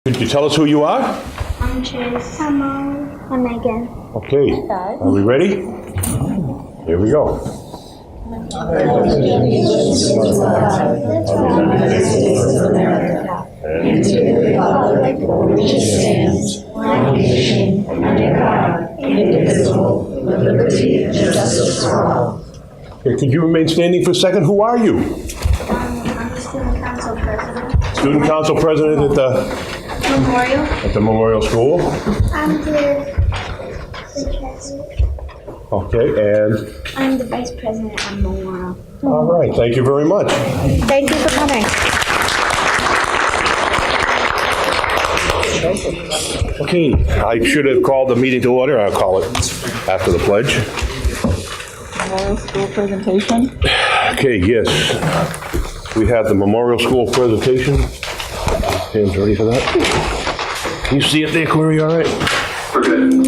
Could you tell us who you are? I'm Chase. I'm Molly. I'm Megan. Okay, are we ready? Here we go. And to the republic for which it stands, one nation, under God, indivisible, with liberty and justice for all. Okay, could you remain standing for a second? Who are you? I'm the student council president. Student council president at the Memorial School. I'm the treasurer. Okay, and? I'm the vice president of Memorial. All right, thank you very much. Thank you for coming. Okay, I should have called the meeting to order. I'll call it after the pledge. Memorial School presentation. Okay, yes. We have the Memorial School presentation. Pam's ready for that. Can you see it there, Clary, all right? We're good.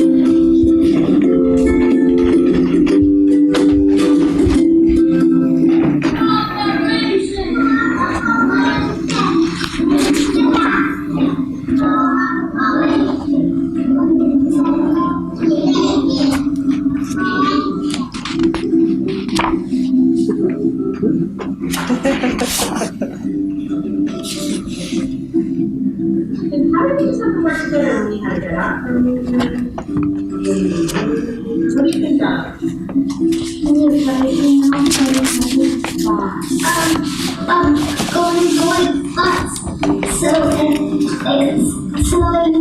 How did these have to work together when we had to get up? What do you think, Donna? Going fast. So it's slowing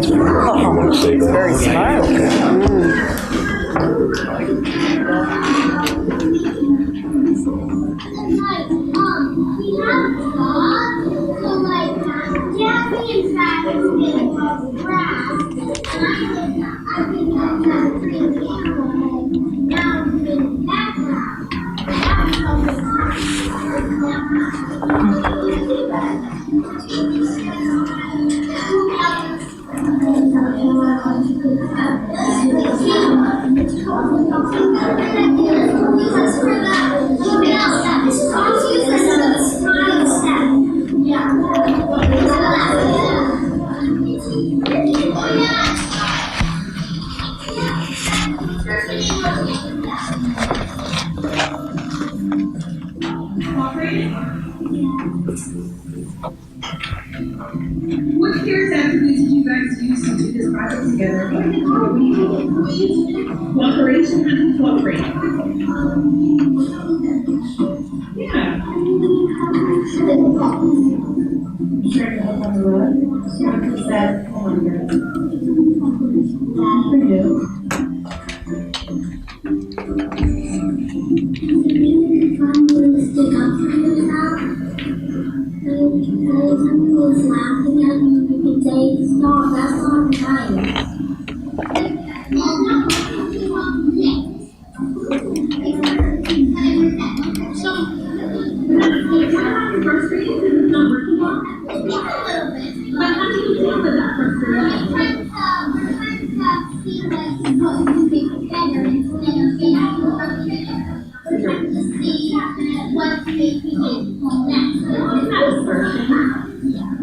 You want to say that? Very smart. What cares attributes did you guys use to do this project together? Cooperation and cooperate. Yeah. Trying to help on the road. What is that? Hold on here. For you. Someone was laughing at me, you could say, stop, that's not nice.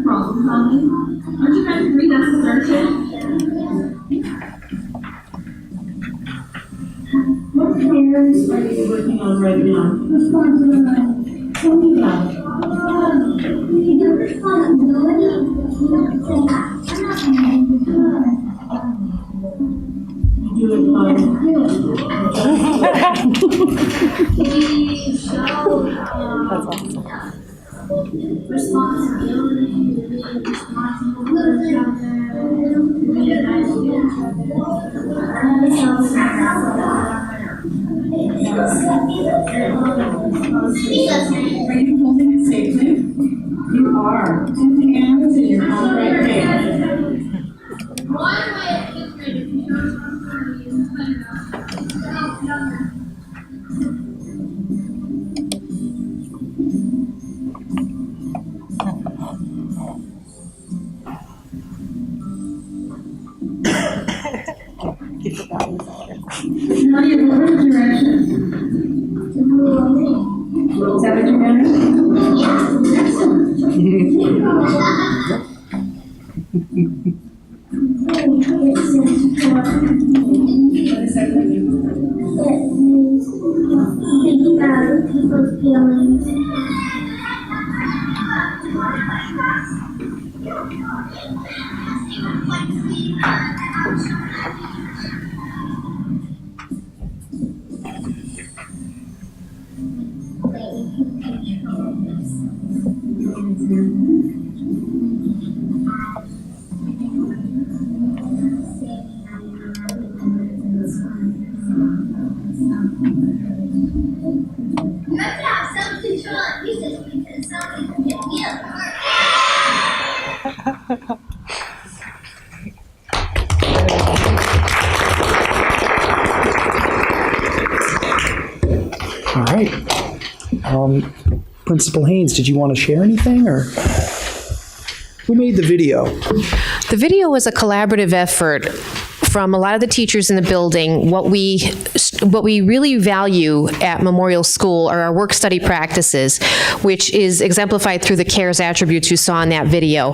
Problem solving. Aren't you guys agree that's assertion? What pairs are you working on right now? Tell me about it. You do it That's awesome. Responsibility, responsible for each other, be a nice to each Are you holding it safely? You are. 2 hands and your whole right hand. One way of getting rid of responsibility is to put it up. vehicle, which direction? To move away. Is that what you're gonna do? It means thinking about people's feelings. All right. Principal Haynes, did you want to share anything, or who made the video? The video was a collaborative effort from a lot of the teachers in the building. What we really value at Memorial School are our work study practices, which is exemplified through the CARES attributes you saw in that video.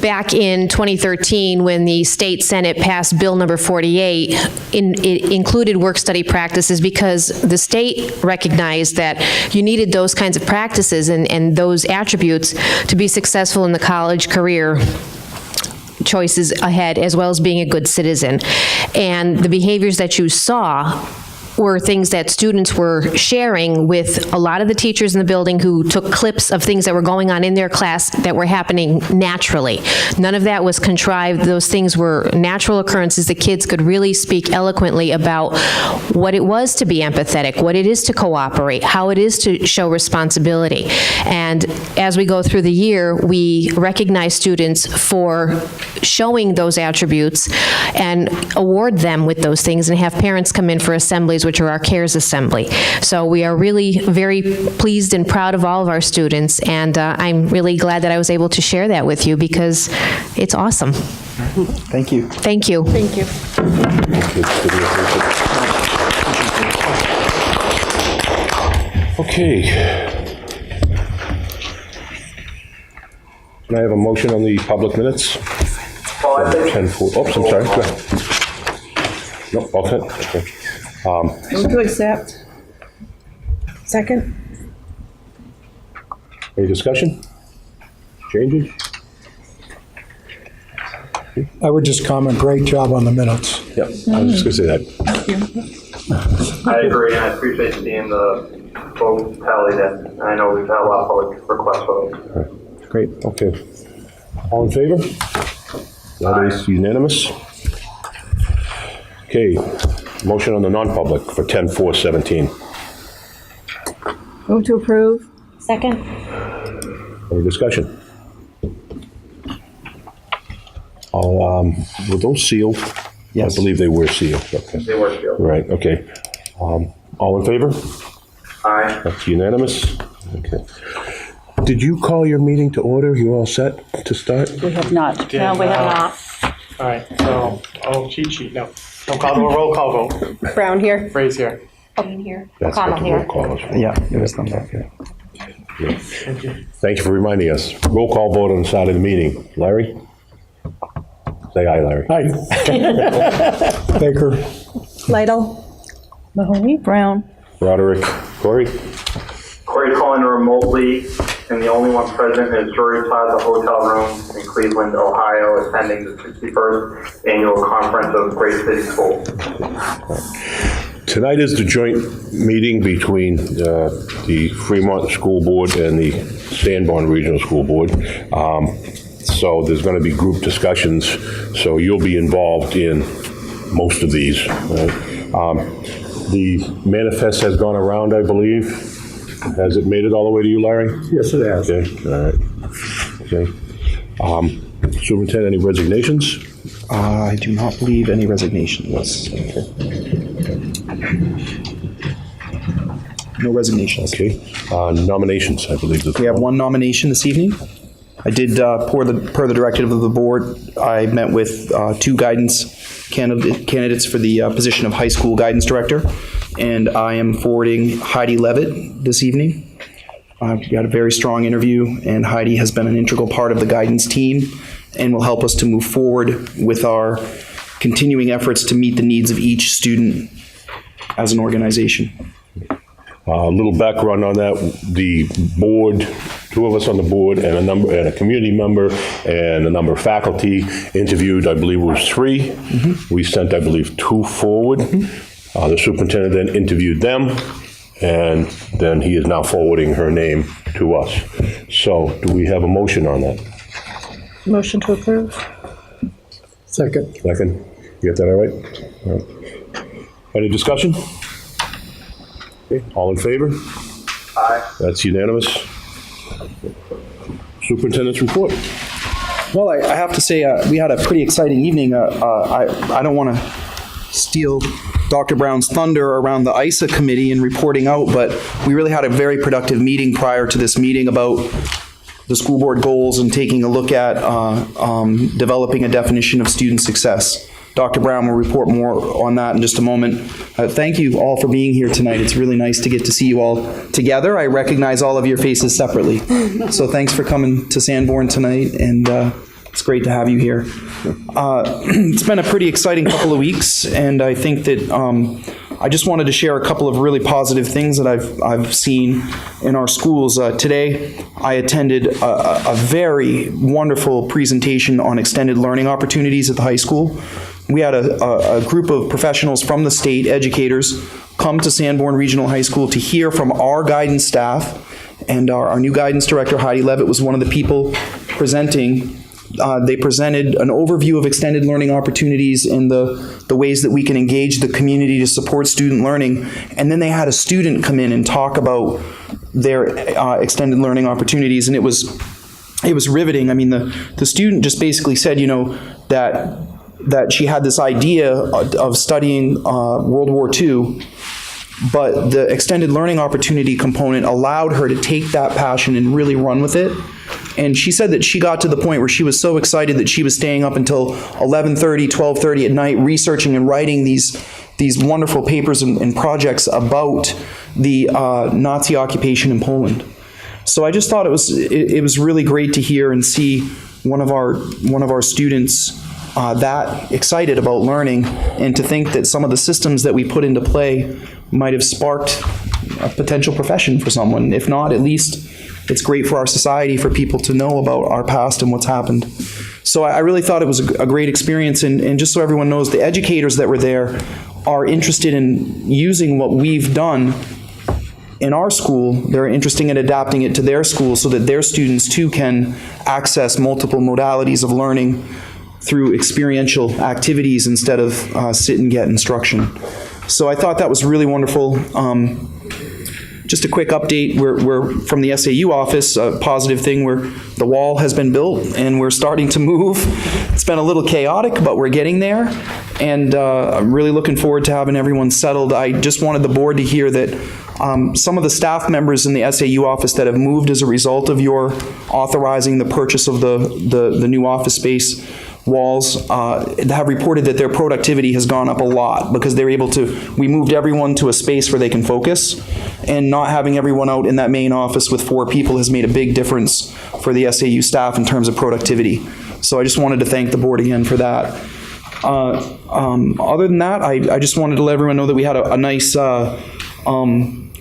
Back in 2013, when the state Senate passed Bill number 48, it included work study practices because the state recognized that you needed those kinds of practices and those attributes to be successful in the college career choices ahead, as well as being a good citizen. And the behaviors that you saw were things that students were sharing with a lot of the teachers in the building who took clips of things that were going on in their class that were happening naturally. None of that was contrived. Those things were natural occurrences. The kids could really speak eloquently about what it was to be empathetic, what it is to cooperate, how it is to show responsibility. And as we go through the year, we recognize students for showing those attributes and award them with those things and have parents come in for assemblies, which are our CARES assembly. So we are really very pleased and proud of all of our students, and I'm really glad that I was able to share that with you because it's awesome. Thank you. Thank you. Thank you. Okay. Can I have a motion on the public minutes? 10-4. Oops, I'm sorry. Go ahead. Nope, all set. Okay. Move to accept. Second. Any discussion? Changes? I would just comment, great job on the minutes. Yeah, I was just gonna say that. I agree, and I appreciate seeing the vote tallied in. I know we've had a lot of public requests for those. Great, okay. All in favor? That is unanimous. Okay, motion on the non-public for 10-4-17. Move to approve. Second. Any discussion? All, were those sealed? Yes. I believe they were sealed. Okay. They were sealed. Right, okay. All in favor? Aye. That's unanimous. Okay. Did you call your meeting to order? You all set to start? We have not. No, we have not. All right, so, cheat sheet, no. Don't call to a roll call vote. Brown here. Phrase here. That's what the roll call is. Yeah, it was them back here. Thank you. Thank you for reminding us. Roll call vote on the side of the meeting. Larry? Say aye, Larry. Hi. Baker. Lytle. Mahoney. Brown. Roderick? Corey? Corey calling remotely, and the only one present is Drury Plaza Hotel Room in Cleveland, Ohio, attending the 61st Annual Conference of Great City Schools. Tonight is the joint meeting between the Fremont School Board and the Sanborn Regional School Board. So there's going to be group discussions, so you'll be involved in most of these. Right? The manifest has gone around, I believe. Has it made it all the way to you, Larry? Yes, it has. Okay, all right. Okay. Superintendent, any resignations? I do not believe any resignation was. No resignations. Okay. Nominations, I believe. We have one nomination this evening. I did, per the directive of the board, I met with two guidance candidates for the position of high school guidance director. and I am forwarding Heidi Levitt this evening. We had a very strong interview, and Heidi has been an integral part of the guidance team and will help us to move forward with our continuing efforts to meet the needs of each student as an organization. A little background on that, the board, two of us on the board and a community member and a number of faculty interviewed, I believe it was 3. Mm-hmm. We sent, I believe, 2 forward. Mm-hmm. The superintendent then interviewed them, and then he is now forwarding her name to us. So do we have a motion on that? Motion to approve. Second. Second. You get that all right? All right. Any discussion? Okay. All in favor? Aye. That's unanimous. Superintendent's report. Well, I have to say, we had a pretty exciting evening. I don't want to steal Dr. Brown's thunder around the ISA committee and reporting out, but we really had a very productive meeting prior to this meeting about the school board goals and taking a look at developing a definition of student success. Dr. Brown will report more on that in just a moment. Thank you all for being here tonight. It's really nice to get to see you all together. I recognize all of your faces separately. So thanks for coming to Sanborn tonight, and it's great to have you here. It's been a pretty exciting couple of weeks, and I think that I just wanted to share a couple of really positive things that I've seen in our schools. Today, I attended a very wonderful presentation on extended learning opportunities at the high school. We had a group of professionals from the state, educators, come to Sanborn Regional High School to hear from our guidance staff, and our new guidance director, Heidi Levitt, was one of the people presenting. They presented an overview of extended learning opportunities and the ways that we can engage the community to support student learning. And then they had a student come in and talk about their extended learning opportunities, and it was riveting. I mean, the student just basically said, that she had this idea of studying World War II, but the extended learning opportunity component allowed her to take that passion and really run with it. And she said that she got to the point where she was so excited that she was staying up until 11:30, 12:30 at night researching and writing these wonderful papers and projects about the Nazi occupation in Poland. So I just thought it was really great to hear and see one of our students that excited about learning, and to think that some of the systems that we put into play might have sparked a potential profession for someone. If not, at least it's great for our society for people to know about our past and what's happened. So I really thought it was a great experience, and just so everyone knows, the educators that were there are interested in using what we've done in our school. They're interested in adapting it to their school so that their students too can access multiple modalities of learning through experiential activities instead of sit and get instruction. So I thought that was really wonderful. Just a quick update, we're from the SAU office, a positive thing where the wall has been built and we're starting to move. It's been a little chaotic, but we're getting there, and I'm really looking forward to having everyone settled. I just wanted the board to hear that some of the staff members in the SAU office that have moved as a result of your authorizing the purchase of the new office space walls have reported that their productivity has gone up a lot because they're able to, we moved everyone to a space where they can focus, and not having everyone out in that main office with 4 people has made a big difference for the SAU staff in terms of productivity. So I just wanted to thank the board again for that. Other than that, I just wanted to let everyone know that we had a nice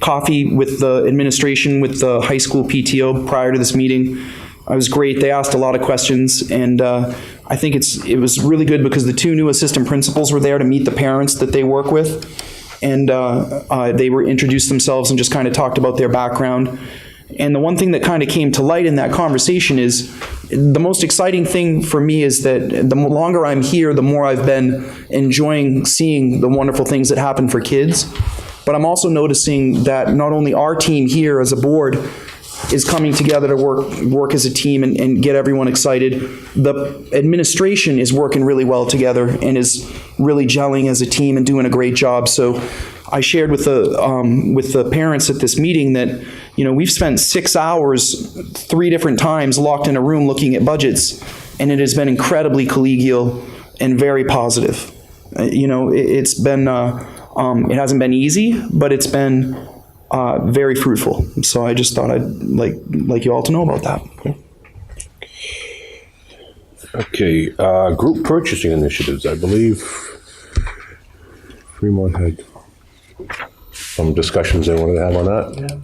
coffee with the administration, with the high school PTO prior to this meeting. It was great. They asked a lot of questions, and I think it was really good because the 2 new assistant principals were there to meet the parents that they work with, and they were introduced themselves and just kind of talked about their background. And the one thing that kind of came to light in that conversation is the most exciting thing for me is that the longer I'm here, the more I've been enjoying seeing the wonderful things that happen for kids. But I'm also noticing that not only our team here as a board is coming together to work as a team and get everyone excited, the administration is working really well together and is really gelling as a team and doing a great job. So I shared with the parents at this meeting that, we've spent 6 hours 3 different times locked in a room looking at budgets, and it has been incredibly collegial and very positive. It's been a It hasn't been easy, but it's been very fruitful. So I just thought I'd like you all to know about that. Okay, group purchasing initiatives, I believe Fremont had some discussions they wanted to have on that. Yeah.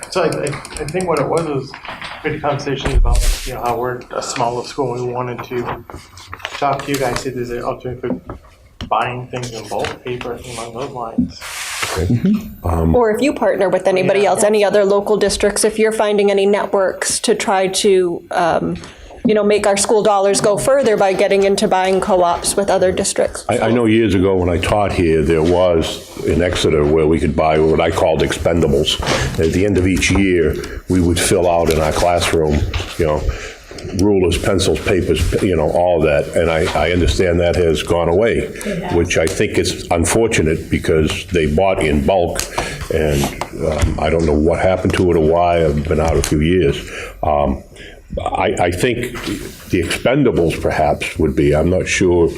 So I think what it was good conversations about, how we're a smaller school. We wanted to talk to you guys, see if there's an alternative for buying things in bulk, paper, along those lines. Or if you partner with anybody else, any other local districts, if you're finding any networks to try to, make our school dollars go further by getting into buying co-ops with other districts. I know years ago when I taught here, there was in Exeter where we could buy what I called expendables. At the end of each year, we would fill out in our classroom, rulers, pencils, papers, all that. And I understand that has gone away, which I think is unfortunate because they bought in bulk. And I don't know what happened to it or why. I've been out a few years. I think the expendables perhaps would be, I'm not sure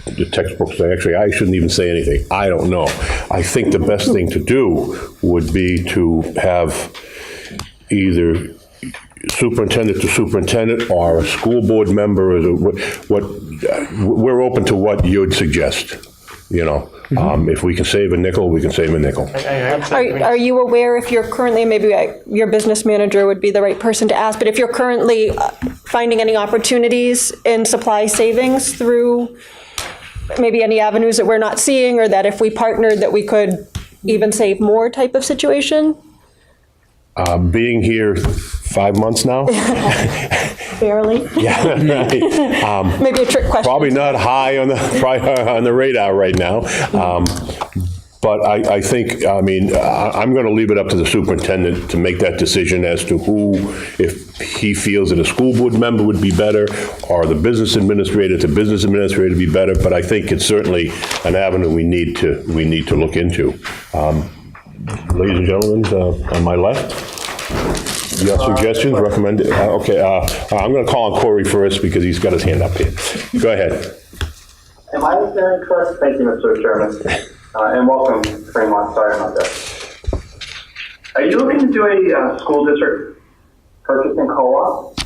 the textbooks, actually, I shouldn't even say anything. I don't know. I think the best thing to do would be to have either superintendent to superintendent or a school board member, we're open to what you'd suggest, If we can save a nickel, we can save a nickel. Are you aware if you're currently, maybe your business manager would be the right person to ask, but if you're currently finding any opportunities in supply savings through maybe any avenues that we're not seeing, or that if we partnered that we could even save more type of situation? Being here 5 months now. Barely. Yeah, right. Maybe a trick question. Probably not high on the radar right now. But I think, I'm going to leave it up to the superintendent to make that decision as to who, if he feels that a school board member would be better, or the business administrator would be better. But I think it's certainly an avenue we need to look into. Ladies and gentlemen, on my left, your suggestions, recommend. Okay, I'm going to call on Corey first because he's got his hand up here. Go ahead. Am I understanding correct? Thank you, Mr. Chairman. And welcome, Fremont. Sorry about that. Are you looking to do a school district purchasing co-op?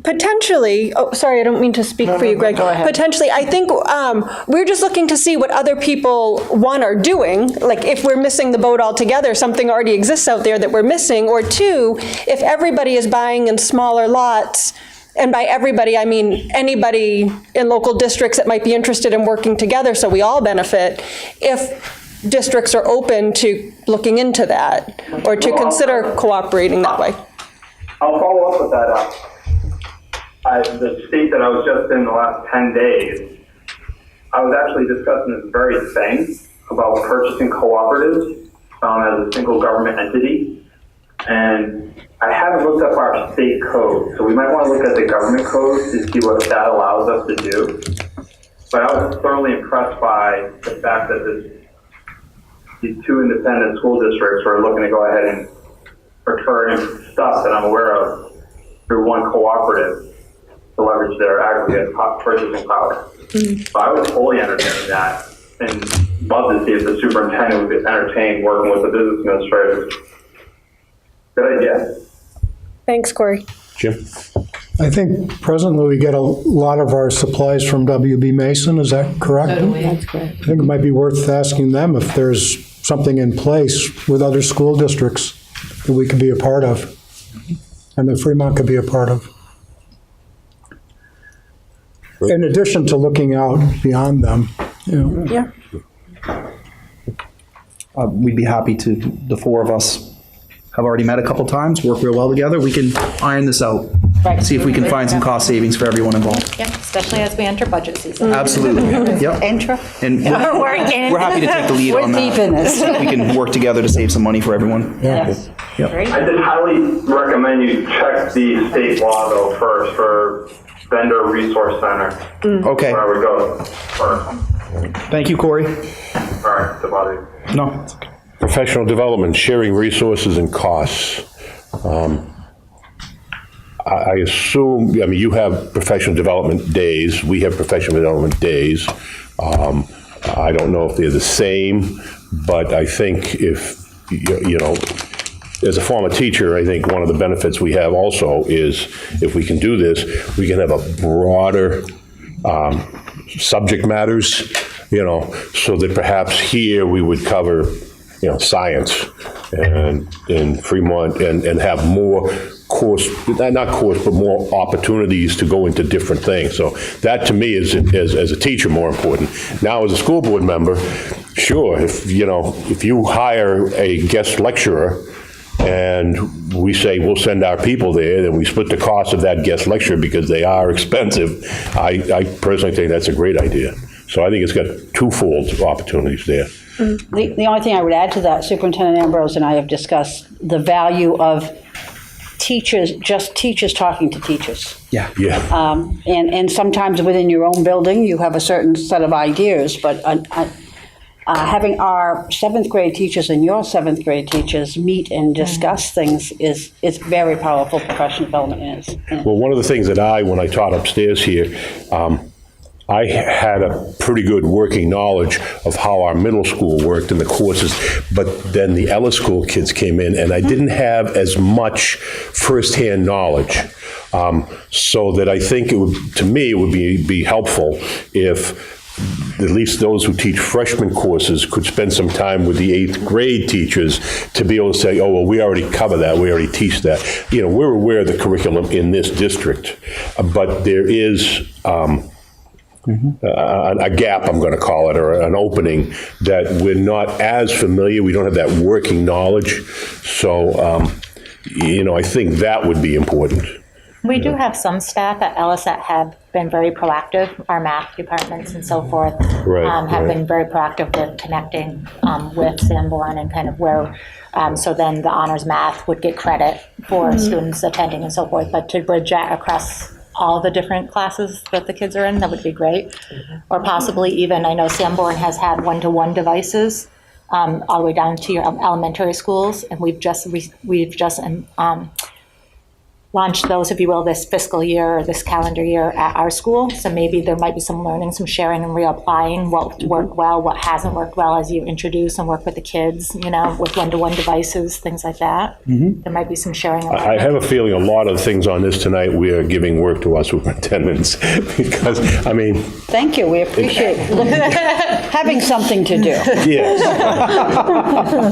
Potentially. Oh, sorry, I don't mean to speak for you, Greg. Go ahead. Potentially, I think we're just looking to see what other people, one, are doing, like if we're missing the boat altogether, something already exists out there that we're missing, or two, if everybody is buying in smaller lots, and by everybody, I mean anybody in local districts that might be interested in working together so we all benefit, if districts are open to looking into that, or to consider cooperating that way. I'll follow up with that. The state that I was just in the last 10 days, I was actually discussing this very thing about purchasing cooperatives as a single government entity. And I haven't looked up our state code, so we might want to look at the government code to see what that allows us to do. But I was thoroughly impressed by the fact that these two independent school districts were looking to go ahead and procure stuff that I'm aware of through one cooperative to leverage their aggregate purchasing power. So I would fully entertain that and love to see if the superintendent would entertain working with the business administrators. Good idea. Thanks, Corey. Jim? I think presently we get a lot of our supplies from WB Mason, is that correct? That's correct. I think it might be worth asking them if there's something in place with other school districts that we could be a part of, and that Fremont could be a part of. In addition to looking out beyond them. Yeah. We'd be happy to, the four of us have already met a couple times, work real well together. We can iron this out, see if we can find some cost savings for everyone involved. Yeah, especially as we enter budget season. Absolutely, yep. Intro. And we're happy to take the lead on that. We're deep in this. We can work together to save some money for everyone. Yes. Yep. Great. I just highly recommend you check the state law though first for vendor resource center. Okay, Where I would go first. thank you, Corey. Sorry to bother you. No. Professional development, sharing resources and costs. I assume, you have professional development days. We have professional development days. I don't know if they're the same, but I think if, you know, as a former teacher, I think one of the benefits we have also is if we can do this, we can have a broader subject matters, you know, so that perhaps here we would cover, you know, science and in Fremont and have more course, not course, but more opportunities to go into different things. So that to me is, as a teacher, more important. Now, as a school board member, sure, if, you know, if you hire a guest lecturer and we say we'll send our people there, then we split the cost of that guest lecturer because they are expensive. I personally think that's a great idea. So I think it's got twofold opportunities there. The only thing I would add to that, Superintendent Ambrose and I have discussed the value of teachers, just teachers talking to teachers. Yeah. And sometimes within your own building, you have a certain set of ideas, but having our 7th grade teachers and your 7th grade teachers meet and discuss things is very powerful professional development. Well, one of the things that when I taught upstairs here, I had a pretty good working knowledge of how our middle school worked and the courses, but then the Ellis School kids came in and I didn't have as much firsthand knowledge. So that I think it would, to me, it would be helpful if at least those who teach freshman courses could spend some time with the 8th grade teachers to be able to say, oh, well, we already cover that, we already teach that. You know, we're aware of the curriculum in this district, but there is a gap, I'm going to call it, or an opening that we're not as familiar, we don't have that working knowledge. So, you know, I think that would be important. We do have some staff at Ellis that have been very proactive. Our math departments and so forth have been very proactive with connecting with Sanborn and kind of where, so then the honors math would get credit for students attending and so forth. But to bridge that across all the different classes that the kids are in, that would be great. Or possibly even, I know Sanborn has had one-to-one devices all the way down to your elementary schools, and we've just launched those, if you will, this fiscal year or this calendar year at our school. So maybe there might be some learning, some sharing and reapplying what worked well, what hasn't worked well as you introduce and work with the kids, you know, with one-to-one devices, things like that. There might be some sharing. I have a feeling a lot of things on this tonight, we are giving work to our superintendents because, I mean. Thank you, we appreciate having something to do. Yes.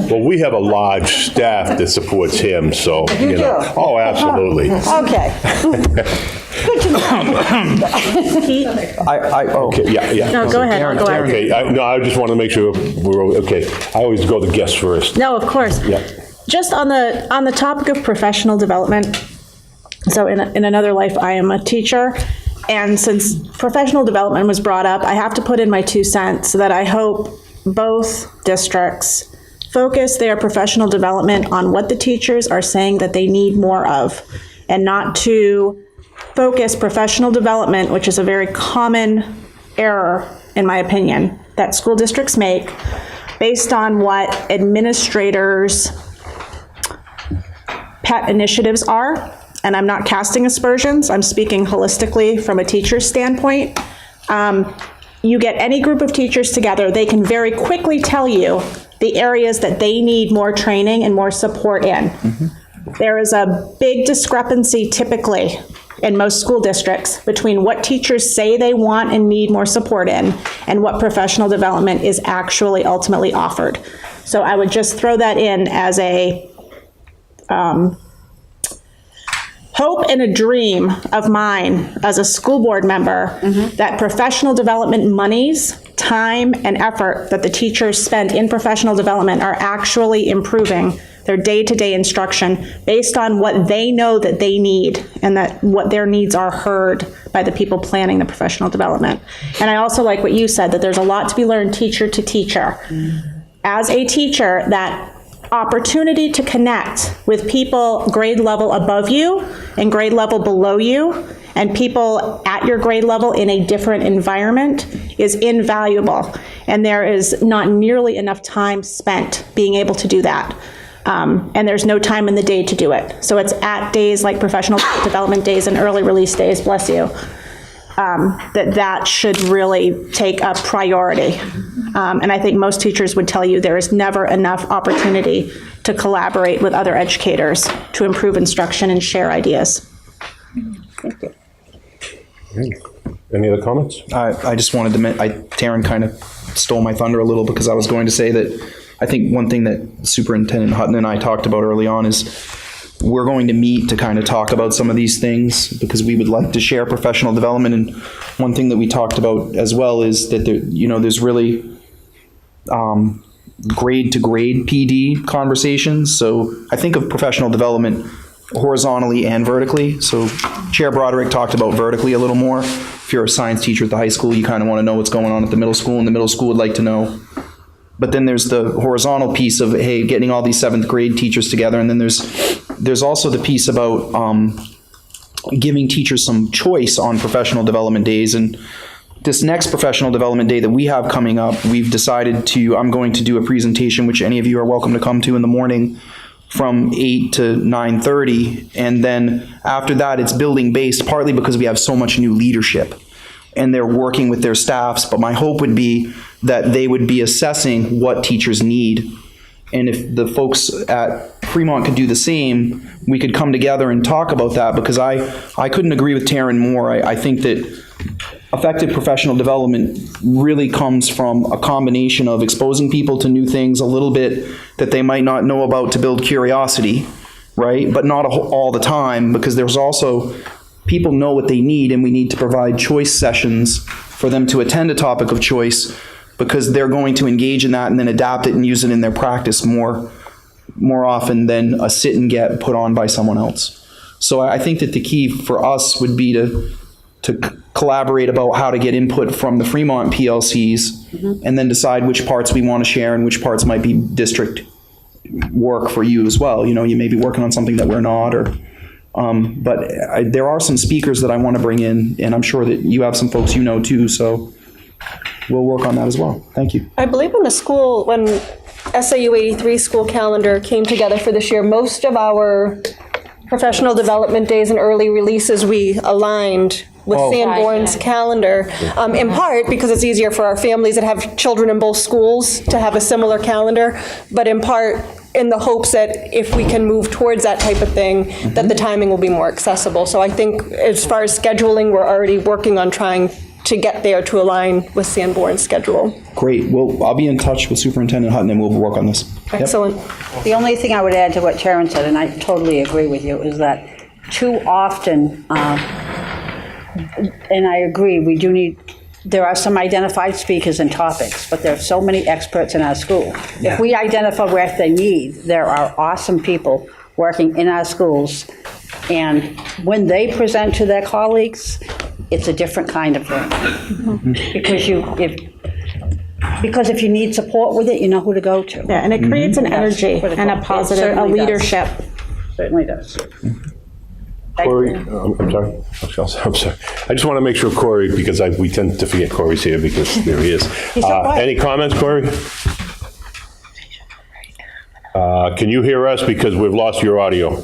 Well, we have a large staff that supports him, so, you know. Do? Oh, absolutely. Okay. Good to know. Okay, yeah. No, go ahead. Go ahead. Okay, I just want to make sure we're okay. I always go the guests first. No, of course. Yeah. Just on the topic of professional development, so in another life, I am a teacher, and since professional development was brought up, I have to put in my 2 cents that I hope both districts focus their professional development on what the teachers are saying that they need more of, and not to focus professional development, which is a very common error, in my opinion, that school districts make based on what administrators' pet initiatives are. And I'm not casting aspersions, I'm speaking holistically from a teacher's standpoint. You get any group of teachers together, they can very quickly tell you the areas that they need more training and more support in. There is a big discrepancy typically in most school districts between what teachers say they want and need more support in and what professional development is actually ultimately offered. So I would just throw that in as a hope and a dream of mine as a school board member that professional development monies, time, and effort that the teachers spend in professional development are actually improving their day-to-day instruction based on what they know that they need and that what their needs are heard by the people planning the professional development. And I also like what you said, that there's a lot to be learned teacher to teacher. As a teacher, that opportunity to connect with people grade level above you and grade level below you and people at your grade level in a different environment is invaluable. And there is not nearly enough time spent being able to do that. And there's no time in the day to do it. So it's at days like professional development days and early release days, bless you, that should really take a priority. And I think most teachers would tell you there is never enough opportunity to collaborate with other educators to improve instruction and share ideas. Thank you. Any other comments? I just wanted to, Taryn kind of stole my thunder a little because I was going to say that I think one thing that Superintendent Hutton and I talked about early on is we're going to meet to kind of talk about some of these things because we would like to share professional development. And one thing that we talked about as well is that there's really grade to grade PD conversations. So I think of professional development horizontally and vertically. So Chair Broderick talked about vertically a little more. If you're a science teacher at the high school, you kind of want to know what's going on at the middle school, and the middle school would like to know. But then there's the horizontal piece of, hey, getting all these 7th grade teachers together. And then there's also the piece about giving teachers some choice on professional development days. And this next professional development day that we have coming up, we've decided I'm going to do a presentation, which any of you are welcome to come to in the morning from 8 to 9:30. And then after that, it's building based, partly because we have so much new leadership and they're working with their staffs. But my hope would be that they would be assessing what teachers need. And if the folks at Fremont could do the same, we could come together and talk about that, because I couldn't agree with Taryn more. I think that effective professional development really comes from a combination of exposing people to new things a little bit that they might not know about to build curiosity, right? But not all the time, because there's also people know what they need, and we need to provide choice sessions for them to attend a topic of choice, because they're going to engage in that and then adapt it and use it in their practice more often than a sit and get put on by someone else. So I think that the key for us would be to collaborate about how to get input from the Fremont PLCs, and then decide which parts we want to share and which parts might be district work for you as well. You may be working on something that we're not, but there are some speakers that I want to bring in, and I'm sure that you have some folks too, so we'll work on that as well. Thank you. I believe when SAU 83 school calendar came together for this year, most of our professional development days and early releases we aligned with Sanborn's calendar, in part because it's easier for our families that have children in both schools to have a similar calendar, but in part in the hopes that if we can move towards that type of thing, that the timing will be more accessible. So I think as far as scheduling, we're already working on trying to get there to align with Sanborn's schedule. Great. Well, I'll be in touch with Superintendent Hutton and we'll work on this. Excellent. Yep. The only thing I would add to what Sharon said, and I totally agree with you, is that too often, and I agree, there are some identified speakers and topics, but there are so many experts in our school. Yeah. If we identify what they need, there are awesome people working in our schools, and when they present to their colleagues, it's a different kind of thing. Because if you need support with it, you know who to go to. Yeah, and it creates an energy and a positive, a leadership. Certainly does. Corey, I'm sorry. I'm sorry. I just want to make sure Corey, because we tend to forget Corey's here because there he is. Any comments, Corey? Can you hear us? Because we've lost your audio.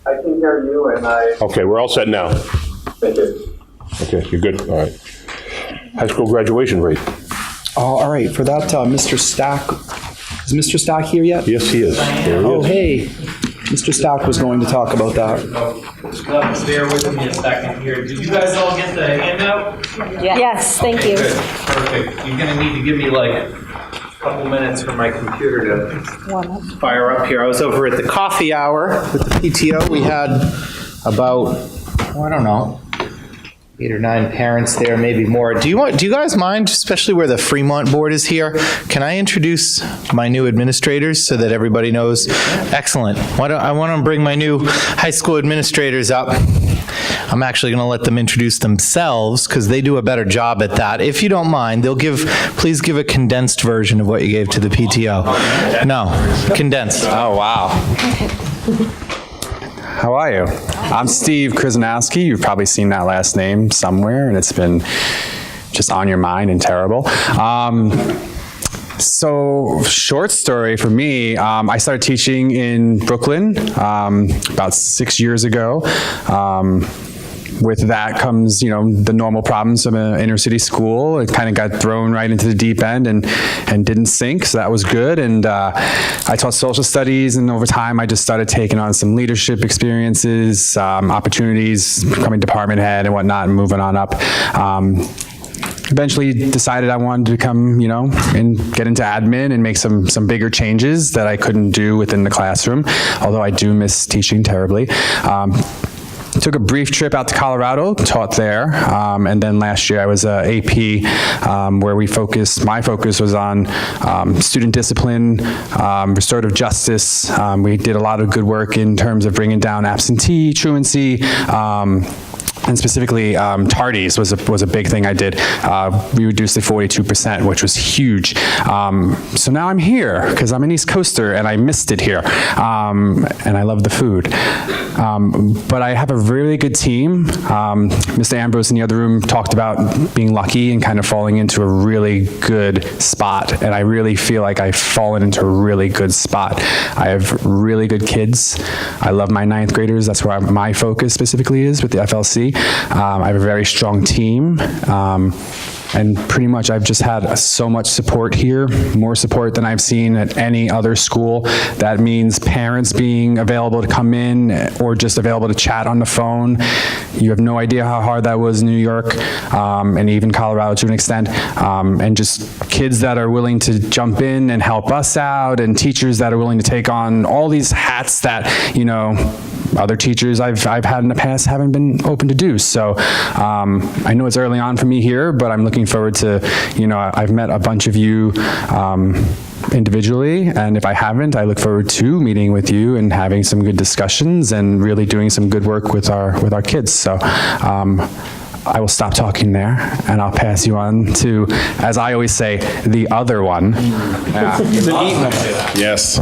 I can hear you, and Okay, we're all set now. Thank you. Okay, you're good. All right. High school graduation rate. All right, for that, Mr. Stack, is Mr. Stack here yet? Yes, he is. There he is. Hey, Mr. Stack was going to talk about that. Bear with me a second here. Did you guys all get the handout? Yes, thank you. Good. Perfect. You're going to need to give me like a couple minutes for my computer to fire up here. I was over at the coffee hour with the PTO. We had about, I don't know, 8 or 9 parents there, maybe more. Do you guys mind, especially where the Fremont board is here? Can I introduce my new administrators so that everybody knows? Excellent. I want to bring my new high school administrators up. I'm actually going to let them introduce themselves because they do a better job at that. If you don't mind, please give a condensed version of what you gave to the PTO. No, condensed. Oh, wow. How are you? I'm Steve Krasnowski. You've probably seen that last name somewhere, and it's been just on your mind and terrible. So, short story for me, I started teaching in Brooklyn about 6 years ago. with that comes, the normal problems of an inner city school. It kind of got thrown right into the deep end and didn't sink, so that was good. And I taught social studies, and over time I just started taking on some leadership experiences, opportunities, becoming department head and whatnot, and moving on up. Eventually decided I wanted to become, and get into admin and make some bigger changes that I couldn't do within the classroom, although I do miss teaching terribly. Took a brief trip out to Colorado, taught there, and then last year I was AP, where my focus was on student discipline, restorative justice. We did a lot of good work in terms of bringing down absentee, truancy, and specifically tardies was a big thing I did. We reduced it 42%, which was huge. So now I'm here because I'm an East Coaster and I missed it here, and I love the food. But I have a really good team. Mr. Ambrose in the other room talked about being lucky and kind of falling into a really good spot, and I really feel like I've fallen into a really good spot. I have really good kids. I love my 9th graders. That's where my focus specifically is with the FLC. I have a very strong team, and pretty much I've just had so much support here, more support than I've seen at any other school. That means parents being available to come in or just available to chat on the phone. You have no idea how hard that was in New York, and even Colorado to an extent, and just kids that are willing to jump in and help us out, and teachers that are willing to take on all these hats that, other teachers I've had in the past haven't been open to do. So I know it's early on for me here, but I'm looking forward to, I've met a bunch of you individually, and if I haven't, I look forward to meeting with you and having some good discussions and really doing some good work with our kids. So I will stop talking there, and I'll pass you on to, as I always say, the other one. Yes.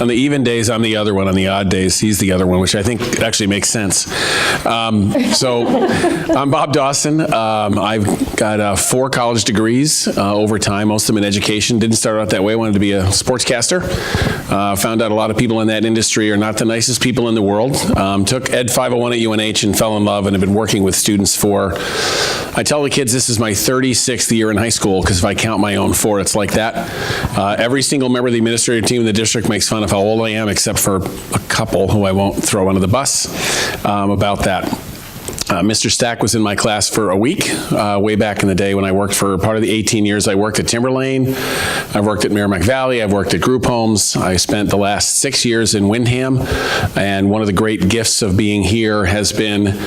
On the even days, I'm the other one. On the odd days, he's the other one, which I think actually makes sense. So I'm Bob Dawson. I've got 4 college degrees over time, most of them in education. Didn't start out that way. I wanted to be a sportscaster. Found out a lot of people in that industry are not the nicest people in the world. Took Ed 501 at UNH and fell in love, and have been working with students for, I tell the kids this is my 36th year in high school, because if I count my own 4, it's like that. Every single member of the administrative team in the district makes fun of how old I am, except for a couple who I won't throw under the bus about that. Mr. Stack was in my class for a week, way back in the day when I worked for part of the 18 years I worked at Timberlane. I've worked at Merrimack Valley. I've worked at group homes. I spent the last 6 years in Windham, and one of the great gifts of being here has been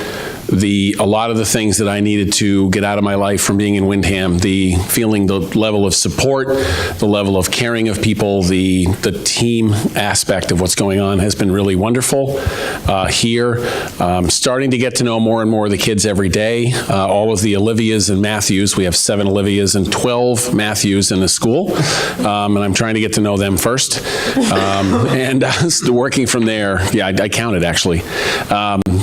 a lot of the things that I needed to get out of my life from being in Windham, the level of support, the level of caring of people, the team aspect of what's going on has been really wonderful here. Starting to get to know more and more of the kids every day. All of the Olivias and Matthews, we have 7 Olivias and 12 Matthews in the school, and I'm trying to get to know them first. And working from there, I counted actually.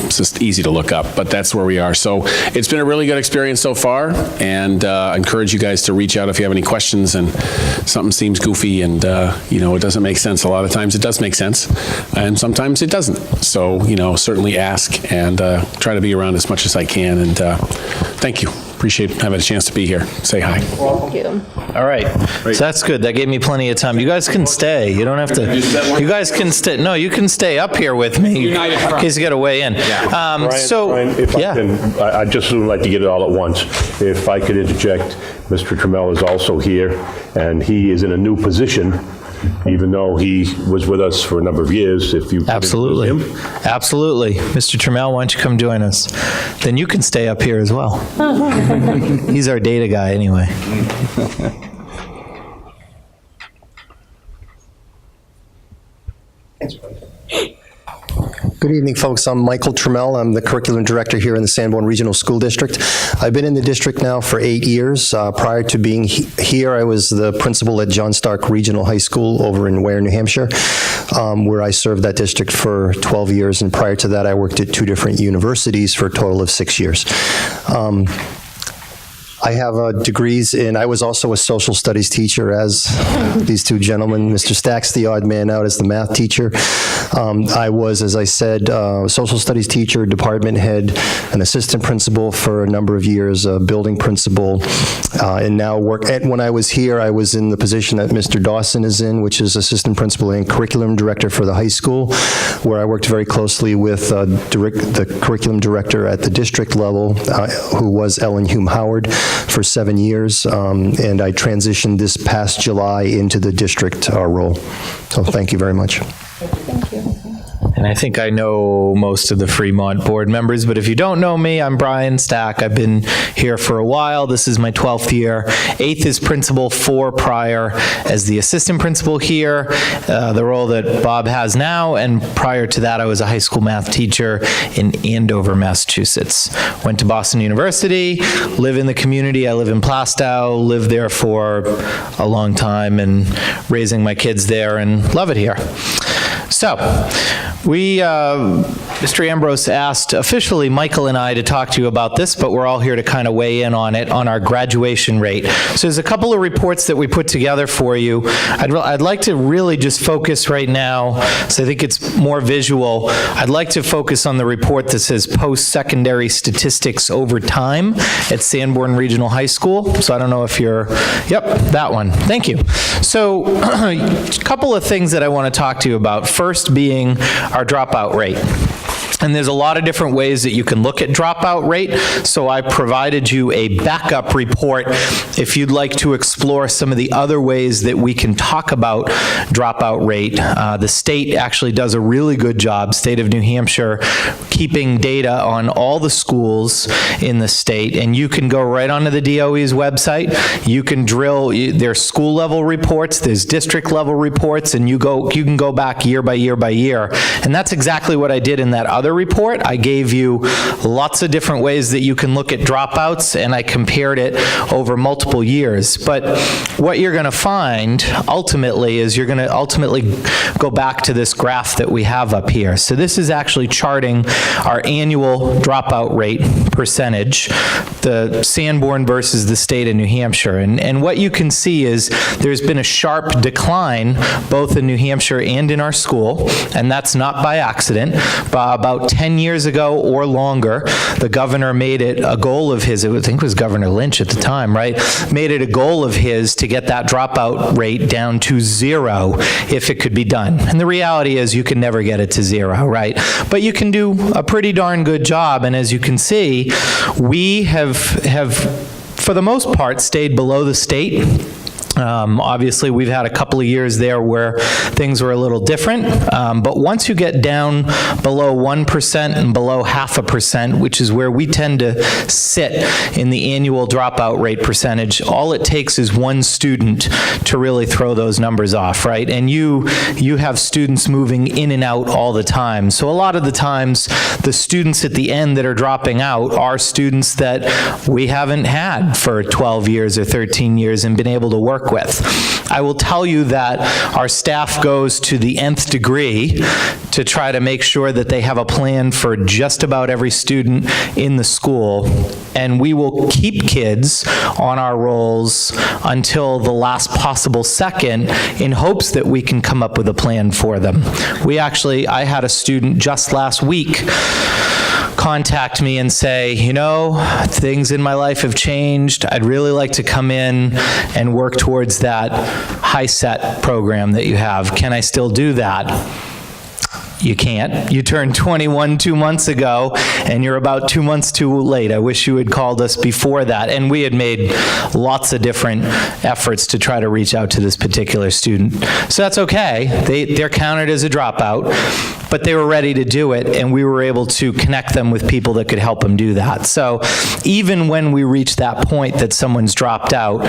It's just easy to look up, but that's where we are. So it's been a really good experience so far, and I encourage you guys to reach out if you have any questions and something seems goofy and it doesn't make sense. A lot of times it does make sense, and sometimes it doesn't. So certainly ask, and try to be around as much as I can. And thank you. Appreciate having a chance to be here. Say hi. Thank you. All right. So that's good. That gave me plenty of time. You guys can stay. You don't have to. You guys can stay. No, you can stay up here with me in case you got to weigh in. Brian, if I can, I'd just like to get it all at once. If I could interject, Mr. Trammell is also here, and he is in a new position, even though he was with us for a number of years. If you absolutely, Mr. Trammell, why don't you come join us? Then you can stay up here as well. He's our data guy anyway. Good evening, folks. I'm Michael Trammell. I'm the curriculum director here in the Sanborn Regional School District. I've been in the district now for 8 years. Prior to being here, I was the principal at John Stark Regional High School over in Ware, New Hampshire, where I served that district for 12 years. And prior to that, I worked at 2 different universities for a total of 6 years. I have degrees in, I was also a social studies teacher, as these two gentlemen. Mr. Stack's the odd man out as the math teacher. I was, as I said, a social studies teacher, department head, an assistant principal for a number of years, a building principal, and now when I was here, I was in the position that Mr. Dawson is in, which is assistant principal and curriculum director for the high school, where I worked very closely with the curriculum director at the district level, who was Ellen Hume Howard, for 7 years, and I transitioned this past July into the district role. So thank you very much. Thank you. And I think I know most of the Fremont board members, but if you don't know me, I'm Brian Stack. I've been here for a while. This is my 12th year. 8th is principal, 4 prior as the assistant principal here, the role that Bob has now, and prior to that I was a high school math teacher in Andover, Massachusetts. Went to Boston University, live in the community. I live in Plastow, lived there for a long time and raising my kids there and love it here. So, Mr. Ambrose asked officially Michael and I to talk to you about this, but we're all here to kind of weigh in on it, on our graduation rate. So there's a couple of reports that we put together for you. I'd like to really just focus right now, so I think it's more visual. I'd like to focus on the report that says post-secondary statistics over time at Sanborn Regional High School. So I don't know if you're, yep, that one. Thank you. So a couple of things that I want to talk to you about. First being our dropout rate. And there's a lot of different ways that you can look at dropout rate, so I provided you a backup report if you'd like to explore some of the other ways that we can talk about dropout rate. The state actually does a really good job, state of New Hampshire, keeping data on all the schools in the state, and you can go right onto the DOE's website. You can drill, there's school level reports, there's district level reports, and you can go back year by year by year. And that's exactly what I did in that other report. I gave you lots of different ways that you can look at dropouts, and I compared it over multiple years. But what you're going to find ultimately is you're going to ultimately go back to this graph that we have up here. So this is actually charting our annual dropout rate percentage, the Sanborn versus the state of New Hampshire. And what you can see is there's been a sharp decline both in New Hampshire and in our school, and that's not by accident. About 10 years ago or longer, the governor made it a goal of his, I think it was Governor Lynch at the time, right? Made it a goal of his to get that dropout rate down to 0 if it could be done. And the reality is you can never get it to 0, right? But you can do a pretty darn good job, and as you can see, we have for the most part stayed below the state. Obviously, we've had a couple of years there where things were a little different, but once you get down below 1% and below 0.5%, which is where we tend to sit in the annual dropout rate percentage, all it takes is one student to really throw those numbers off, right? And you have students moving in and out all the time. So a lot of the times, the students at the end that are dropping out are students that we haven't had for 12 years or 13 years and been able to work with. I will tell you that our staff goes to the nth degree to try to make sure that they have a plan for just about every student in the school, and we will keep kids on our rolls until the last possible second in hopes that we can come up with a plan for them. I had a student just last week contact me and say, you know, things in my life have changed. I'd really like to come in and work towards that high set program that you have. Can I still do that? You can't. You turned 21 2 months ago, and you're about 2 months too late. I wish you had called us before that. And we had made lots of different efforts to try to reach out to this particular student. So that's okay. They're counted as a dropout, but they were ready to do it, and we were able to connect them with people that could help them do that. So even when we reach that point that someone's dropped out,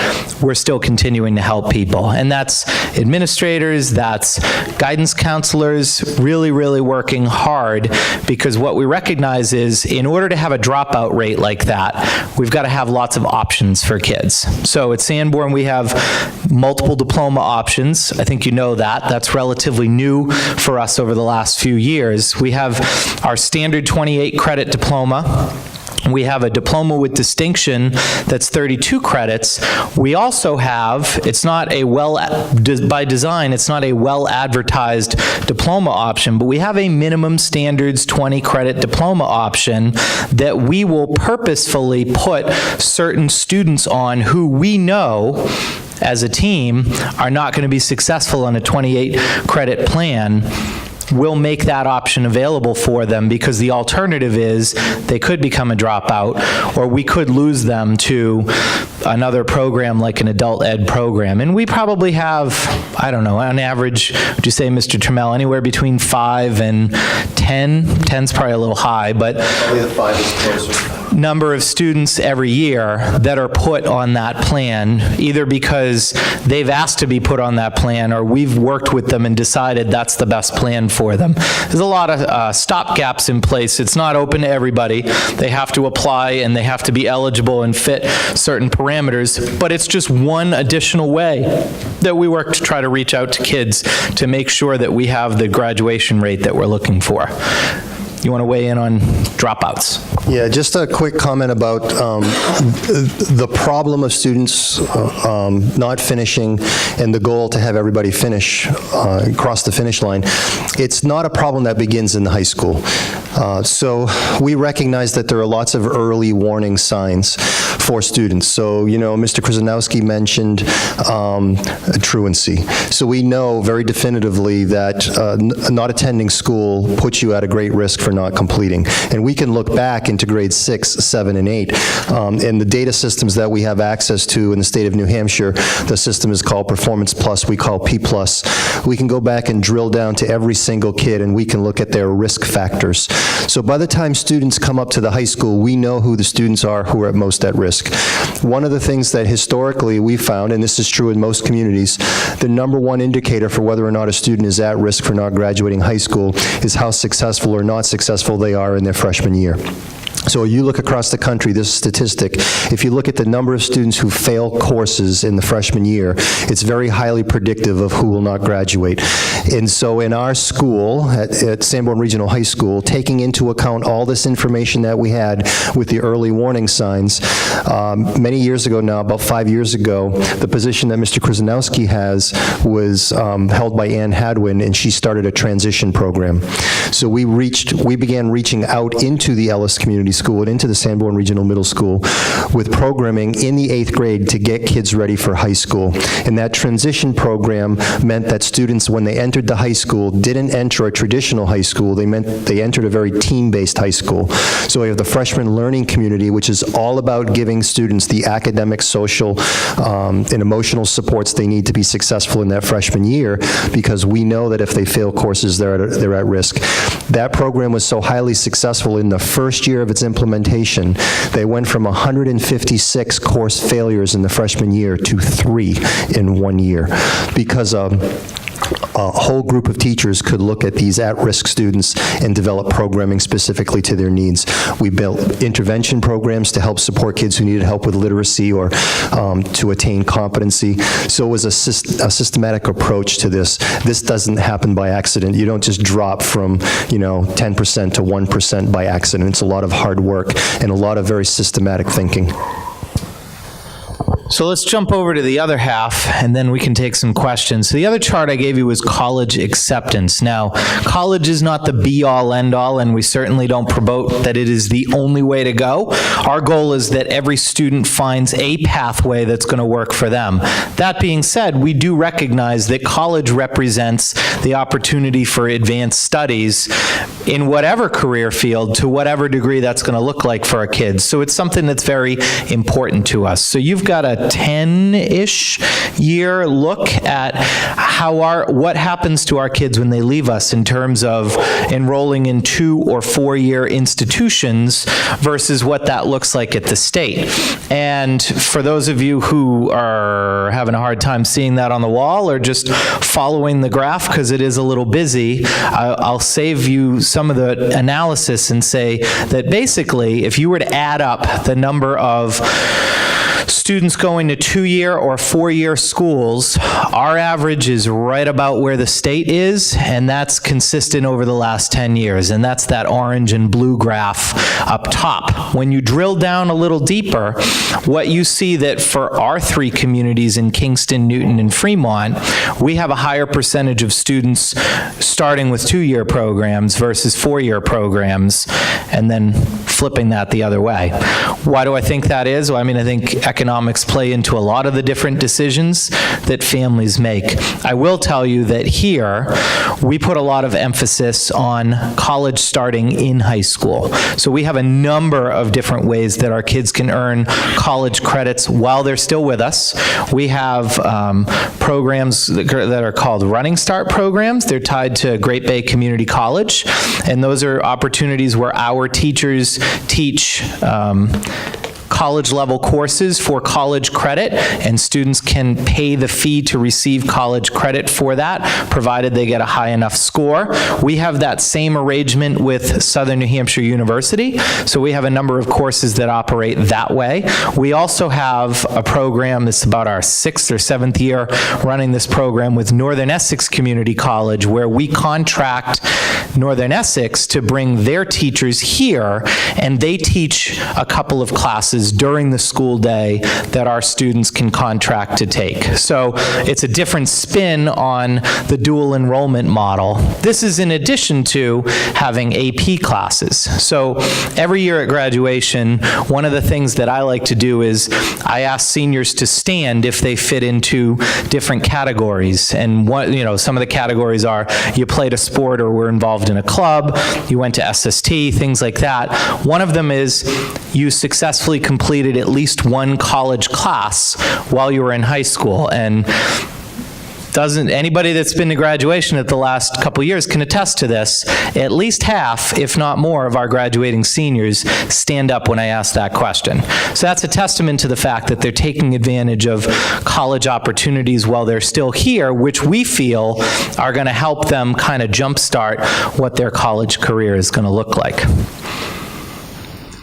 we're still continuing to help people. And that's administrators, that's guidance counselors, really working hard, because what we recognize is in order to have a dropout rate like that, we've got to have lots of options for kids. So at Sanborn, we have multiple diploma options. I think you know that. That's relatively new for us over the last few years. We have our standard 28 credit diploma, We have a diploma with distinction that's 32 credits. We also have, it's not a by design, it's not a well-advertised diploma option, but we have a minimum standards 20 credit diploma option that we will purposefully put certain students on who we know as a team are not going to be successful on a 28 credit plan. We'll make that option available for them, because the alternative is they could become a dropout, or we could lose them to another program like an adult ed program. And we probably have, I don't know, on average, would you say, Mr. Trammell, anywhere between 5 and 10? 10's probably a little high, but Probably the 5 is closer. Number of students every year that are put on that plan, either because they've asked to be put on that plan or we've worked with them and decided that's the best plan for them. There's a lot of stop gaps in place. It's not open to everybody. They have to apply and they have to be eligible and fit certain parameters, but it's just one additional way that we work to try to reach out to kids to make sure that we have the graduation rate that we're looking for. You want to weigh in on dropouts? Yeah, just a quick comment about the problem of students not finishing and the goal to have everybody finish, cross the finish line. It's not a problem that begins in the high school. So we recognize that there are lots of early warning signs for students. So, you know, Mr. Krasnowski mentioned truancy. So we know very definitively that not attending school puts you at a great risk for not completing. And we can look back into grades 6, 7, and 8. And the data systems that we have access to in the state of New Hampshire, the system is called Performance Plus, we call P+. We can go back and drill down to every single kid and we can look at their risk factors. So by the time students come up to the high school, we know who the students are who are at most at risk. One of the things that historically we found, and this is true in most communities, the number one indicator for whether or not a student is at risk for not graduating high school is how successful or not successful they are in their freshman year. So you look across the country, this statistic, if you look at the number of students who fail courses in the freshman year, it's very highly predictive of who will not graduate. And so in our school, at Sanborn Regional High School, taking into account all this information that we had with the early warning signs, many years ago now, about 5 years ago, the position that Mr. Krasnowski has was held by Ann Hadwin, and she started a transition program. So we began reaching out into the Ellis Community School and into the Sanborn Regional Middle School with programming in the 8th grade to get kids ready for high school. And that transition program meant that students, when they entered the high school, didn't enter a traditional high school. They entered a very team-based high school. So we have the freshman learning community, which is all about giving students the academic, social, and emotional supports they need to be successful in that freshman year, because we know that if they fail courses, they're at risk. That program was so highly successful in the first year of its implementation, they went from 156 course failures in the freshman year to 3 in 1 year, because a whole group of teachers could look at these at-risk students and develop programming specifically to their needs. We built intervention programs to help support kids who needed help with literacy or to attain competency. So it was a systematic approach to this. This doesn't happen by accident. You don't just drop from, 10% to 1% by accident. It's a lot of hard work and a lot of very systematic thinking. So let's jump over to the other half, and then we can take some questions. So the other chart I gave you was college acceptance. Now, college is not the be-all, end-all, and we certainly don't promote that it is the only way to go. Our goal is that every student finds a pathway that's going to work for them. That being said, we do recognize that college represents the opportunity for advanced studies in whatever career field, to whatever degree that's going to look like for our kids. So it's something that's very important to us. So you've got a 10-ish year look at what happens to our kids when they leave us in terms of enrolling in 2 or 4 year institutions versus what that looks like at the state. And for those of you who are having a hard time seeing that on the wall or just following the graph because it is a little busy, I'll save you some of the analysis and say that basically if you were to add up the number of students going to 2-year or 4-year schools, our average is right about where the state is, and that's consistent over the last 10 years, and that's that orange and blue graph up top. When you drill down a little deeper, what you see that for our 3 communities in Kingston, Newton, and Fremont, we have a higher percentage of students starting with 2-year programs versus 4-year programs, and then flipping that the other way. Why do I think that is? Well, I mean, I think economics play into a lot of the different decisions that families make. I will tell you that here, we put a lot of emphasis on college starting in high school. So we have a number of different ways that our kids can earn college credits while they're still with us. We have programs that are called Running Start programs. They're tied to Great Bay Community College, and those are opportunities where our teachers teach college-level courses for college credit, and students can pay the fee to receive college credit for that, provided they get a high enough score. We have that same arrangement with Southern New Hampshire University, so we have a number of courses that operate that way. We also have a program that's about our 6th or 7th year running this program with Northern Essex Community College, where we contract Northern Essex to bring their teachers here, and they teach a couple of classes during the school day that our students can contract to take. So it's a different spin on the dual enrollment model. This is in addition to having AP classes. So every year at graduation, one of the things that I like to do is I ask seniors to stand if they fit into different categories. And some of the categories are you played a sport or were involved in a club, you went to SST, things like that. One of them is you successfully completed at least one college class while you were in high school. And anybody that's been to graduation at the last couple years can attest to this. At least half, if not more, of our graduating seniors stand up when I ask that question. So that's a testament to the fact that they're taking advantage of college opportunities while they're still here, which we feel are going to help them kind of jumpstart what their college career is going to look like.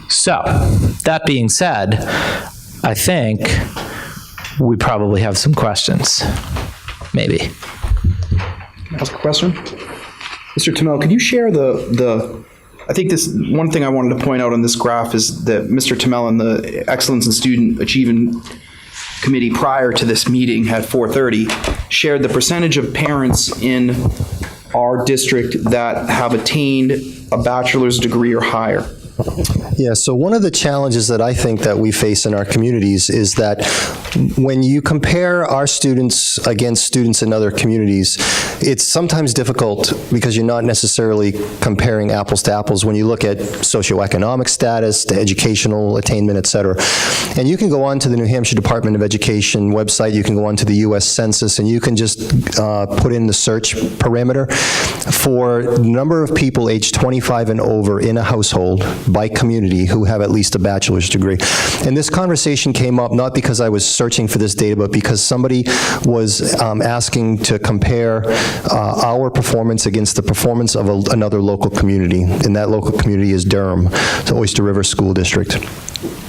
So, that being said, I think we probably have some questions. Maybe. Can I ask a question? Mr. Tamel, could you share I think this, one thing I wanted to point out on this graph is that Mr. Tamel and the Excellence in Student Achievement Committee prior to this meeting at 4:30 shared the percentage of parents in our district that have attained a bachelor's degree or higher. Yeah, so one of the challenges that I think that we face in our communities is that when you compare our students against students in other communities, it's sometimes difficult because you're not necessarily comparing apples to apples when you look at socioeconomic status, to educational attainment, et cetera. And you can go on to the New Hampshire Department of Education website, you can go on to the U.S. Census, and you can just put in the search parameter for the number of people aged 25 and over in a household by community who have at least a bachelor's degree. And this conversation came up not because I was searching for this data, but because somebody was asking to compare our performance against the performance of another local community, and that local community is Durham, the Oyster River School District.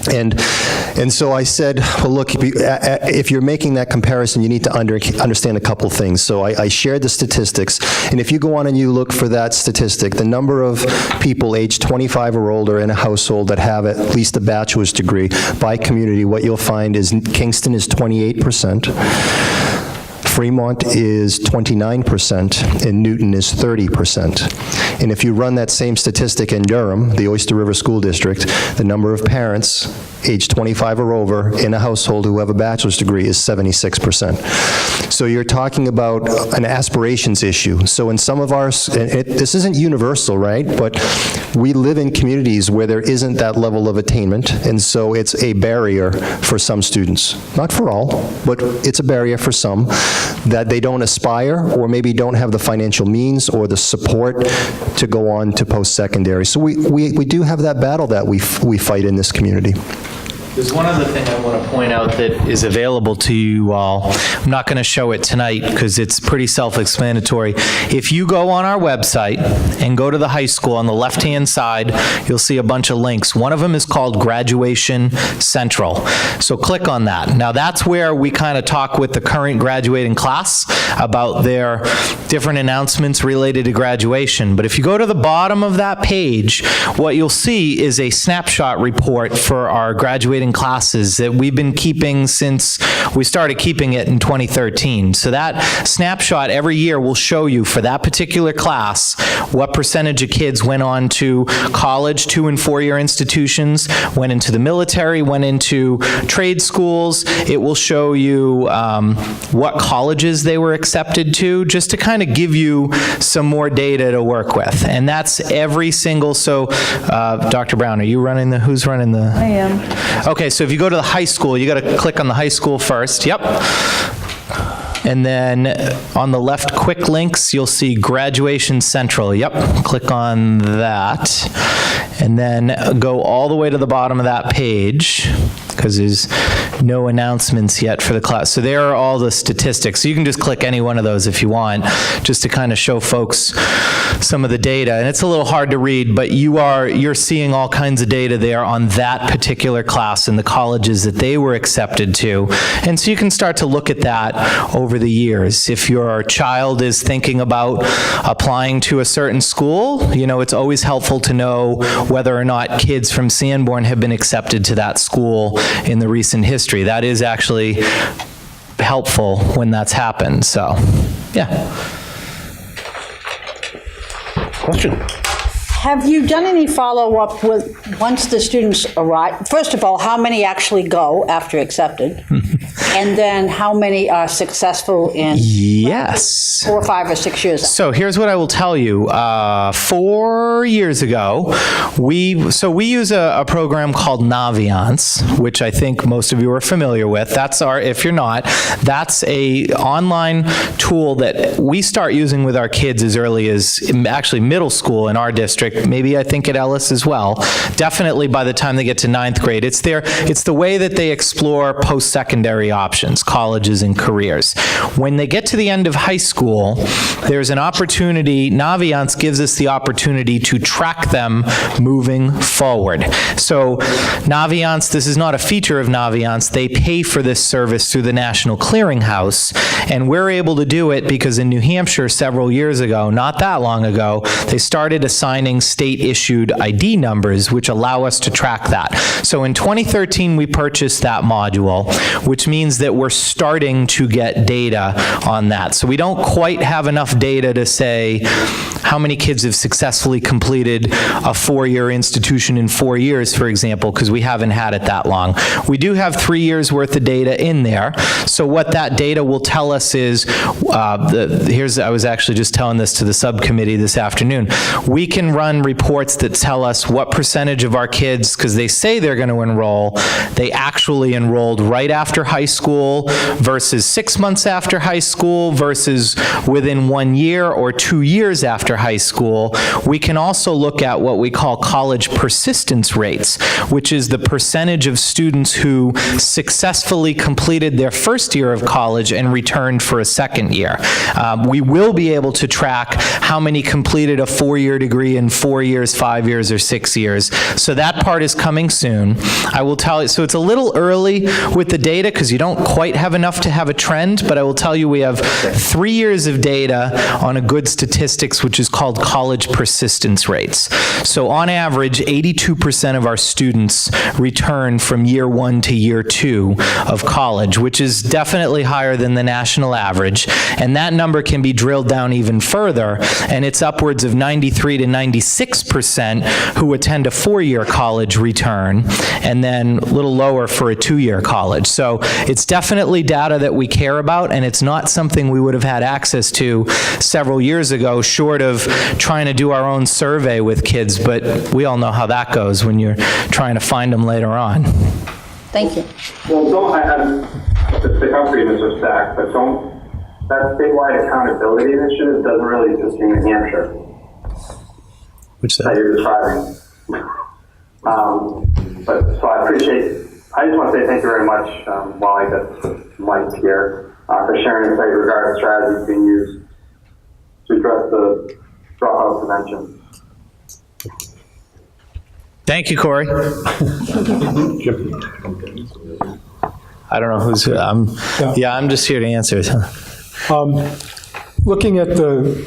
And so I said, well, look, if you're making that comparison, you need to understand a couple things. So I shared the statistics, and if you go on and you look for that statistic, the number of people aged 25 or older in a household that have at least a bachelor's degree by community, what you'll find is Kingston is 28%. Fremont is 29%, and Newton is 30%. And if you run that same statistic in Durham, the Oyster River School District, the number of parents aged 25 or over in a household who have a bachelor's degree is 76%. So you're talking about an aspirations issue. So in some of our, this isn't universal, right? But we live in communities where there isn't that level of attainment, and so it's a barrier for some students. Not for all, but it's a barrier for some, that they don't aspire or maybe don't have the financial means or the support to go on to post-secondary. So we do have that battle that we fight in this community. There's one other thing I want to point out that is available to you all. I'm not going to show it tonight because it's pretty self-explanatory. If you go on our website and go to the high school, on the left-hand side, you'll see a bunch of links. One of them is called Graduation Central. So click on that. Now that's where we kind of talk with the current graduating class about their different announcements related to graduation. But if you go to the bottom of that page, what you'll see is a snapshot report for our graduating classes that we've been keeping since we started keeping it in 2013. So that snapshot every year will show you for that particular class what percentage of kids went on to college, 2- and 4-year institutions, went into the military, went into trade schools. It will show you what colleges they were accepted to, just to kind of give you some more data to work with. And that's every single, so Dr. Brown, are you running who's running the? I am. Okay, so if you go to the high school, you got to click on the high school first. Yep. And then on the left quick links, you'll see Graduation Central. Yep, click on that. And then go all the way to the bottom of that page, because there's no announcements yet for the class. So there are all the statistics. So you can just click any one of those if you want, just to kind of show folks some of the data. And it's a little hard to read, but you're seeing all kinds of data there on that particular class and the colleges that they were accepted to. And so you can start to look at that over the years. If your child is thinking about applying to a certain school, it's always helpful to know whether or not kids from Sanborn have been accepted to that school in the recent history. That is actually helpful when that's happened. So, yeah. Question? Have you done any follow-up with, once the students arrive? First of all, how many actually go after accepted? And then how many are successful in yes 4, 5, or 6 years? So here's what I will tell you. 4 years ago, we use a program called Naviance, which I think most of you are familiar with. If you're not, that's a online tool that we start using with our kids as early as actually middle school in our district. Maybe I think at Ellis as well. Definitely by the time they get to 9th grade. It's the way that they explore post-secondary options, colleges and careers. When they get to the end of high school, there's an opportunity, Naviance gives us the opportunity to track them moving forward. So Naviance, this is not a feature of Naviance, they pay for this service through the National Clearinghouse, and we're able to do it because in New Hampshire several years ago, not that long ago, they started assigning state-issued ID numbers, which allow us to track that. So in 2013, we purchased that module, which means that we're starting to get data on that. So we don't quite have enough data to say how many kids have successfully completed a 4-year institution in 4 years, for example, because we haven't had it that long. We do have 3 years worth of data in there. So what that data will tell us is, I was actually just telling this to the subcommittee this afternoon, we can run reports that tell us what percentage of our kids, because they say they're going to enroll, they actually enrolled right after high school versus 6 months after high school versus within 1 year or 2 years after high school. We can also look at what we call college persistence rates, which is the percentage of students who successfully completed their first year of college and returned for a second year. We will be able to track how many completed a 4-year degree in 4 years, 5 years, or 6 years. So that part is coming soon. I will tell you, so it's a little early with the data because you don't quite have enough to have a trend, but I will tell you we have 3 years of data on a good statistics, which is called college persistence rates. So on average, 82% of our students return from year 1 to year 2 of college, which is definitely higher than the national average. And that number can be drilled down even further, and it's upwards of 93 to 96% who attend a 4-year college return, and then a little lower for a 2-year college. So it's definitely data that we care about, and it's not something we would have had access to several years ago, short of trying to do our own survey with kids, but we all know how that goes when you're trying to find them later on. Thank you. Well, to stick up for you, Mr. Stack, but that statewide accountability initiative doesn't really exist in New Hampshire. Which that you're describing. So I appreciate I just want to say thank you very much, while I got Mike here, for sharing insight regarding strategies being used to address the dropout prevention. Thank you, Corey. I don't know who's, I'm just here to answer. Looking at the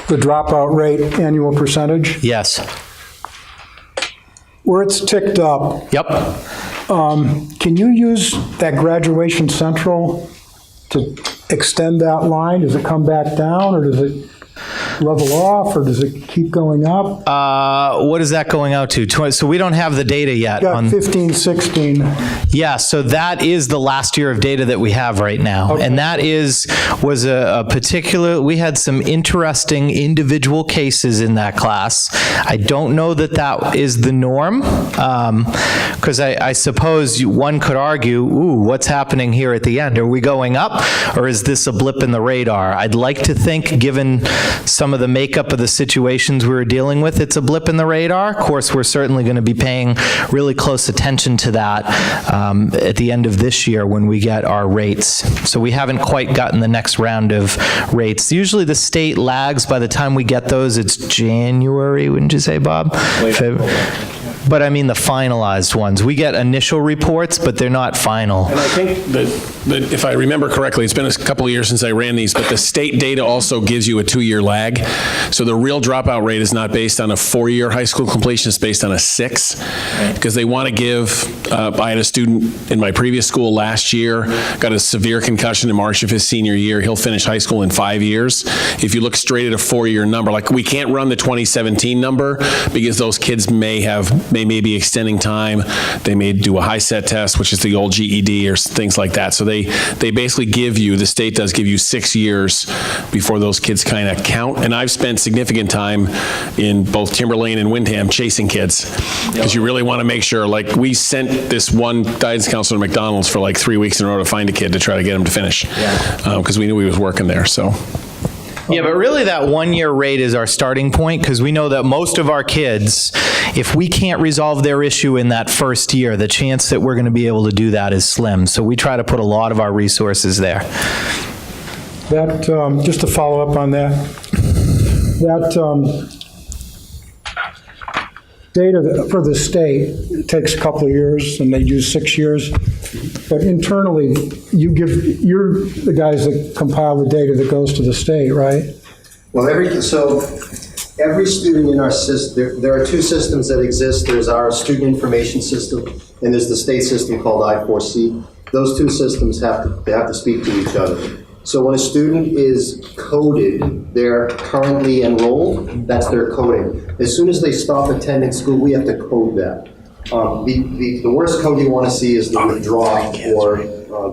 dropout rate annual percentage, Yes. where it's ticked up, Yep. can you use that graduation central to extend that line? Does it come back down, or does it level off, or does it keep going up? What is that going out to? So we don't have the data yet. Got 15, 16. Yeah, so that is the last year of data that we have right now. Okay. And that was a particular, we had some interesting individual cases in that class. I don't know that that is the norm, because I suppose one could argue, ooh, what's happening here at the end? Are we going up, or is this a blip in the radar? I'd like to think, given some of the makeup of the situations we were dealing with, it's a blip in the radar. Of course, we're certainly going to be paying really close attention to that at the end of this year when we get our rates. So we haven't quite gotten the next round of rates. Usually the state lags by the time we get those. It's January, wouldn't you say, Bob? But I mean the finalized ones. We get initial reports, but they're not final. And I think that if I remember correctly, it's been a couple of years since I ran these, but the state data also gives you a 2-year lag. So the real dropout rate is not based on a 4-year high school completion, it's based on a 6. Because they want to give, I had a student in my previous school last year, got a severe concussion in March of his senior year. He'll finish high school in 5 years. If you look straight at a 4-year number, like we can't run the 2017 number because those kids they may be extending time. They may do a high set test, which is the old GED or things like that. So they basically give you, the state does give you 6 years before those kids kind of count. And I've spent significant time in both Timberlane and Windham chasing kids, because you really want to make sure, like we sent this one guidance counselor to McDonald's for like 3 weeks in order to find a kid to try to get him to finish, because we knew he was working there, so. Yeah, but really that 1-year rate is our starting point, because we know that most of our kids, if we can't resolve their issue in that first year, the chance that we're going to be able to do that is slim. So we try to put a lot of our resources there. That, just to follow up on that, data for the state, it takes a couple of years, and they use 6 years. But internally, you're the guys that compile the data that goes to the state, right? Well, every student in our system, there are 2 systems that exist. There's our student information system, and there's the state system called I4C. Those 2 systems have to speak to each other. So when a student is coded, they're currently enrolled, that's their coding. As soon as they stop attending school, we have to code that. The worst code you want to see is the withdraw or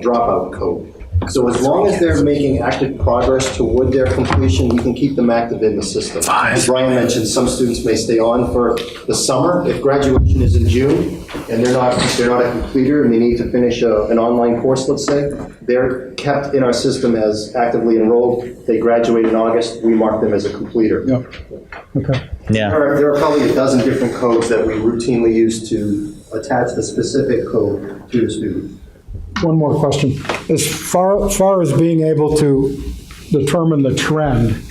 dropout code. So as long as they're making active progress toward their completion, we can keep them active in the system. As Ryan mentioned, some students may stay on for the summer. If graduation is in June and they're not a completer and they need to finish an online course, let's say, they're kept in our system as actively enrolled. They graduate in August, we mark them as a completer. Yep. Okay. Yeah. There are probably a dozen different codes that we routinely use to attach the specific code to the student. One more question. As far as being able to determine the trend,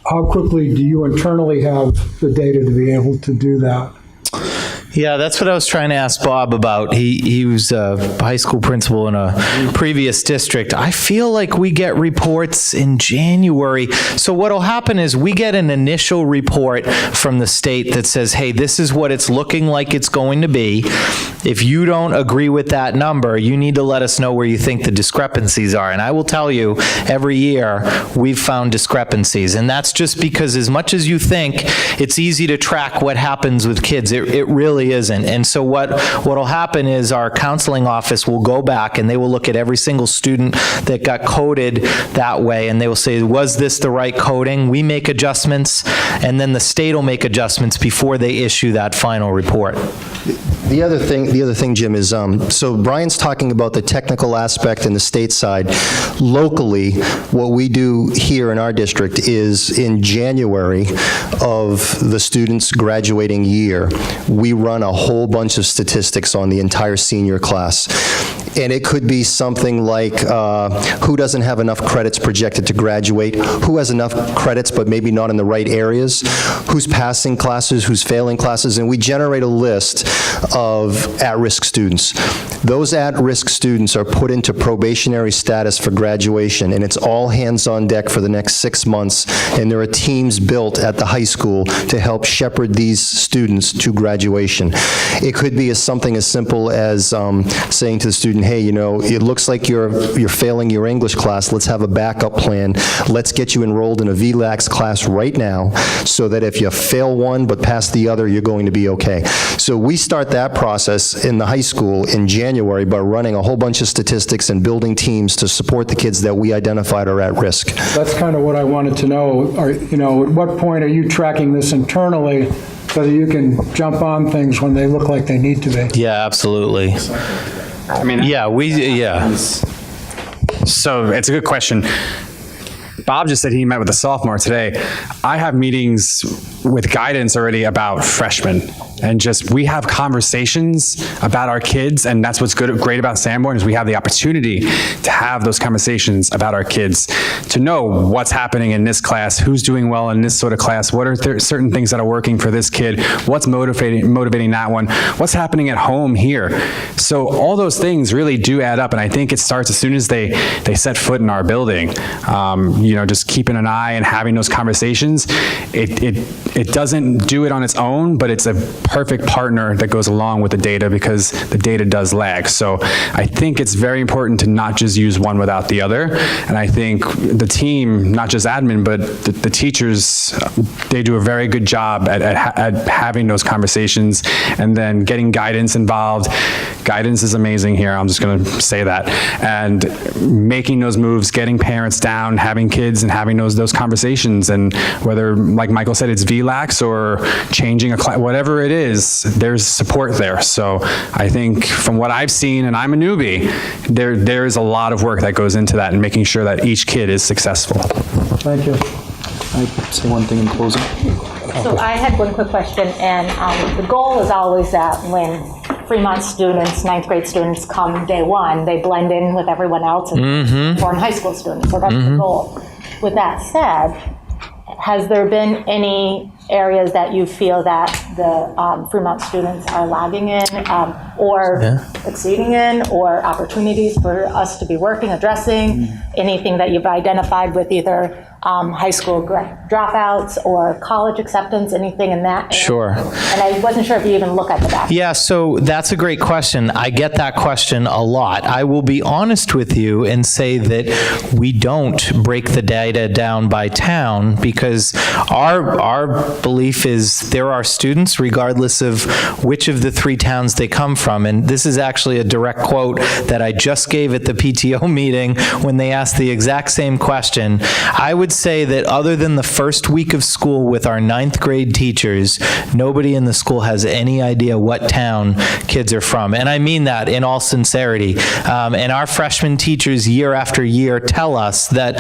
how quickly do you internally have the data to be able to do that? Yeah, that's what I was trying to ask Bob about. He was a high school principal in a previous district. I feel like we get reports in January. So what'll happen is we get an initial report from the state that says, hey, this is what it's looking like it's going to be. If you don't agree with that number, you need to let us know where you think the discrepancies are. And I will tell you, every year we've found discrepancies. And that's just because as much as you think it's easy to track what happens with kids, it really isn't. And so what'll happen is our counseling office will go back and they will look at every single student that got coded that way, and they will say, was this the right coding? We make adjustments, and then the state will make adjustments before they issue that final report. The other thing, Jim, is, so Brian's talking about the technical aspect and the state side. Locally, what we do here in our district is in January of the students' graduating year, we run a whole bunch of statistics on the entire senior class. And it could be something like who doesn't have enough credits projected to graduate, who has enough credits but maybe not in the right areas, who's passing classes, who's failing classes, and we generate a list of at-risk students. Those at-risk students are put into probationary status for graduation, and it's all hands on deck for the next 6 months, and there are teams built at the high school to help shepherd these students to graduation. It could be something as simple as saying to the student, hey, you know, it looks like you're failing your English class, let's have a backup plan, let's get you enrolled in a VLAX class right now, so that if you fail one but pass the other, you're going to be okay. So we start that process in the high school in January by running a whole bunch of statistics and building teams to support the kids that we identified are at risk. That's kind of what I wanted to know. You know, at what point are you tracking this internally so that you can jump on things when they look like they need to be? Yeah, absolutely. I mean, yeah. So it's a good question. Bob just said he met with a sophomore today. I have meetings with guidance already about freshmen, and just we have conversations about our kids, and that's what's great about Sanborn is we have the opportunity to have those conversations about our kids, to know what's happening in this class, who's doing well in this sort of class, what are certain things that are working for this kid, what's motivating that one, what's happening at home here. So all those things really do add up, and I think it starts as soon as they set foot in our building. You know, just keeping an eye and having those conversations. It doesn't do it on its own, but it's a perfect partner that goes along with the data because the data does lag. So I think it's very important to not just use one without the other. And I think the team, not just admin, but the teachers, they do a very good job at having those conversations and then getting guidance involved. Guidance is amazing here. I'm just going to say that. And making those moves, getting parents down, having kids and having those conversations. And whether, like Michael said, it's VLAX or changing a class, whatever it is, there's support there. So I think from what I've seen, and I'm a newbie, there is a lot of work that goes into that and making sure that each kid is successful. Thank you. Can I say one thing in closing? So I had one quick question, and the goal is always that when Fremont students, 9th grade students come day one, they blend in with everyone else and form high school students. So that's the goal. With that said, has there been any areas that you feel that the Fremont students are lagging in or exceeding in, or opportunities for us to be working, addressing, anything that you've identified with either high school dropouts or college acceptance, anything in that area? Sure. And I wasn't sure if you even look at the data. Yeah, so that's a great question. I get that question a lot. I will be honest with you and say that we don't break the data down by town because our belief is there are students regardless of which of the 3 towns they come from. And this is actually a direct quote that I just gave at the PTO meeting when they asked the exact same question. I would say that other than the first week of school with our 9th grade teachers, nobody in the school has any idea what town kids are from. And I mean that in all sincerity. And our freshman teachers year after year tell us that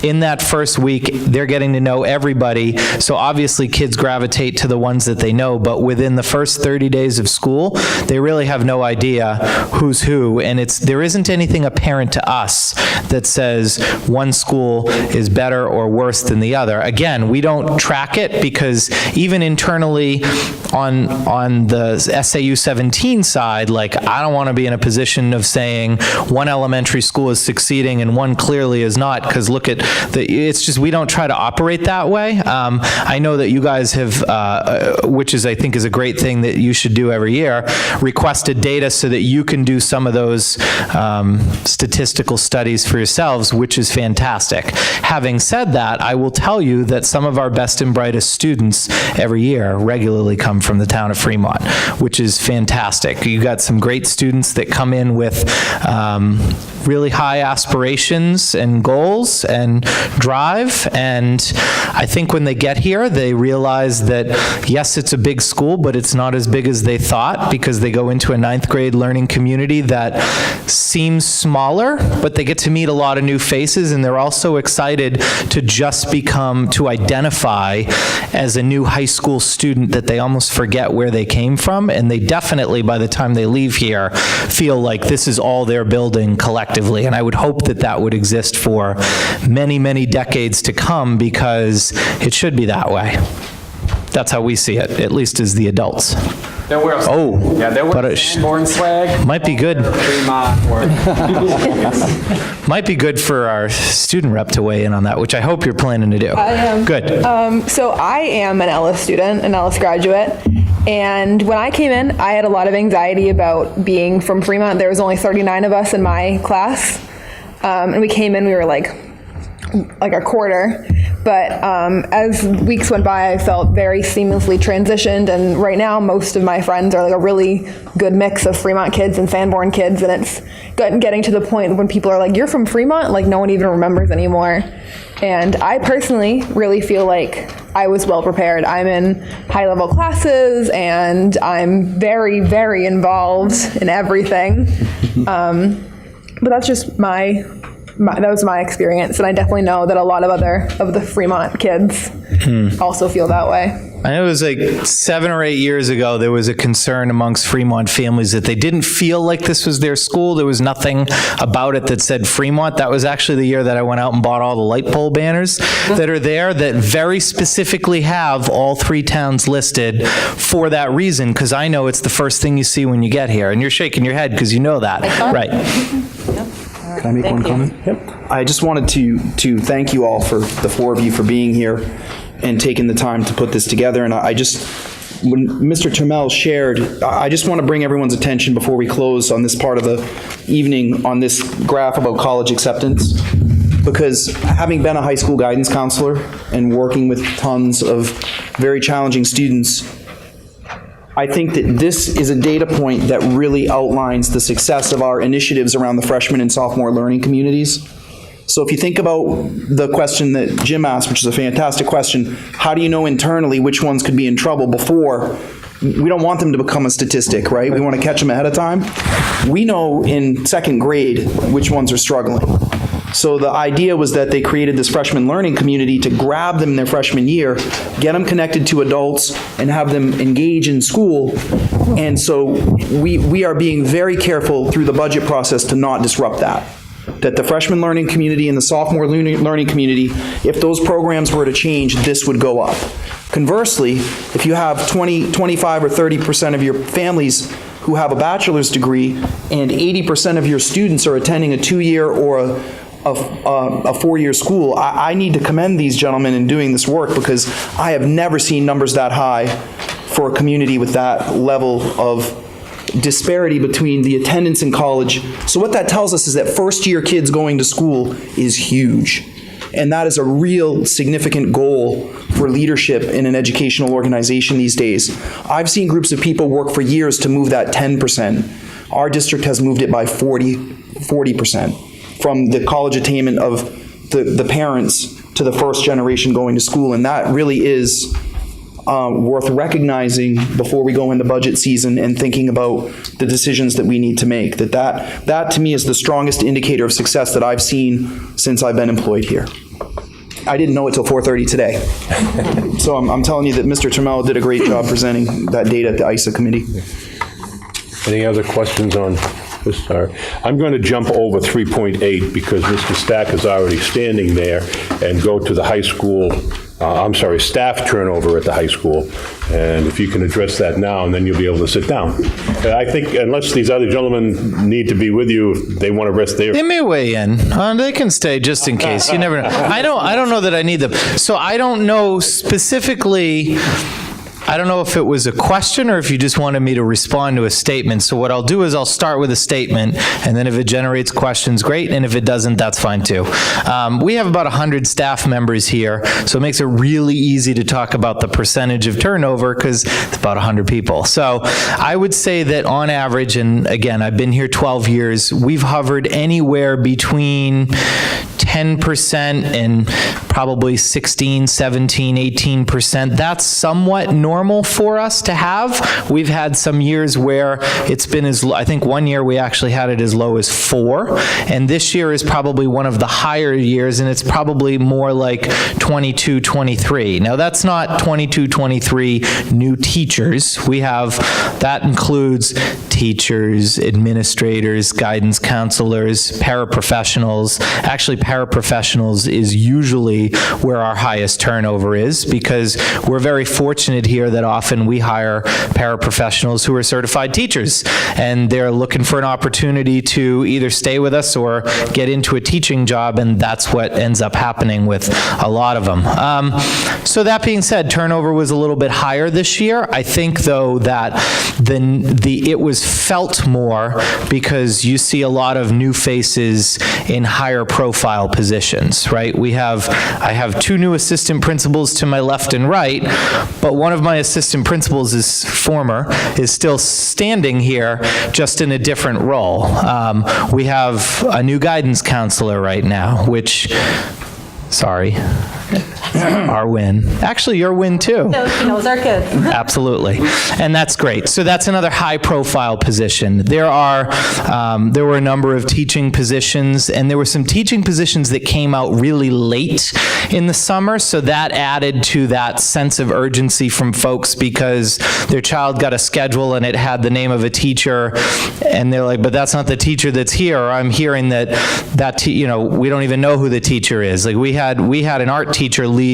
in that first week, they're getting to know everybody. So obviously kids gravitate to the ones that they know, but within the first 30 days of school, they really have no idea who's who. And there isn't anything apparent to us that says one school is better or worse than the other. Again, we don't track it because even internally on the SAU 17 side, like I don't want to be in a position of saying one elementary school is succeeding and one clearly is not, because look at it's just we don't try to operate that way. I know that you guys have, which is I think is a great thing that you should do every year, requested data so that you can do some of those statistical studies for yourselves, which is fantastic. Having said that, I will tell you that some of our best and brightest students every year regularly come from the town of Fremont, which is fantastic. You got some great students that come in with really high aspirations and goals and drive, and I think when they get here, they realize realize that, yes, it's a big school, but it's not as big as they thought, because they go into a 9th grade learning community that seems smaller, but they get to meet a lot of new faces, and they're also excited to just to identify as a new high school student, that they almost forget where they came from, and they definitely, by the time they leave here, feel like this is all they're building collectively. And I would hope that that would exist for many, many decades to come, because it should be that way. That's how we see it, at least as the adults. They'll wear Sanborn swag. Might be good. Fremont. Might be good for our student rep to weigh in on that, which I hope you're planning to do. I am. Good. So I am an Ellis student, an Ellis graduate, and when I came in, I had a lot of anxiety about being from Fremont. There was only 39 of us in my class, and we came in, we were like a quarter. But as weeks went by, I felt very seamlessly transitioned, and right now most of my friends are like a really good mix of Fremont kids and Sanborn kids, and it's getting to the point when people are like, "You're from Fremont?" Like no one even remembers anymore. And I personally really feel like I was well prepared. I'm in high-level classes, and I'm very, very involved in everything. But that's just that was my experience, and I definitely know that a lot of the Fremont kids also feel that way. I know it was like 7 or 8 years ago, there was a concern amongst Fremont families that they didn't feel like this was their school. There was nothing about it that said Fremont. That was actually the year that I went out and bought all the light pole banners that are there, that very specifically have all 3 towns listed for that reason, because I know it's the first thing you see when you get here. And you're shaking your head because you know that. Right. Can I make one comment? Yep. I just wanted to thank you all, for the 4 of you, for being here and taking the time to put this together. And when Mr. Trammell shared, I just want to bring everyone's attention before we close on this part of the evening on this graph about college acceptance. Because having been a high school guidance counselor and working with tons of very challenging students, I think that this is a data point that really outlines the success of our initiatives around the freshman and sophomore learning communities. So if you think about the question that Jim asked, which is a fantastic question, how do you know internally which ones could be in trouble before? We don't want them to become a statistic, right? We want to catch them ahead of time. We know in 2nd grade which ones are struggling. So the idea was that they created this freshman learning community to grab them in their freshman year, get them connected to adults, and have them engage in school. And so we are being very careful through the budget process to not disrupt that. That the freshman learning community and the sophomore learning community, if those programs were to change, this would go up. Conversely, if you have 20, 25, or 30% of your families who have a bachelor's degree and 80% of your students are attending a 2-year or a 4-year school, I need to commend these gentlemen in doing this work, because I have never seen numbers that high for a community with that level of disparity between the attendance in college. So what that tells us is that first-year kids going to school is huge. And that is a real significant goal for leadership in an educational organization these days. I've seen groups of people work for years to move that 10%. Our district has moved it by 40%, from the college attainment of the parents to the first generation going to school. And that really is worth recognizing before we go into budget season and thinking about the decisions that we need to make. That to me is the strongest indicator of success that I've seen since I've been employed here. I didn't know it till 4:30 today. So I'm telling you that Mr. Trammell did a great job presenting that data at the ISA committee. Any other questions on this? I'm going to jump over 3.8 because Mr. Stack is already standing there, and go to the high school, staff turnover at the high school. And if you can address that now, and then you'll be able to sit down. And I think unless these other gentlemen need to be with you, if they want to rest there. They may weigh in. They can stay just in case. You never know. I don't know that I need them. So I don't know specifically. I don't know if it was a question or if you just wanted me to respond to a statement. So what I'll do is I'll start with a statement, and then if it generates questions, great, and if it doesn't, that's fine too. We have about 100 staff members here, so it makes it really easy to talk about the percentage of turnover because it's about 100 people. So I would say that on average, and again, I've been here 12 years, we've hovered anywhere between 10% and probably 16, 17, 18%. That's somewhat normal for us to have. We've had some years where it's been I think one year we actually had it as low as 4, and this year is probably one of the higher years, and it's probably more like 22, 23. Now that's not 22, 23 new teachers. That includes teachers, administrators, guidance counselors, paraprofessionals. Actually, paraprofessionals is usually where our highest turnover is because we're very fortunate here that often we hire paraprofessionals who are certified teachers, and they're looking for an opportunity to either stay with us or get into a teaching job, and that's what ends up happening with a lot of them. So that being said, turnover was a little bit higher this year. I think, though, that it was felt more because you see a lot of new faces in higher profile positions, right? I have 2 new assistant principals to my left and right, but one of my assistant principals is still standing here, just in a different role. We have a new guidance counselor right now, which, sorry, our win. Actually, your win too. He knows our kids. Absolutely. And that's great. So that's another high-profile position. There were a number of teaching positions, and there were some teaching positions that came out really late in the summer, so that added to that sense of urgency from folks because their child got a schedule and it had the name of a teacher, and they're like, but that's not the teacher that's here. Or I'm hearing that we don't even know who the teacher is. Like we had an art teacher leave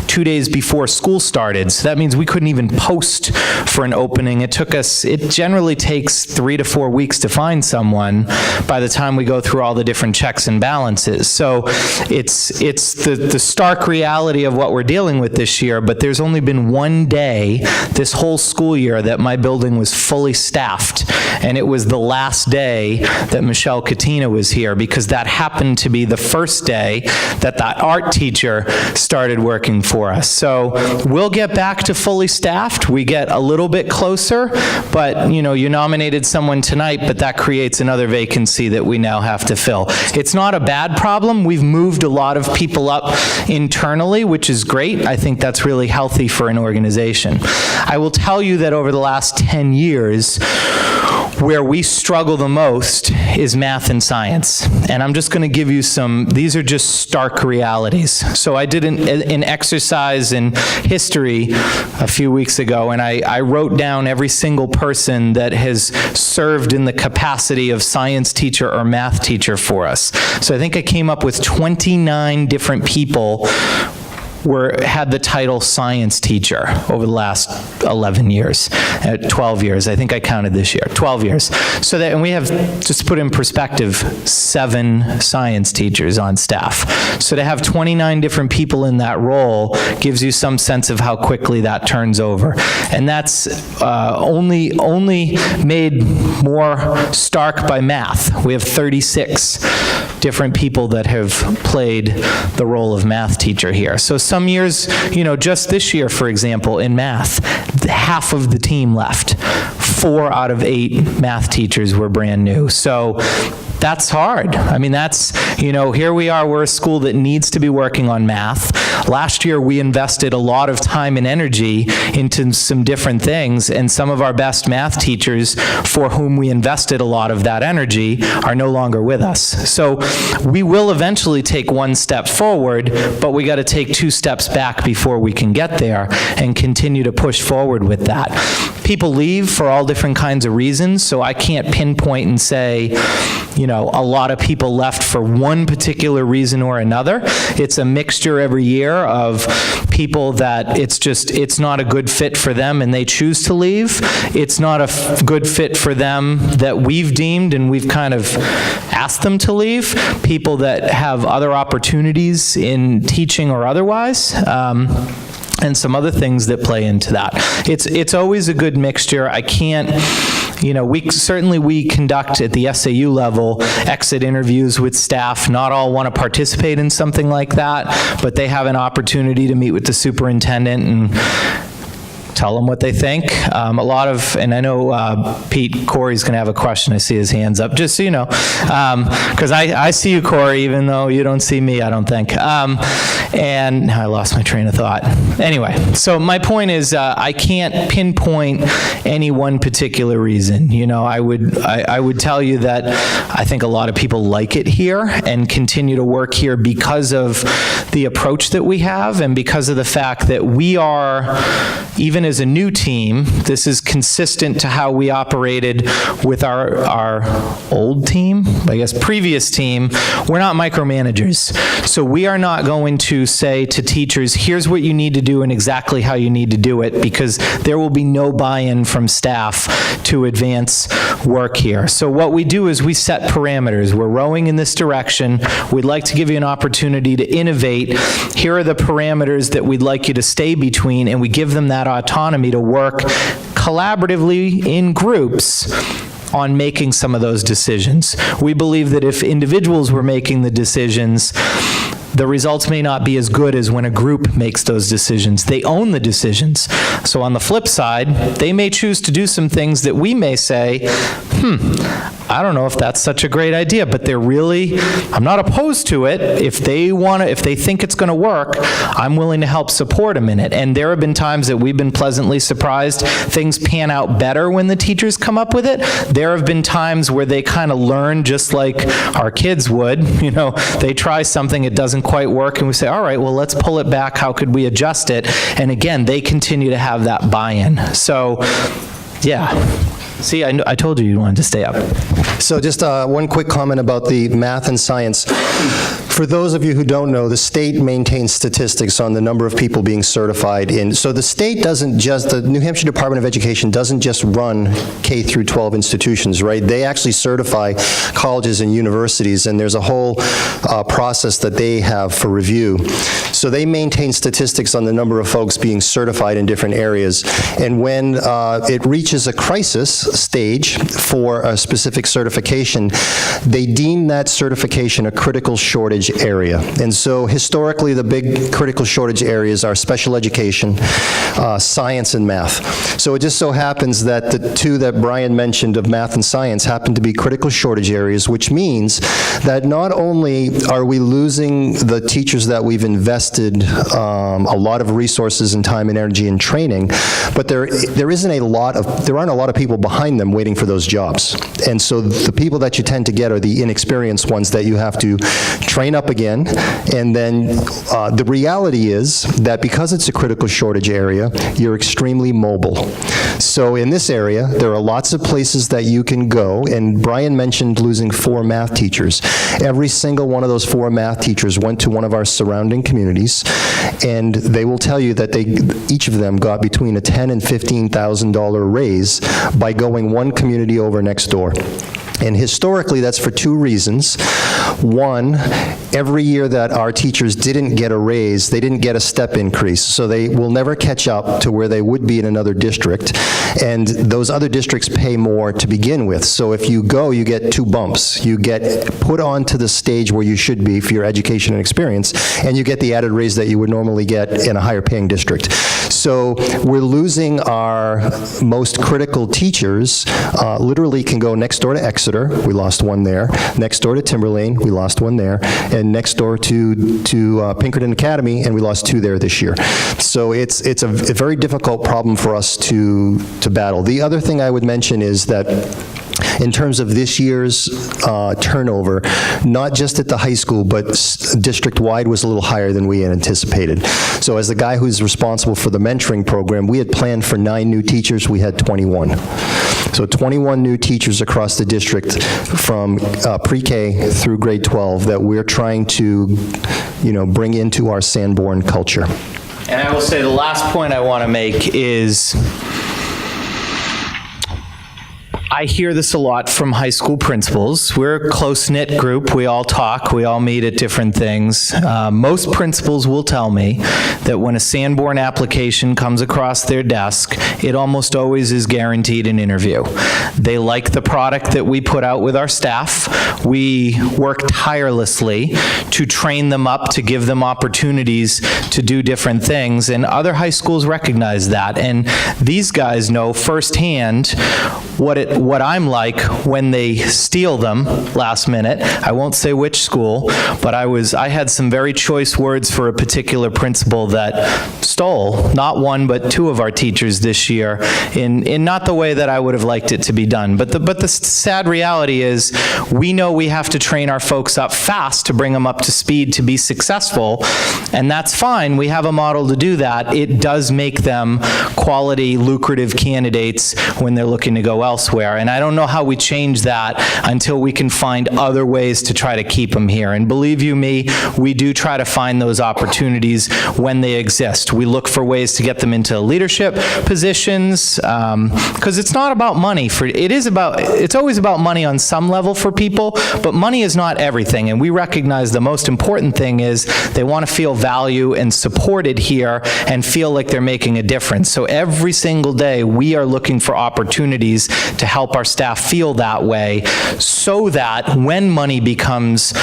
2 days before school started, so that means we couldn't even post for an opening. It generally takes 3 to 4 weeks to find someone by the time we go through all the different checks and balances. So it's the stark reality of what we're dealing with this year, but there's only been one day this whole school year that my building was fully staffed, and it was the last day that Michelle Katina was here because that happened to be the first day that the art teacher started working for us. So we'll get back to fully staffed. We get a little bit closer, but you nominated someone tonight, but that creates another vacancy that we now have to fill. It's not a bad problem. We've moved a lot of people up internally, which is great. I think that's really healthy for an organization. I will tell you that over the last 10 years, where we struggle the most is math and science. And I'm just going to give you these are just stark realities. So I did an exercise in history a few weeks ago, and I wrote down every single person that has served in the capacity of science teacher or math teacher for us. So I think I came up with 29 different people had the title science teacher over the last 11 years, 12 years. I think I counted this year, 12 years. So and we have, just to put in perspective, 7 science teachers on staff. So to have 29 different people in that role gives you some sense of how quickly that turns over. And that's only made more stark by math. We have 36 different people that have played the role of math teacher here. So some years, just this year, for example, in math, half of the team left. 4 out of 8 math teachers were brand new. So that's hard. I mean, here we are, we're a school that needs to be working on math. Last year, we invested a lot of time and energy into some different things, and some of our best math teachers for whom we invested a lot of that energy are no longer with us. So we will eventually take 1 step forward, but we got to take 2 steps back before we can get there and continue to push forward with that. People leave for all different kinds of reasons, so I can't pinpoint and say, a lot of people left for one particular reason or another. It's a mixture every year of people that it's not a good fit for them and they choose to leave. It's not a good fit for them that we've deemed and we've kind of asked them to leave. People that have other opportunities in teaching or otherwise. and some other things that play into that. It's always a good mixture. I can't, we conduct at the SAU level exit interviews with staff. Not all want to participate in something like that, but they have an opportunity to meet with the superintendent and tell them what they think. A lot of, and I know Pete, Corey's going to have a question. I see his hands up, just so you know, because I see you, Corey, even though you don't see me, I don't think. And now I lost my train of thought. Anyway, so my point is I can't pinpoint any one particular reason. I would tell you that I think a lot of people like it here and continue to work here because of the approach that we have and because of the fact that we are, even as a new team, this is consistent to how we operated with our old team, I guess previous team. We're not micromanagers. So we are not going to say to teachers, here's what you need to do and exactly how you need to do it, because there will be no buy-in from staff to advance work here. So what we do is we set parameters. We're rowing in this direction. We'd like to give you an opportunity to innovate. Here are the parameters that we'd like you to stay between, and we give them that autonomy to work collaboratively in groups on making some of those decisions. We believe that if individuals were making the decisions, the results may not be as good as when a group makes those decisions. They own the decisions. So on the flip side, they may choose to do some things that we may say, I don't know if that's such a great idea, but I'm not opposed to it. If they think it's going to work, I'm willing to help support them in it. And there have been times that we've been pleasantly surprised. Things pan out better when the teachers come up with it. There have been times where they kind of learn just like our kids would. They try something, it doesn't quite work, and we say, all right, well, let's pull it back. How could we adjust it? And again, they continue to have that buy-in. So, yeah. See, I told you wanted to stay up. So just one quick comment about the math and science. For those of you who don't know, the state maintains statistics on the number of people being certified in. So the state the New Hampshire Department of Education doesn't just run K through 12 institutions, right? They actually certify colleges and universities, and there's a whole process that they have for review. So they maintain statistics on the number of folks being certified in different areas. And when it reaches a crisis stage for a specific certification, they deem that certification a critical shortage area. And so historically, the big critical shortage areas are special education, science, and math. So it just so happens that the two that Brian mentioned of math and science happen to be critical shortage areas, which means that not only are we losing the teachers that we've invested a lot of resources and time and energy in training, but there aren't a lot of people behind them waiting for those jobs. And so the people that you tend to get are the inexperienced ones that you have to train up again. And then the reality is that because it's a critical shortage area, you're extremely mobile. So in this area, there are lots of places that you can go. And Brian mentioned losing 4 math teachers. Every single one of those 4 math teachers went to one of our surrounding communities, and they will tell you that each of them got between a $10,000 and $15,000 raise by going one community over next door. And historically, that's for 2 reasons. One, every year that our teachers didn't get a raise, they didn't get a step increase. So they will never catch up to where they would be in another district. And those other districts pay more to begin with. So if you go, you get 2 bumps. You get put onto the stage where you should be for your education and experience, and you get the added raise that you would normally get in a higher paying district. So we're losing our most critical teachers. Literally can go next door to Exeter. We lost 1 there. Next door to Timberlane, we lost 1 there. And next door to Pinkerton Academy, and we lost 2 there this year. So it's a very difficult problem for us to battle. The other thing I would mention is that in terms of this year's turnover, not just at the high school, but district-wide was a little higher than we had anticipated. So as the guy who's responsible for the mentoring program, we had planned for 9 new teachers, we had 21. So 21 new teachers across the district from pre-K through grade 12 that we're trying to, bring into our Sanborn culture. And I will say the last point I want to make is I hear this a lot from high school principals. We're a close-knit group. We all talk. We all meet at different things. Most principals will tell me that when a Sanborn application comes across their desk, it almost always is guaranteed an interview. They like the product that we put out with our staff. We work tirelessly to train them up, to give them opportunities to do different things, and other high schools recognize that. And these guys know firsthand what I'm like when they steal them last minute. I won't say which school, but I had some very choice words for a particular principal that stole not one but two of our teachers this year in not the way that I would have liked it to be done. But the sad reality is we know we have to train our folks up fast to bring them up to speed to be successful, and that's fine. We have a model to do that. It does make them quality, lucrative candidates when they're looking to go elsewhere. And I don't know how we change that until we can find other ways to try to keep them here. And believe you me, we do try to find those opportunities when they exist. We look for ways to get them into leadership positions, because it's not about money. It's always about money on some level for people, but money is not everything. And we recognize the most important thing is they want to feel value and supported here and feel like they're making a difference. So every single day we are looking for opportunities to help our staff feel that way, so that when money becomes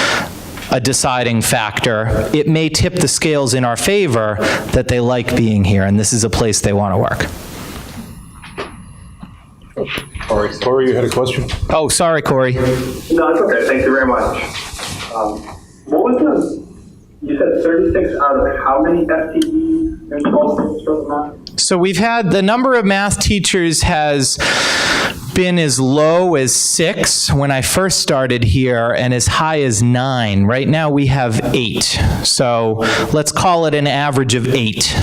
a deciding factor, it may tip the scales in our favor that they like being here and this is a place they want to work. Corey, you had a question? Oh, sorry, Corey. No, it's okay. Thank you very much. What was you said 36 out of how many FTEs in total for the math? So we've had, the number of math teachers has been as low as 6 when I first started here and as high as 9. Right now we have 8. So let's call it an average of 8.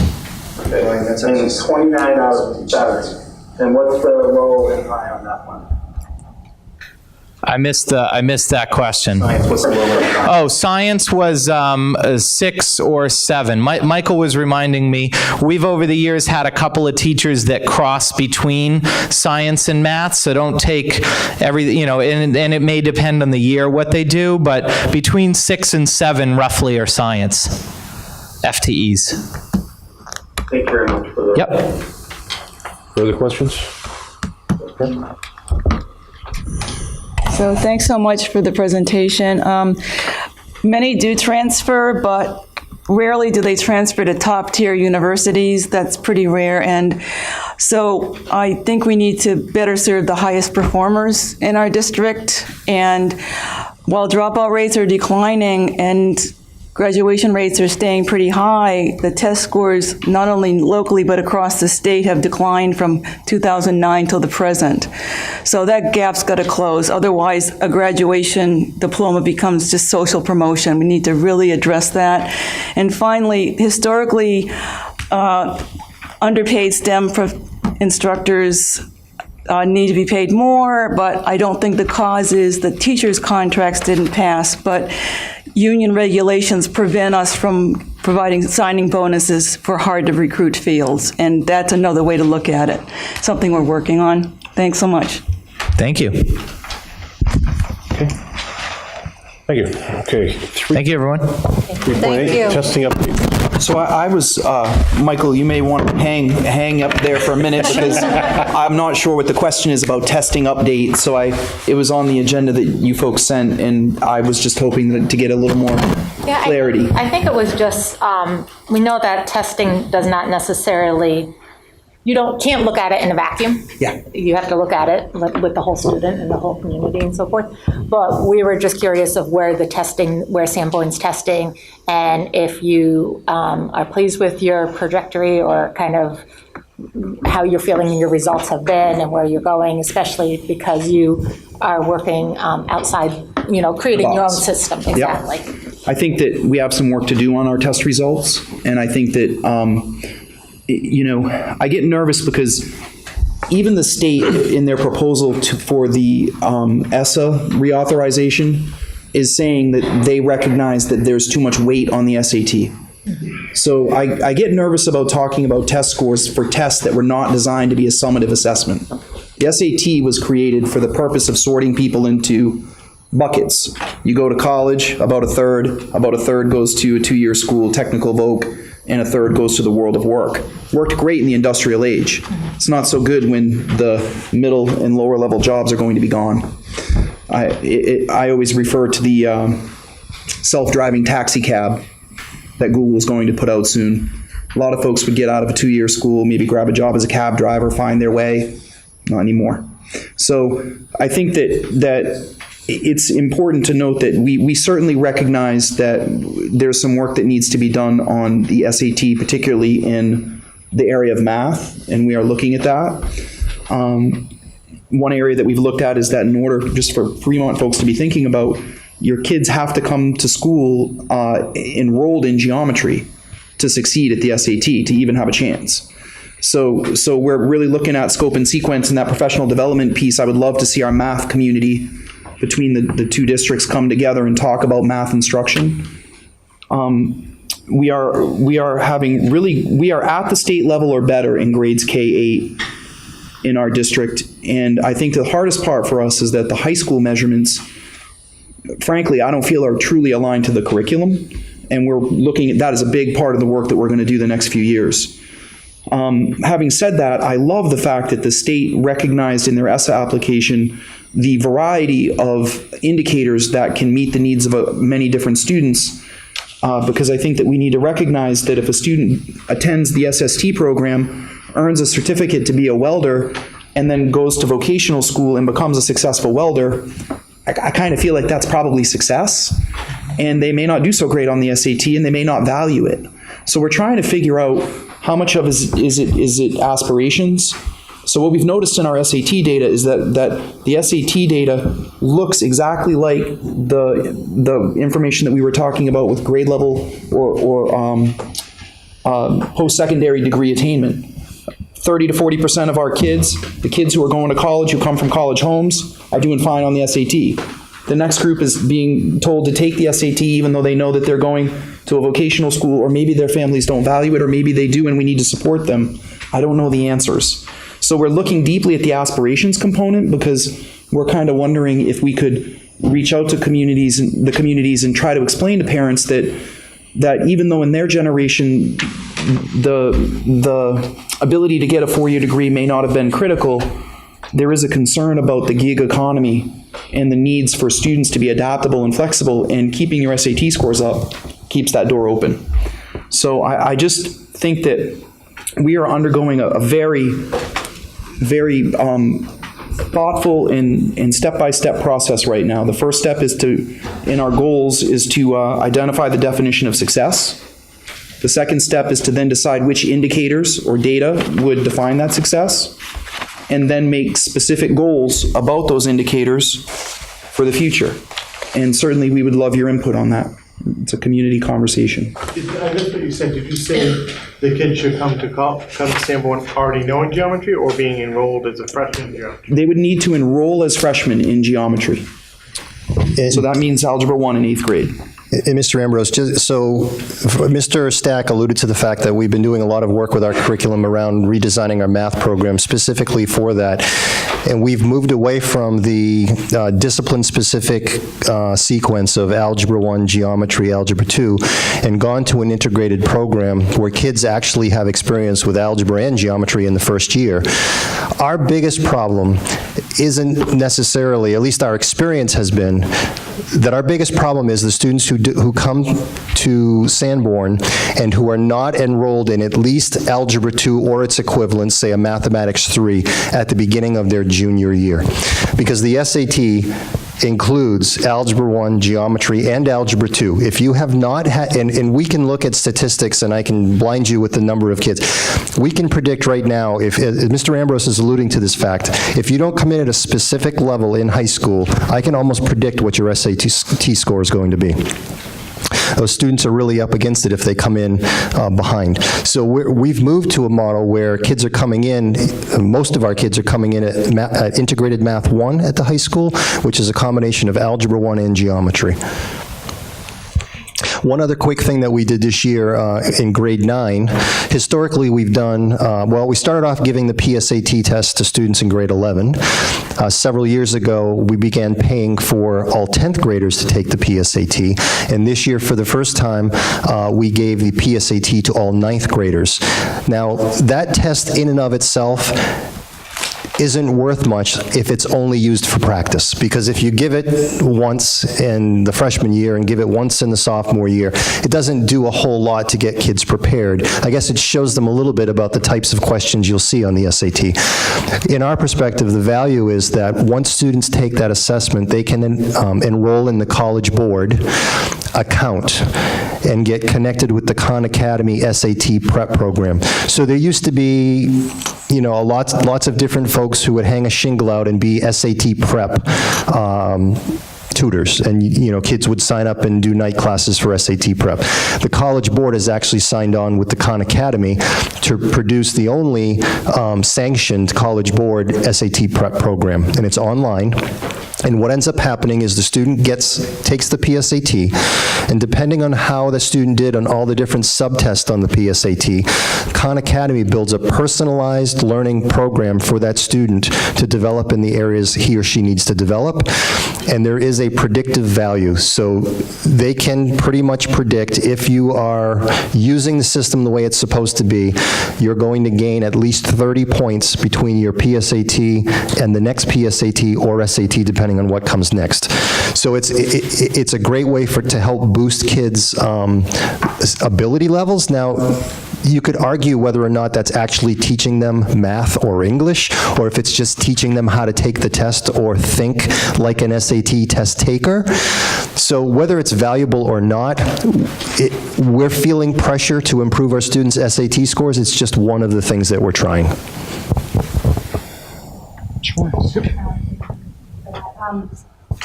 Okay, that's 29 out of 7. And what's the low and high on that one? I missed that question. Oh, science was 6 or 7. Michael was reminding me, we've over the years had a couple of teachers that cross between science and math, so don't take every, and it may depend on the year what they do, but between 6 and 7 roughly are science FTEs. Thank you very much for the... Yep. Further questions? Okay. So thanks so much for the presentation. Many do transfer, but rarely do they transfer to top-tier universities. That's pretty rare. And so I think we need to better serve the highest performers in our district. And while dropout rates are declining and graduation rates are staying pretty high, the test scores, not only locally but across the state, have declined from 2009 till the present. So that gap's got to close. Otherwise, a graduation diploma becomes just social promotion. We need to really address that. And finally, historically, underpaid STEM instructors need to be paid more, but I don't think the cause is the teachers' contracts didn't pass, but union regulations prevent us from providing signing bonuses for hard-to-recruit fields, and that's another way to look at it, something we're working on. Thanks so much. Thank you. Okay. Thank you. Okay. Thank you, everyone. Thank you. Testing update. So I was, Michael, you may want to hang up there for a minute because I'm not sure what the question is about testing update. So it was on the agenda that you folks sent, and I was just hoping to get a little more clarity. I think it was just, we know that testing does not necessarily, can't look at it in a vacuum. Yeah. You have to look at it with the whole student and the whole community and so forth. But we were just curious of where Sanborn's testing, and if you are pleased with your trajectory or kind of how you're feeling your results have been and where you're going, especially because you are working outside, creating your own system. Exactly. Yep. I think that we have some work to do on our test results, and I think that I get nervous because even the state in their proposal for the ESSA reauthorization is saying that they recognize that there's too much weight on the SAT. So I get nervous about talking about test scores for tests that were not designed to be a summative assessment. The SAT was created for the purpose of sorting people into buckets. You go to college, about a third goes to a 2-year school, technical voc, and a third goes to the world of work. Worked great in the industrial age. It's not so good when the middle and lower level jobs are going to be gone. I always refer to the self-driving taxi cab that Google is going to put out soon. A lot of folks would get out of a 2-year school, maybe grab a job as a cab driver, find their way. Not anymore. So I think that it's important to note that we certainly recognize that there's some work that needs to be done on the SAT, particularly in the area of math, and we are looking at that. One area that we've looked at is that in order just for Fremont folks to be thinking about, your kids have to come to school enrolled in geometry to succeed at the SAT, to even have a chance. So we're really looking at scope and sequence in that professional development piece. I would love to see our math community between the two districts come together and talk about math instruction. We are at the state level or better in grades K-8 in our district. And I think the hardest part for us is that the high school measurements, frankly, I don't feel are truly aligned to the curriculum. And we're looking at that as a big part of the work that we're going to do the next few years. Having said that, I love the fact that the state recognized in their ESSA application the variety of indicators that can meet the needs of many different students, because I think that we need to recognize that if a student attends the SST program, earns a certificate to be a welder, and then goes to vocational school and becomes a successful welder, I kind of feel like that's probably success, and they may not do so great on the SAT, and they may not value it. So we're trying to figure out how much of is it aspirations. So what we've noticed in our SAT data is that the SAT data looks exactly like the information that we were talking about with grade level or post-secondary degree attainment. 30 to 40% of our kids, the kids who are going to college, who come from college homes, are doing fine on the SAT. The next group is being told to take the SAT even though they know that they're going to a vocational school, or maybe their families don't value it, or maybe they do and we need to support them. I don't know the answers. So we're looking deeply at the aspirations component, because we're kind of wondering if we could reach out to the communities and try to explain to parents that even though in their generation the ability to get a 4-year degree may not have been critical, there is a concern about the gig economy and the needs for students to be adaptable and flexible, and keeping your SAT scores up keeps that door open. So I just think that we are undergoing a very, very thoughtful and step-by-step process right now. The first step in our goals is to identify the definition of success. The second step is to then decide which indicators or data would define that success, and then make specific goals about those indicators for the future. And certainly we would love your input on that. It's a community conversation. I missed what you said. Did you say the kids should come to Sanborn already knowing geometry, or being enrolled as a freshman in geometry? They would need to enroll as freshmen in geometry. So that means Algebra 1 in 8th grade. And Mr. Ambrose, Mr. Stack alluded to the fact that we've been doing a lot of work with our curriculum around redesigning our math program specifically for that. And we've moved away from the discipline-specific sequence of Algebra 1, Geometry, Algebra 2, and gone to an integrated program where kids actually have experience with algebra and geometry in the first year. Our biggest problem isn't necessarily, at least our experience has been, that our biggest problem is the students who come to Sanborn and who are not enrolled in at least Algebra 2 or its equivalent, say a Mathematics 3, at the beginning of their junior year. Because the SAT includes Algebra 1, Geometry, and Algebra 2. If you have not had, and we can look at statistics and I can blind you with the number of kids, we can predict right now, if Mr. Ambrose is alluding to this fact, if you don't come in at a specific level in high school, I can almost predict what your SAT score is going to be. Those students are really up against it if they come in behind. So we've moved to a model where kids are coming in, most of our kids are coming in at Integrated Math 1 at the high school, which is a combination of Algebra 1 and Geometry. One other quick thing that we did this year in grade 9, historically we've done, we started off giving the PSAT test to students in grade 11. Several years ago, we began paying for all 10th graders to take the PSAT, and this year, for the first time, we gave the PSAT to all 9th graders. Now, that test in and of itself isn't worth much if it's only used for practice, because if you give it once in the freshman year and give it once in the sophomore year, it doesn't do a whole lot to get kids prepared. I guess it shows them a little bit about the types of questions you'll see on the SAT. In our perspective, the value is that once students take that assessment, they can enroll in the College Board account and get connected with the Khan Academy SAT prep program. So there used to be, lots of different folks who would hang a shingle out and be SAT prep tutors, and kids would sign up and do night classes for SAT prep. The College Board has actually signed on with the Khan Academy to produce the only sanctioned College Board SAT prep program, and it's online. And what ends up happening is the student takes the PSAT, and depending on how the student did on all the different subtests on the PSAT, Khan Academy builds a personalized learning program for that student to develop in the areas he or she needs to develop. And there is a predictive value, so they can pretty much predict if you are using the system the way it's supposed to be, you're going to gain at least 30 points between your PSAT and the next PSAT or SAT, depending on what comes next. So it's a great way to help boost kids' ability levels. Now, you could argue whether or not that's actually teaching them math or English, or if it's just teaching them how to take the test or think like an SAT test taker. So whether it's valuable or not, we're feeling pressure to improve our students' SAT scores. It's just one of the things that we're trying.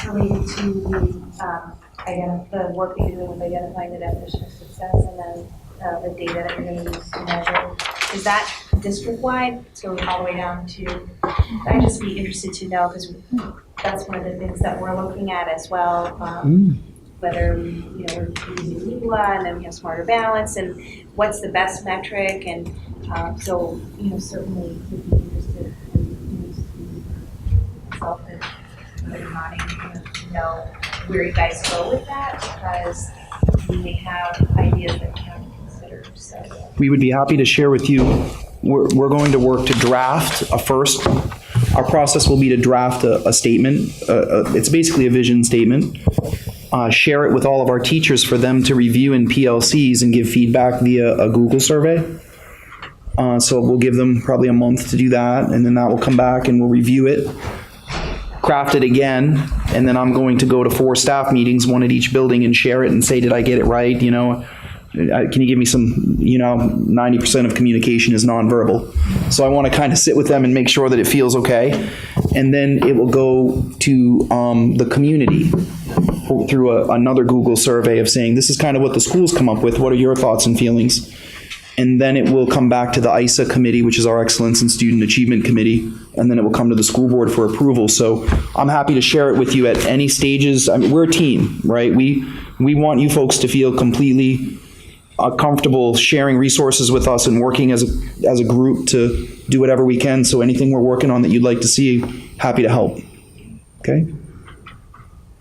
Related to the work that you're doing with identifying the definition of success and then the data that you're going to use to measure, is that district-wide, so all the way down to, I'd just be interested to know, because that's one of the things that we're looking at as well, whether we're using ELA and then we have Smarter Balance, and what's the best metric, and certainly would be interested in myself and nodding to know where you guys go with that, because we may have ideas that we haven't considered. So we would be happy to share with you. We're going to work to draft our process will be to draft a statement. It's basically a vision statement. Share it with all of our teachers for them to review in PLCs and give feedback via a Google survey. So we'll give them probably a month to do that, and then that will come back and we'll review it, craft it again, and then I'm going to go to 4 staff meetings, one at each building, and share it and say, did I get it right? Can you give me some, 90% of communication is nonverbal. So I want to kind of sit with them and make sure that it feels okay. And then it will go to the community through another Google survey of saying, this is kind of what the schools come up with. What are your thoughts and feelings? And then it will come back to the ISA committee, which is our Excellence in Student Achievement Committee, and then it will come to the school board for approval. So I'm happy to share it with you at any stages. I mean, we're a team, right? We want you folks to feel completely comfortable sharing resources with us and working as a group to do whatever we can. So anything we're working on that you'd like to see, happy to help. Okay?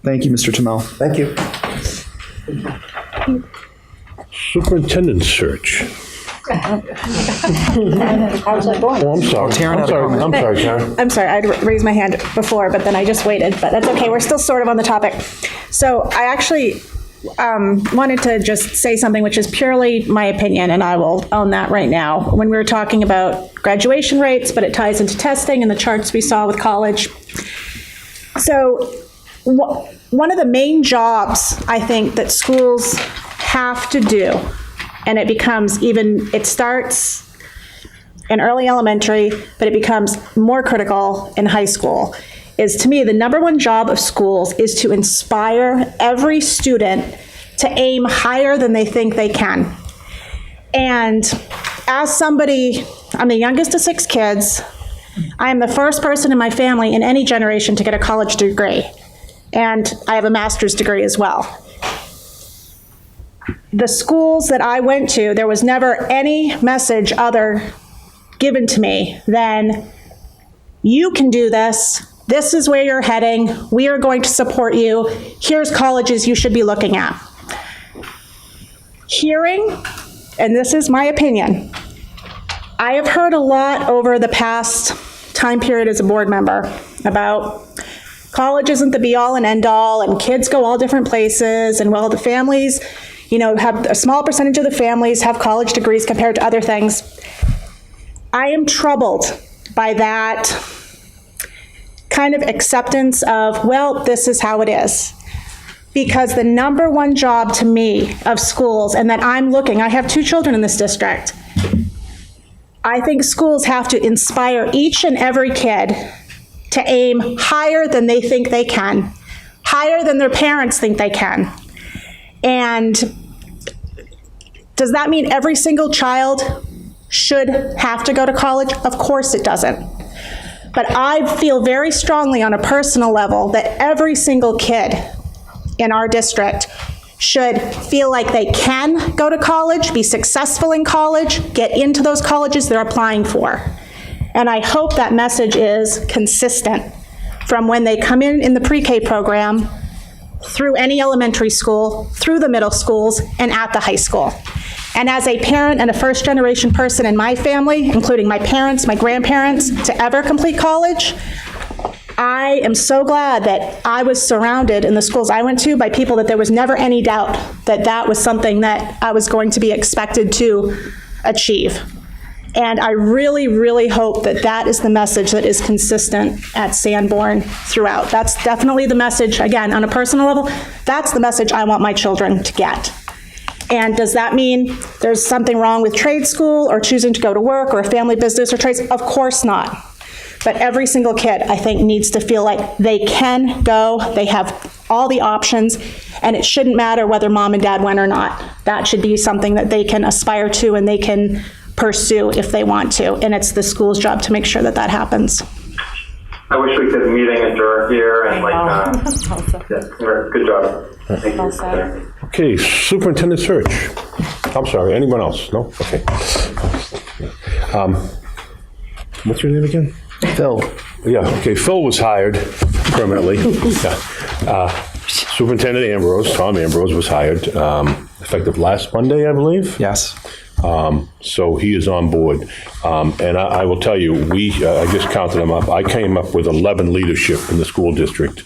Thank you, Mr. Tamel. Thank you. Superintendent search. How's that going? Oh, I'm sorry. I'm sorry, Karen. I'm sorry, I'd raised my hand before, but then I just waited, but that's okay. We're still sort of on the topic. So I actually wanted to just say something which is purely my opinion, and I will own that right now. When we were talking about graduation rates, but it ties into testing and the charts we saw with college. So one of the main jobs I think that schools have to do, and it starts in early elementary, but it becomes more critical in high school, is, to me, the number one job of schools is to inspire every student to aim higher than they think they can. And as somebody, I'm the youngest of 6 kids. I am the first person in my family in any generation to get a college degree. And I have a master's degree as well. the schools that I went to, there was never any message other given to me than, you can do this. This is where you're heading. We are going to support you. Here's colleges you should be looking at. Hearing, and this is my opinion, I have heard a lot over the past time period as a board member about college isn't the be-all and end-all, and kids go all different places, and well, the families, have a small percentage of the families have college degrees compared to other things. I am troubled by that kind of acceptance of, well, this is how it is. Because the number one job to me of schools, and that I have 2 children in this district, I think schools have to inspire each and every kid to aim higher than they think they can, higher than their parents think they can. And does that mean every single child should have to go to college? Of course it doesn't. But I feel very strongly on a personal level that every single kid in our district should feel like they can go to college, be successful in college, get into those colleges they're applying for. And I hope that message is consistent from when they come in the pre-K program, through any elementary school, through the middle schools, and at the high school. And as a parent and a first-generation person in my family, including my parents, my grandparents, to ever complete college, I am so glad that I was surrounded in the schools I went to by people that there was never any doubt that that was something that I was going to be expected to achieve. And I really, really hope that that is the message that is consistent at Sanborn throughout. That's definitely the message, again, on a personal level, that's the message I want my children to get. And does that mean there's something wrong with trade school or choosing to go to work or a family business or trades? Of course not. But every single kid, I think, needs to feel like they can go, they have all the options, and it shouldn't matter whether mom and dad went or not. That should be something that they can aspire to and they can pursue if they want to. And it's the school's job to make sure that that happens. I wish we could meet and adjourn here and good job. Thank you. Okay, superintendent search. I'm sorry, anyone else? No? Okay. What's your name again? Phil. Yeah, okay, Phil was hired permanently. Superintendent Ambrose, Tom Ambrose, was hired effective last Monday, I believe. Yes. So he is on board. And I will tell you, I just counted them up. I came up with 11 leadership in the school district.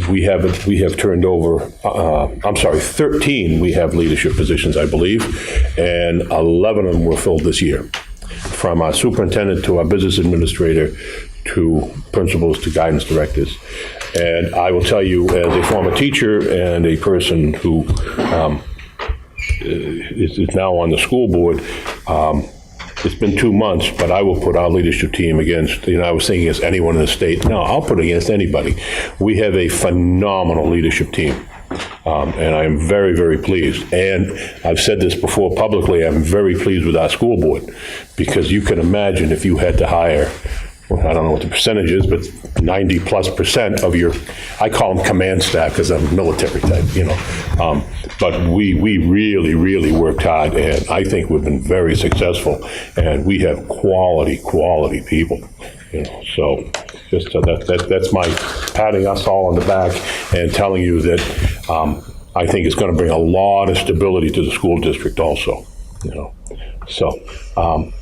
We have turned over, 13 we have leadership positions, I believe, and 11 of them were filled this year. From our superintendent to our business administrator to principals to guidance directors. And I will tell you, as a former teacher and a person who is now on the school board, it's been 2 months, but I will put our leadership team against, I was saying against anyone in the state. No, I'll put it against anybody. We have a phenomenal leadership team. And I am very, very pleased. And I've said this before publicly, I'm very pleased with our school board, because you can imagine if you had to hire, well, I don't know what the percentage is, but 90+% of your, I call them command staff because I'm military type, but we really, really worked hard, and I think we've been very successful, and we have quality people. So just that's my patting us all on the back and telling you that I think it's going to bring a lot of stability to the school district also. So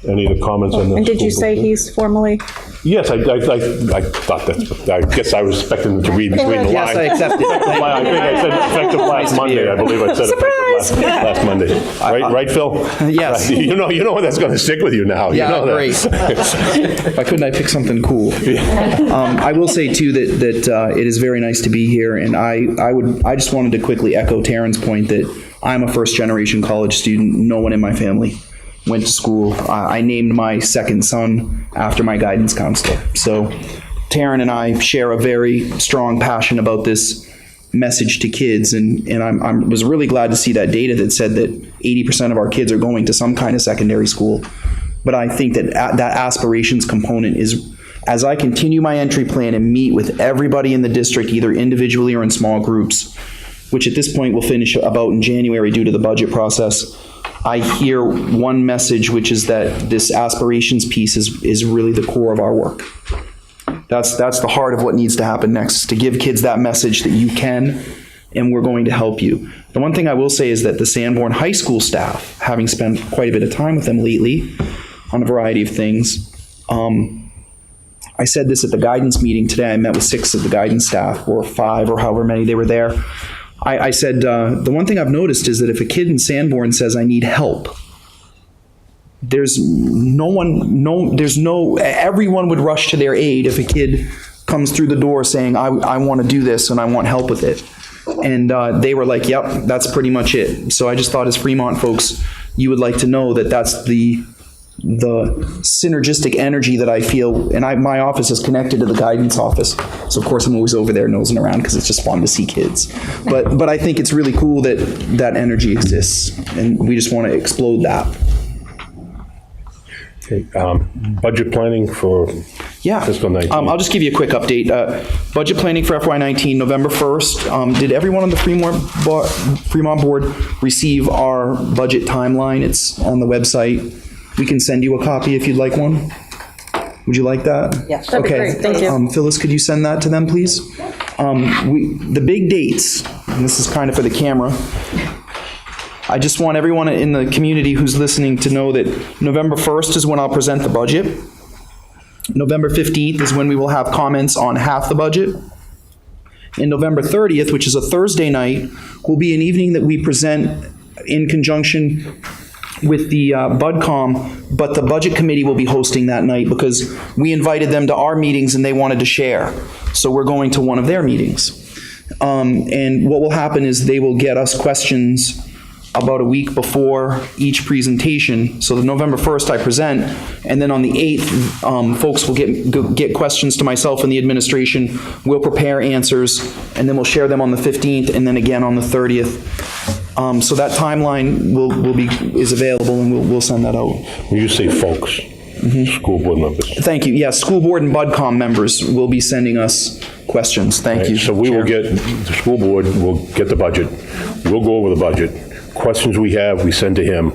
any other comments on this? And did you say he's formally? Yes, I thought that. I guess I was expecting them to read between the lines. Yes, I accept it. I think I said effective last Monday. I believe I said effective last Monday. Right, Phil? Yes. You know that's going to stick with you now. Yeah, great. Why couldn't I pick something cool? I will say too that it is very nice to be here, and I just wanted to quickly echo Taryn's point that I'm a first-generation college student. No one in my family went to school. I named my second son after my guidance counselor. So Taryn and I share a very strong passion about this message to kids, and I was really glad to see that data that said that 80% of our kids are going to some kind of secondary school. But I think that that aspirations component is, as I continue my entry plan and meet with everybody in the district, either individually or in small groups, which at this point will finish about in January due to the budget process, I hear one message, which is that this aspirations piece is really the core of our work. That's the heart of what needs to happen next, to give kids that message that you can, and we're going to help you. The one thing I will say is that the Sanborn High School staff, having spent quite a bit of time with them lately on a variety of things, I said this at the guidance meeting today. I met with 6 of the guidance staff, or 5, or however many they were there. I said, the one thing I've noticed is that if a kid in Sanborn says, I need help, everyone would rush to their aid if a kid comes through the door saying, I want to do this and I want help with it. And they were like, yep, that's pretty much it. So I just thought as Fremont folks, you would like to know that that's the synergistic energy that I feel, and my office is connected to the guidance office. So of course I'm always over there nosing around because it's just fun to see kids. But I think it's really cool that that energy exists, and we just want to explode that. Okay, budget planning for fiscal 19. I'll just give you a quick update. Budget planning for FY19, November 1st. Did everyone on the Fremont board receive our budget timeline? It's on the website. We can send you a copy if you'd like one. Would you like that? Yes. That'd be great. Thank you. Phyllis, could you send that to them, please? The big dates, and this is kind of for the camera, I just want everyone in the community who's listening to know that November 1st is when I'll present the budget. November 15th is when we will have comments on half the budget. And November 30th, which is a Thursday night, will be an evening that we present in conjunction with the BudCom, but the Budget Committee will be hosting that night because we invited them to our meetings and they wanted to share. So we're going to one of their meetings. And what will happen is they will get us questions about a week before each presentation. So the November 1st I present, and then on the 8th, folks will get questions to myself and the administration. We'll prepare answers, and then we'll share them on the 15th, and then again on the 30th. So that timeline is available, and we'll send that out. When you say folks, school board members. Thank you. Yes, school board and BudCom members will be sending us questions. Thank you. So we will get, the school board will get the budget. We'll go over the budget. Questions we have, we send to him.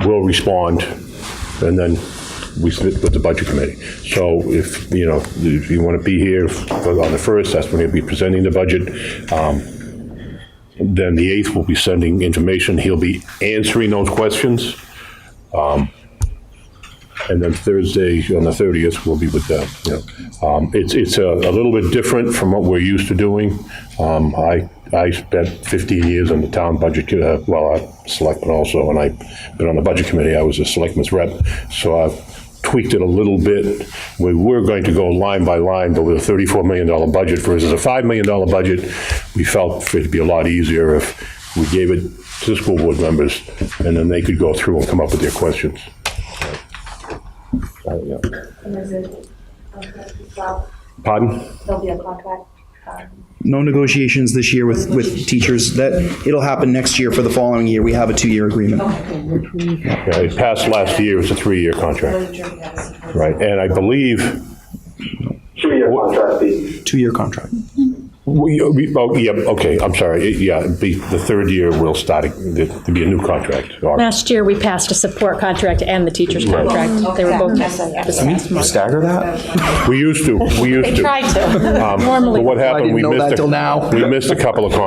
We'll respond, and then we submit with the Budget Committee. So if you want to be here on the 1st, that's when he'll be presenting the budget. Then the 8th, we'll be sending information. He'll be answering those questions. And then Thursday, on the 30th, we'll be with them. It's a little bit different from what we're used to doing. I spent 15 years on the town budget, I'm selectman also, and I've been on the Budget Committee. I was a selectman's rep, so I've tweaked it a little bit. We were going to go line by line, but with a $34 million budget versus a $5 million budget, we felt it'd be a lot easier if we gave it to the school board members, and then they could go through and come up with their questions. And is it contract as well? Pardon? There'll be a contract. No negotiations this year with teachers. That it'll happen next year for the following year. We have a 2-year agreement. Yeah, it passed last year. It's a 3-year contract. Right, and I believe 2-year contract. 2-year contract. Okay, I'm sorry. The 3rd year will start to be a new contract. Last year, we passed a support contract and the teacher's contract. They were both Can we stagger that? We used to. They tried to. Normally. But what happened, we missed a couple of the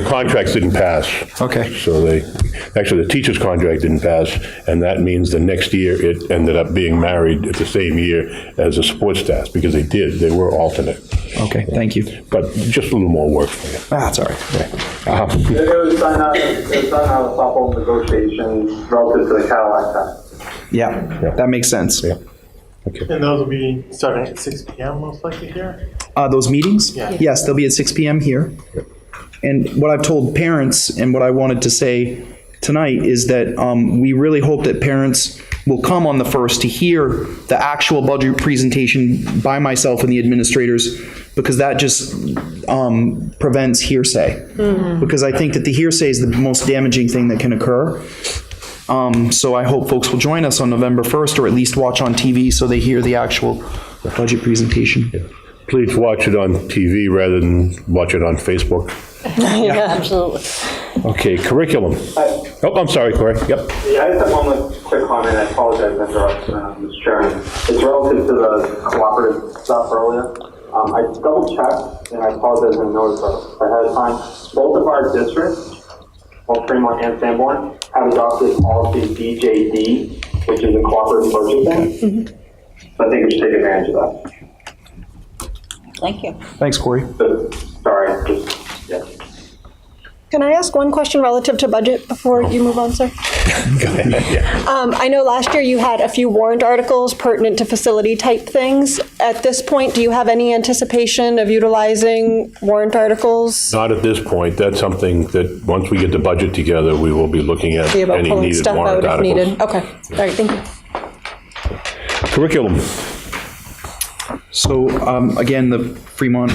contracts didn't pass. Okay. So the teacher's contract didn't pass, and that means the next year it ended up being married at the same year as the support staff, because they were alternate. Okay, thank you. But just a little more work for you. That's all right. It was done out of thoughtful negotiations relative to the Cadillac test. Yeah, that makes sense. Yeah. Okay. And those will be starting at 6 p.m. most likely here? Those meetings? Yeah. Yes, they'll be at 6 p.m. here. And what I've told parents and what I wanted to say tonight is that we really hope that parents will come on the 1st to hear the actual budget presentation by myself and the administrators, because that just prevents hearsay. Because I think that the hearsay is the most damaging thing that can occur. So I hope folks will join us on November 1st, or at least watch on TV so they hear the actual budget presentation. Please watch it on TV rather than watch it on Facebook. Yeah, absolutely. Okay, curriculum. Oh, I'm sorry, Corey. Yep. Yeah, I just have one quick comment. I apologize for interrupting, Mr. Chairman. It's relative to the cooperative stuff earlier. I double checked, and I apologize and noticed ahead of time. Both of our districts, both Fremont and Sanborn, have adopted policy BJD, which is a cooperative purchasing. So I think we should take advantage of that. Thank you. Thanks, Corey. Sorry, yeah. Can I ask one question relative to budget before you move on, sir? Go ahead. Yeah. I know last year you had a few warrant articles pertinent to facility type things. At this point, do you have any anticipation of utilizing warrant articles? Not at this point. That's something that, once we get the budget together, we will be looking at Be about any pulling needed stuff warrant out if articles. needed. Okay, all right, thank you. Curriculum. So, again, the Fremont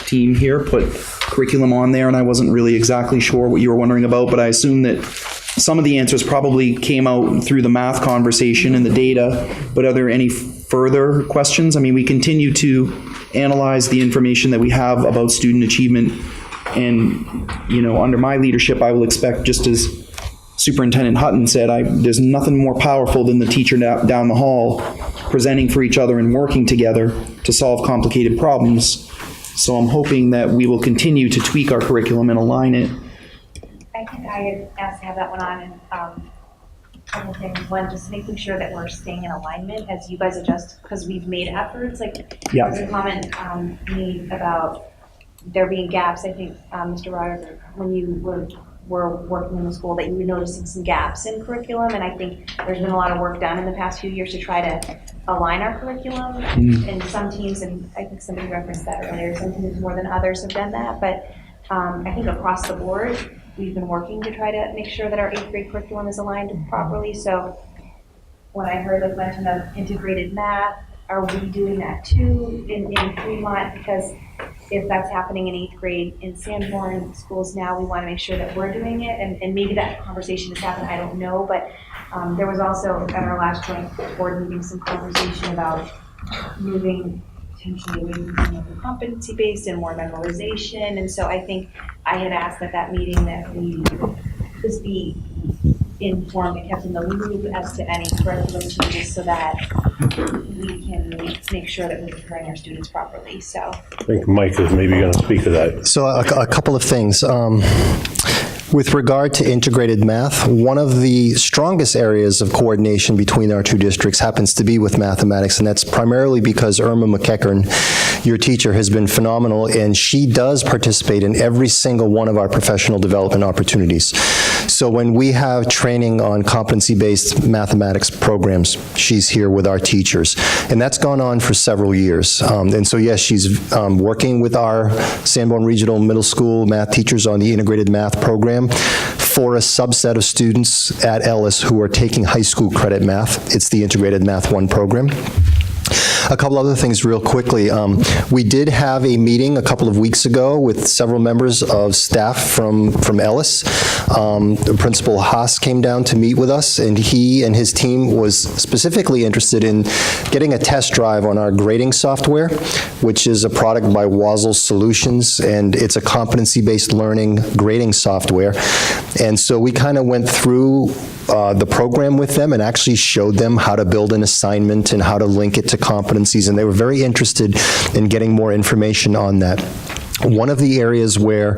team here put curriculum on there, and I wasn't really exactly sure what you were wondering about, but I assume that some of the answers probably came out through the math conversation and the data, but are there any further questions? I mean, we continue to analyze the information that we have about student achievement, and, you know, under my leadership, I will expect, just as Superintendent Hutton said, there's nothing more powerful than the teacher down the hall presenting for each other and working together to solve complicated problems. So I'm hoping that we will continue to tweak our curriculum and align it. I think I had asked to have that one on, and a couple things. One, just making sure that we're staying in alignment as you guys adjust, because we've made efforts. Like, Yeah. there's a comment made about there being gaps. I think, Mr. Roderick, when you were working in the school, that you were noticing some gaps in curriculum, and I think there's been a lot of work done in the past few years to try to align our curriculum. And some teams, and I think somebody referenced that earlier, some teams more than others have done that, but I think across the board, we've been working to try to make sure that our 8th grade curriculum is aligned properly. So when I heard the mention of integrated math, are we doing that too in Fremont? Because if that's happening in 8th grade in Sanborn schools now, we want to make sure that we're doing it, and maybe that conversation has happened, I don't know, but there was also at our last joint board meeting some conversation about moving potentially away from some of the competency-based and more memorization, and so I think I had asked at that meeting that we just be informed and kept in the loop as to any curriculum changes so that we can make sure that we're preparing our students properly, so. I think Mike is maybe going to speak to that. So a couple of things. With regard to integrated math, one of the strongest areas of coordination between our two districts happens to be with mathematics, and that's primarily because Irma McEachern, your teacher, has been phenomenal, and she does participate in every single one of our professional development opportunities. So when we have training on competency-based mathematics programs, she's here with our teachers, and that's gone on for several years. And so yes, she's working with our Sanborn Regional Middle School math teachers on the integrated math program for a subset of students at Ellis who are taking high school credit math. It's the Integrated Math 1 program. A couple other things real quickly. We did have a meeting a couple of weeks ago with several members of staff from Ellis. Principal Haas came down to meet with us, and he and his team was specifically interested in getting a test drive on our grading software, which is a product by Wazzle Solutions, and it's a competency-based learning grading software. And so we kind of went through the program with them and actually showed them how to build an assignment and how to link it to competencies, and they were very interested in getting more information on that. One of the areas where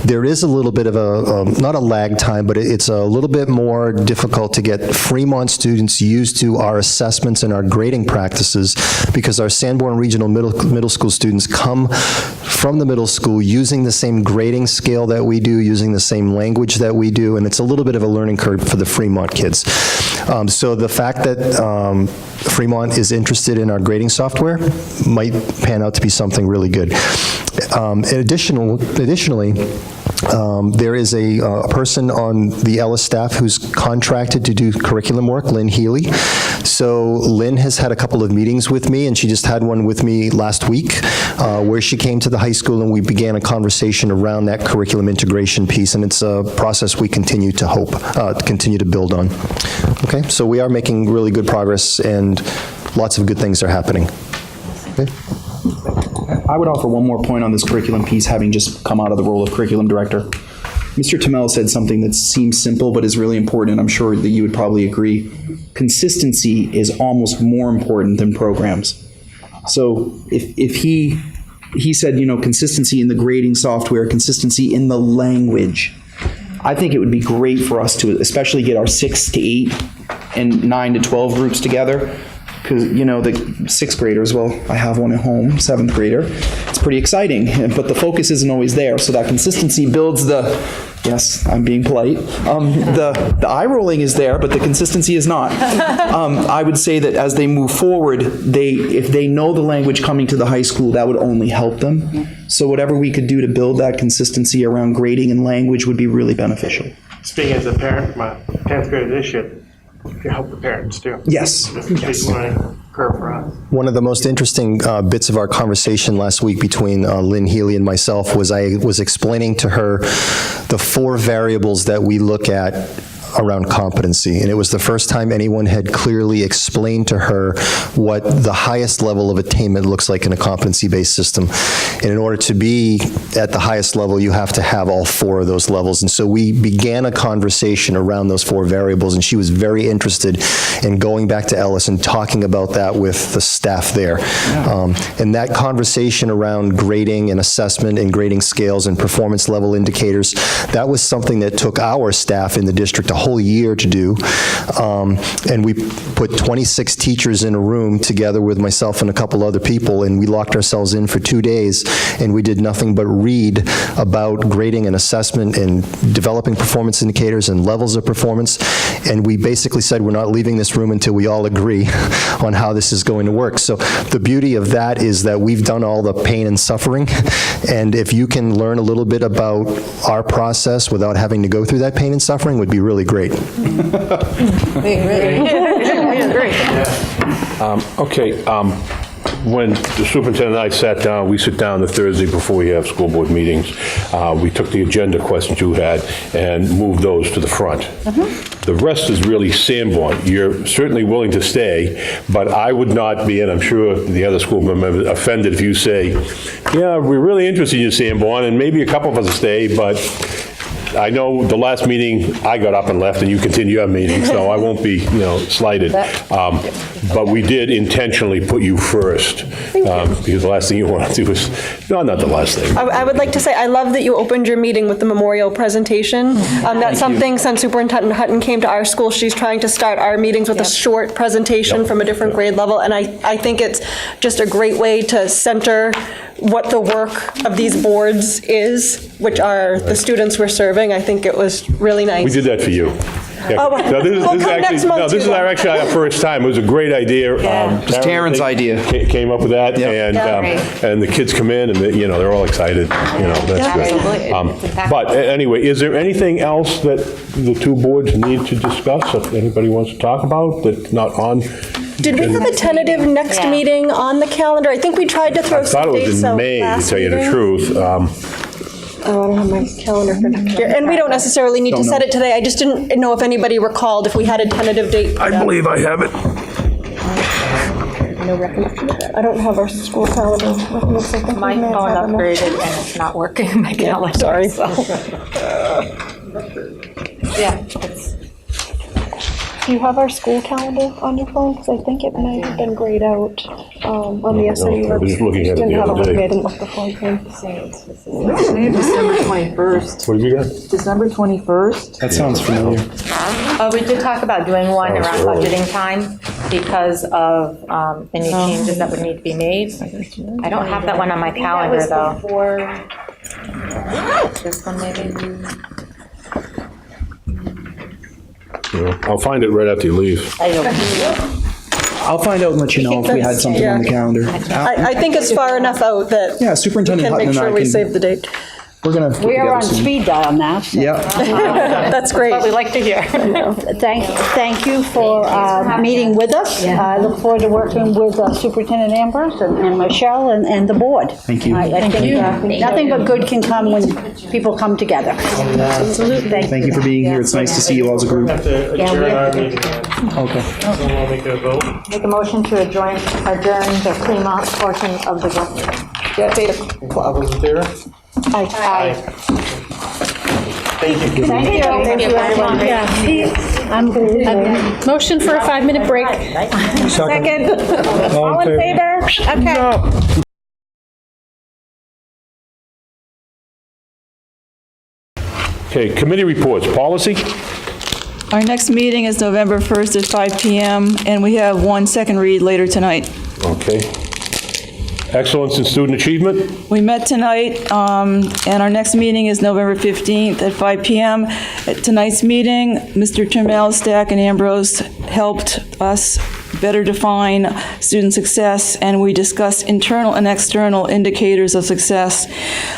there is a little bit of not a lag time, but it's a little bit more difficult to get Fremont students used to our assessments and our grading practices, because our Sanborn Regional Middle School students come from the middle school using the same grading scale that we do, using the same language that we do, and it's a little bit of a learning curve for the Fremont kids. So the fact that Fremont is interested in our grading software might pan out to be something really good. Additionally, there is a person on the Ellis staff who's contracted to do curriculum work, Lynn Healy. So Lynn has had a couple of meetings with me, and she just had one with me last week, where she came to the high school and we began a conversation around that curriculum integration piece, and it's a process we continue to build on. Okay, so we are making really good progress, and lots of good things are happening. Okay. I would offer one more point on this curriculum piece, having just come out of the role of curriculum director. Mr. Tamel said something that seems simple but is really important, and I'm sure that you would probably agree. Consistency is almost more important than programs. So if he said, consistency in the grading software, consistency in the language, I think it would be great for us to especially get our 6 to 8 and 9 to 12 groups together. Because, the sixth graders, well, I have one at home, seventh grader. It's pretty exciting, but the focus isn't always there. So that consistency builds yes, I'm being polite. The eye rolling is there, but the consistency is not. I would say that as they move forward, if they know the language coming to the high school, that would only help them. So whatever we could do to build that consistency around grading and language would be really beneficial. Speaking as a parent, my 10th grade this year, you help the parents too. Yes. Yes. Curve for us. One of the most interesting bits of our conversation last week between Lynn Healy and myself was I was explaining to her the 4 variables that we look at around competency. And it was the first time anyone had clearly explained to her what the highest level of attainment looks like in a competency-based system. And in order to be at the highest level, you have to have all 4 of those levels. And so we began a conversation around those 4 variables, and she was very interested in going back to Ellis and talking about that with the staff there. And that conversation around grading and assessment and grading scales and performance level indicators, that was something that took our staff in the district a whole year to do. And we put 26 teachers in a room together with myself and a couple other people, and we locked ourselves in for 2 days, and we did nothing but read about grading and assessment and developing performance indicators and levels of performance. And we basically said, we're not leaving this room until we all agree on how this is going to work. So the beauty of that is that we've done all the pain and suffering. And if you can learn a little bit about our process without having to go through that pain and suffering, would be really great. Okay. When the superintendent and I sat down, we sit down the Thursday before we have school board meetings. We took the agenda questions you had and moved those to the front. The rest is really Sanborn. You're certainly willing to stay, but I would not be, and I'm sure the other school members, offended if you say, yeah, we're really interested in you, Sanborn, and maybe a couple of us stay, but I know the last meeting, I got up and left, and you continued your meeting, so I won't be, slighted. But we did intentionally put you first, because the last thing you want to do is, no, not the last thing. I would like to say, I love that you opened your meeting with the memorial presentation. That's something, since Superintendent Hutton came to our school, she's trying to start our meetings with a short presentation from a different grade level, and I think it's just a great way to center what the work of these boards is, which are the students we're serving. I think it was really nice. We did that for you. Yeah. Oh, No, this is actually our first time. It was a great idea. Just Taryn's idea. Came up with that, and the kids come in, and they're all excited. That's good. But anyway, is there anything else that the 2 boards need to discuss? If anybody wants to talk about that's not on? Did we have a tentative next meeting on the calendar? I think we tried to throw some dates out last meeting. I thought it was in May, to tell you the truth. I don't have my calendar for next year. And we don't necessarily need to set it today. I just didn't know if anybody recalled if we had a tentative date. I believe I have it. No recollection of that. I don't have our school calendar. My phone upgraded and it's not working in my calendar. Sorry. Do you have our school calendar on your phone? Because I think it might have been grayed out on the SRU. I was just looking at it the other day. I didn't look the full thing. December 21st. What have you got? December 21st. That sounds familiar. We did talk about doing one around budgeting time because of any changes that would need to be made. I don't have that one on my calendar, though. This one maybe? I'll find it right after you leave. I'll find out and let you know if we had something on the calendar. I think it's far enough out that Superintendent we can Hutton make and I sure we can- save the date. We're going to We are on speed dial now. So. Yeah. That's great. What we like to hear. Thank you for meeting with us. I look forward to working with Superintendent Ambrose and Michelle and the board. Thank you. I think nothing but good can come when people come together. Absolutely. Thank you for being here. It's nice to see you all as a group. We have to adjourn our meeting. Okay. So we'll make a vote. Make a motion to adjourn the Fremont portion of the work meeting. at 8 o'clock. All those in favor? Aye. Thank you. Thank you. Thank you, everyone. I'm motion for a 5-minute break. Second. All in favor? Okay. Okay, committee reports, policy? Our next meeting is November 1st at 5 PM, and we have one second read later tonight. Okay. Excellence in student achievement? We met tonight, and our next meeting is November 15th at 5 PM. At tonight's meeting, Mr. Trammell, Stack, and Ambrose helped us better define student success, and we discussed internal and external indicators of success.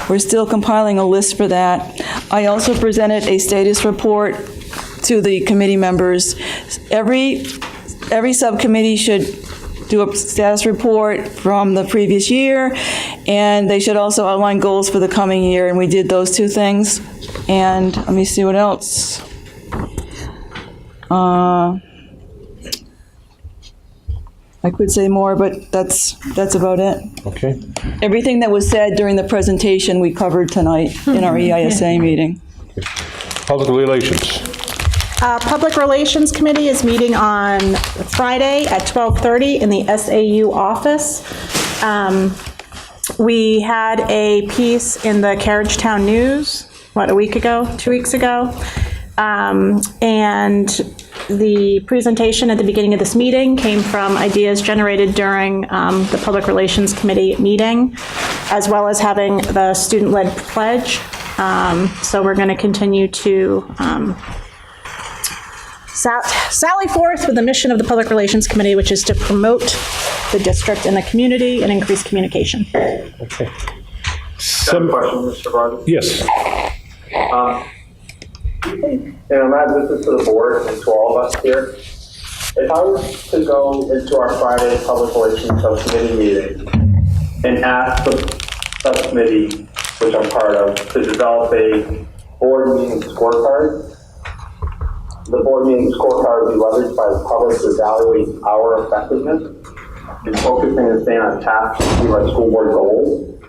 We're still compiling a list for that. I also presented a status report to the committee members. Every subcommittee should do a status report from the previous year, and they should also outline goals for the coming year, and we did those two things. And let me see what else. I could say more, but that's about it. Okay. Everything that was said during the presentation we covered tonight in our EISA meeting. Public relations? Public Relations Committee is meeting on Friday at 12:30 in the SAU office. We had a piece in the Carriagetown News, a week ago, 2 weeks ago, and the presentation at the beginning of this meeting came from ideas generated during the Public Relations Committee meeting, as well as having the student-led pledge. So we're going to continue to sally forth with the mission of the Public Relations Committee, which is to promote the district and the community and increase communication. Okay. Some question, Mr. Rogers? Yes. Matt, this is to the board and to all of us here. If I was to go into our Friday Public Relations Subcommittee meeting and ask the subcommittee, which I'm part of, to develop a board meeting scorecard, the board meeting scorecard would be leveraged by the public to evaluate our effectiveness in focusing and staying on task to achieve our school board goals.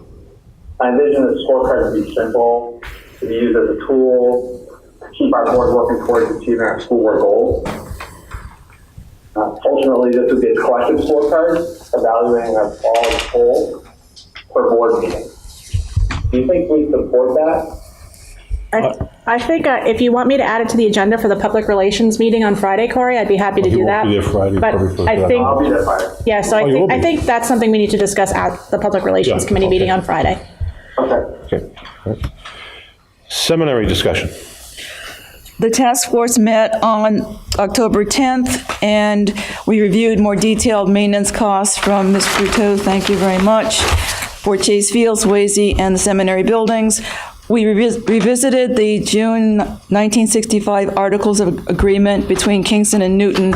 I envision the scorecard to be simple, to be used as a tool to keep our board working towards achieving our school board goals. Ultimately, this would be a collective scorecard evaluating us all as whole per board meeting. Do you think we support that? I think if you want me to add it to the agenda for the Public Relations meeting on Friday, Corey, I'd be happy to do that. I'll be there Friday. But I think, I'll be there Friday. yeah, so I think that's something we need to discuss at the Public Relations Committee meeting on Friday. Okay. Seminary discussion. The task force met on October 10th, and we reviewed more detailed maintenance costs from Ms. Fruteau, thank you very much, for Chase Fields, Swayze, and the seminary buildings. We revisited the June 1965 Articles of Agreement between Kingston and Newton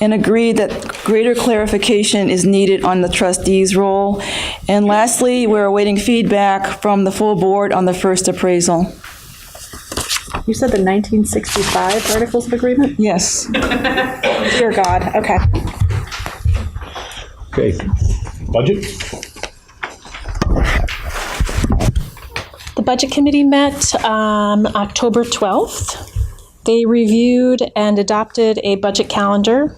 and agreed that greater clarification is needed on the trustees' role. And lastly, we're awaiting feedback from the full board on the first appraisal. You said the 1965 Articles of Agreement? Yes. Dear God, okay. Okay. Budget? The Budget Committee met October 12th. They reviewed and adopted a budget calendar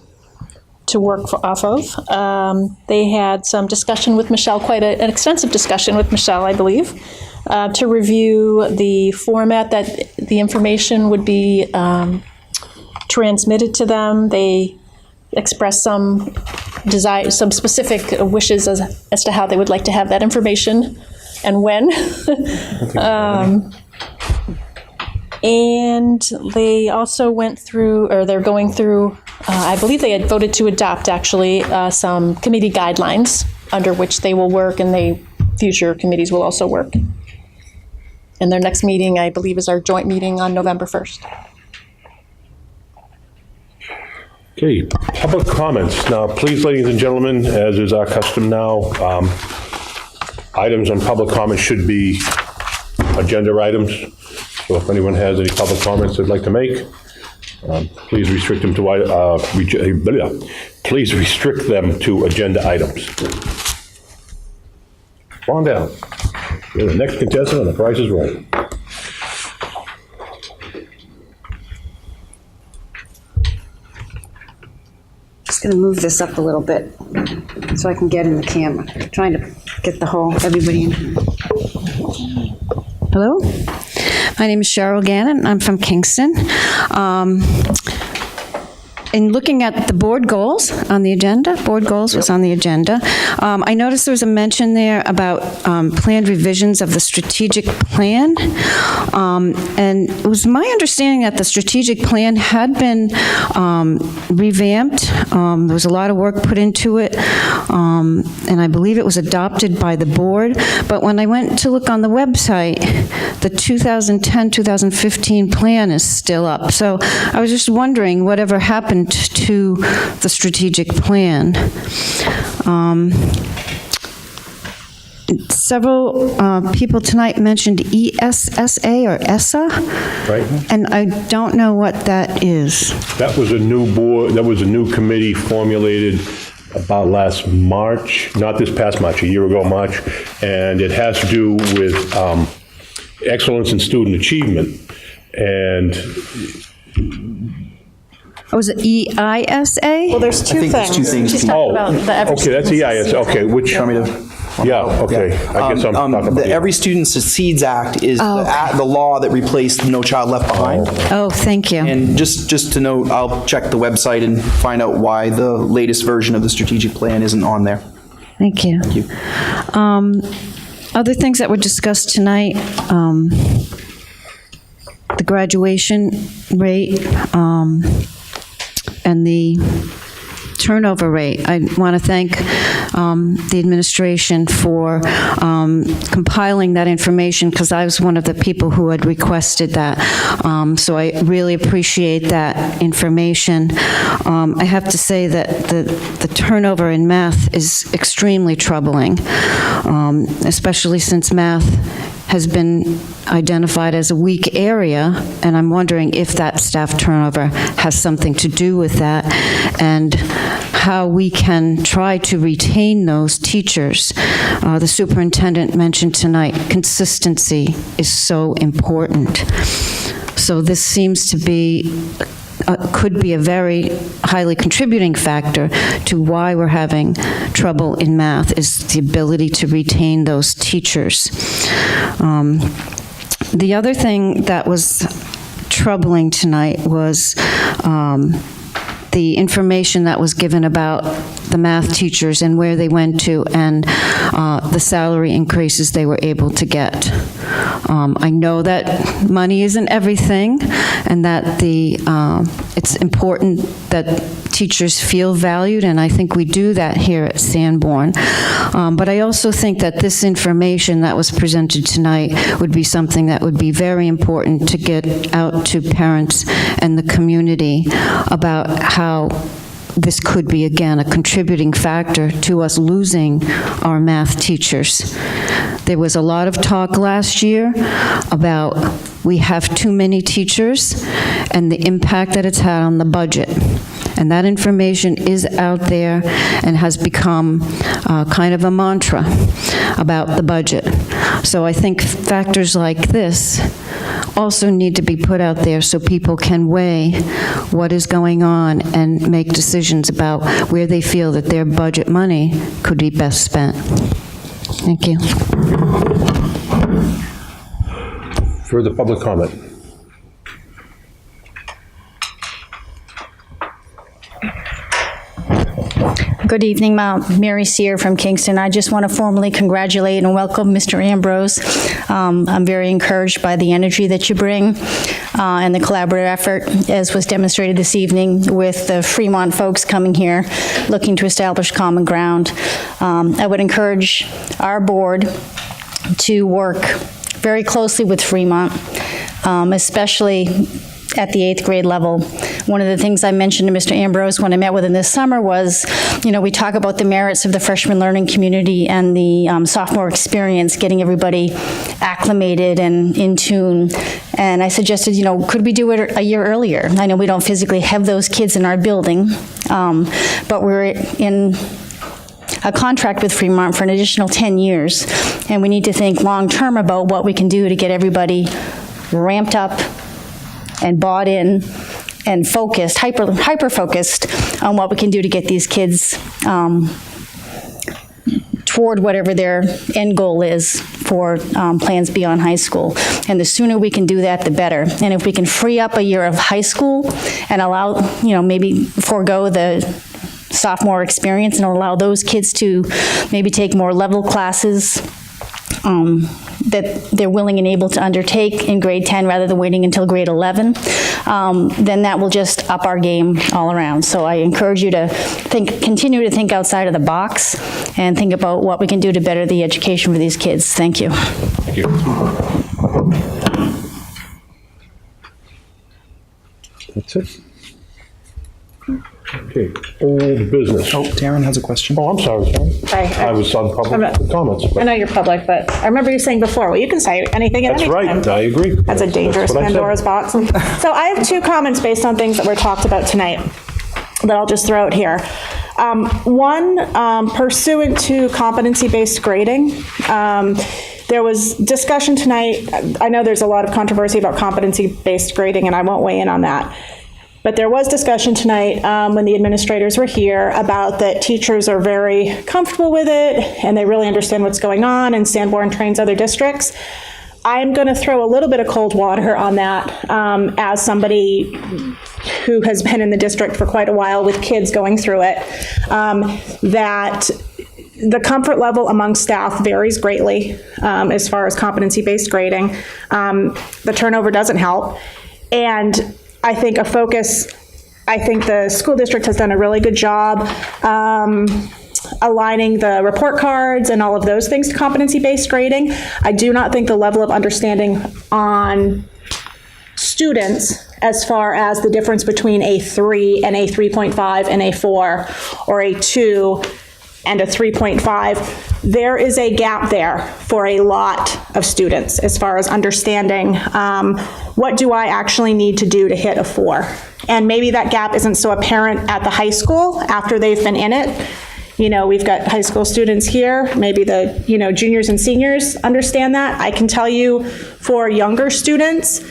to work off of. They had some discussion with Michelle, quite an extensive discussion with Michelle, I believe, to review the format that the information would be transmitted to them. They expressed some desire, some specific wishes as to how they would like to have that information and when. And they also went through, or they're going through, I believe they had voted to adopt actually some committee guidelines under which they will work, and future committees will also work. And their next meeting, I believe, is our joint meeting on November 1st. Okay, public comments. Now, please, ladies and gentlemen, as is our custom now, items on public comments should be agenda items. So if anyone has any public comments they'd like to make, please restrict them to agenda items. Come on down. You're the next contestant on The Price is Right. Just gonna move this up a little bit so I can get in the camera. Trying to get everybody in. Hello, my name is Cheryl Gannon. I'm from Kingston. In looking at the board goals on the agenda, board goals was on the agenda, I noticed there was a mention there about planned revisions of the strategic plan. And it was my understanding that the strategic plan had been revamped. There was a lot of work put into it, and I believe it was adopted by the board. But when I went to look on the website, the 2010-2015 plan is still up. So I was just wondering whatever happened to the strategic plan. Several people tonight mentioned ESSA or ESSA, Right. and I don't know what that is. That was a new board, that was a new committee formulated about last March, not this past March, a year ago March, and it has to do with excellence in student achievement. And Was it EISA? Well, there's two things. She's talking about the Every okay, that's EIS, okay, which, yeah, okay, I guess I'm talking about The Every Student Succeeds Act is the law that replaced No Child Left Behind. Oh, thank you. And just to note, I'll check the website and find out why the latest version of the strategic plan isn't on there. Thank you. Thank you. Other things that were discussed tonight, the graduation rate, and the turnover rate. I want to thank the administration for compiling that information, because I was one of the people who had requested that. So I really appreciate that information. I have to say that the turnover in math is extremely troubling, especially since math has been identified as a weak area, and I'm wondering if that staff turnover has something to do with that, and how we can try to retain those teachers. The superintendent mentioned tonight, consistency is so important. So this seems to be could be a very highly contributing factor to why we're having trouble in math, is the ability to retain those teachers. The other thing that was troubling tonight was the information that was given about the math teachers and where they went to, and the salary increases they were able to get. I know that money isn't everything, and that it's important that teachers feel valued, and I think we do that here at Sanborn. But I also think that this information that was presented tonight would be something that would be very important to get out to parents and the community about how this could be, again, a contributing factor to us losing our math teachers. There was a lot of talk last year about we have too many teachers and the impact that it's had on the budget. And that information is out there and has become kind of a mantra about the budget. So I think factors like this also need to be put out there so people can weigh what is going on and make decisions about where they feel that their budget money could be best spent. Thank you. further public comment? Good evening, Mary Sear from Kingston. I just want to formally congratulate and welcome Mr. Ambrose. I'm very encouraged by the energy that you bring and the collaborative effort, as was demonstrated this evening with the Fremont folks coming here looking to establish common ground. I would encourage our board to work very closely with Fremont, especially at the 8th grade level. One of the things I mentioned to Mr. Ambrose when I met with him this summer was, we talk about the merits of the freshman learning community and the sophomore experience, getting everybody acclimated and in tune. And I suggested, could we do it a year earlier? I know we don't physically have those kids in our building, but we're in a contract with Fremont for an additional 10 years. And we need to think long-term about what we can do to get everybody ramped up and bought in and focused, hyper-focused on what we can do to get these kids toward whatever their end goal is for plans beyond high school. And the sooner we can do that, the better. And if we can free up a year of high school and allow, maybe forego the sophomore experience and allow those kids to maybe take more level classes that they're willing and able to undertake in grade 10 rather than waiting until grade 11, then that will just up our game all around. So I encourage you to continue to think outside of the box and think about what we can do to better the education for these kids. Thank you. Thank you. That's it. Okay, old business. Oh, Darren has a question. Oh, I'm sorry. I was on public comments. I know you're public, but I remember you saying before, well, you can say anything at any time. That's right, I agree. That's a dangerous Pandora's box. So I have two comments based on things that were talked about tonight that I'll just throw out here. One, pursuant to competency-based grading, there was discussion tonight. I know there's a lot of controversy about competency-based grading, and I won't weigh in on that. But there was discussion tonight when the administrators were here about that teachers are very comfortable with it and they really understand what's going on, and Sanborn trains other districts. I'm going to throw a little bit of cold water on that as somebody who has been in the district for quite a while with kids going through it, that the comfort level among staff varies greatly as far as competency-based grading. The turnover doesn't help. And I think the school district has done a really good job aligning the report cards and all of those things to competency-based grading. I do not think the level of understanding on students as far as the difference between a 3 and a 3.5 and a 4 or a 2 and a 3.5, there is a gap there for a lot of students as far as understanding what do I actually need to do to hit a 4. And maybe that gap isn't so apparent at the high school after they've been in it. We've got high school students here, maybe the, juniors and seniors understand that. I can tell you for younger students,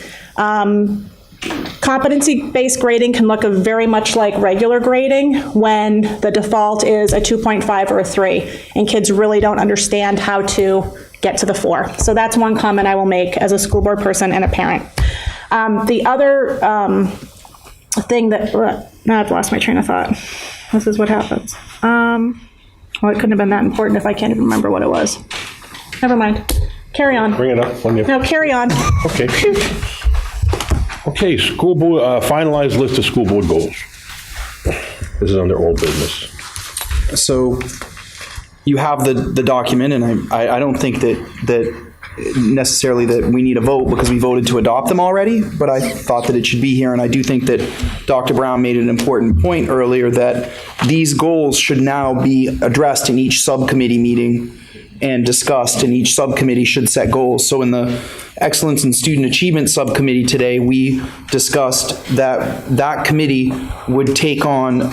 competency-based grading can look very much like regular grading when the default is a 2.5 or a 3, and kids really don't understand how to get to the 4. So that's one comment I will make as a school board person and a parent. The other thing that, now I've lost my train of thought. This is what happens. Well, it couldn't have been that important if I can't even remember what it was. Never mind. Carry on. Bring it up when you... No, carry on. Okay. Okay, school board, finalized list of school board goals. This is under old business. So you have the document, and I don't think that necessarily that we need a vote because we voted to adopt them already, but I thought that it should be here, and I do think that Dr. Brown made an important point earlier that these goals should now be addressed in each subcommittee meeting and discussed, and each subcommittee should set goals. So in the Excellence in Student Achievement Subcommittee today, we discussed that committee would take on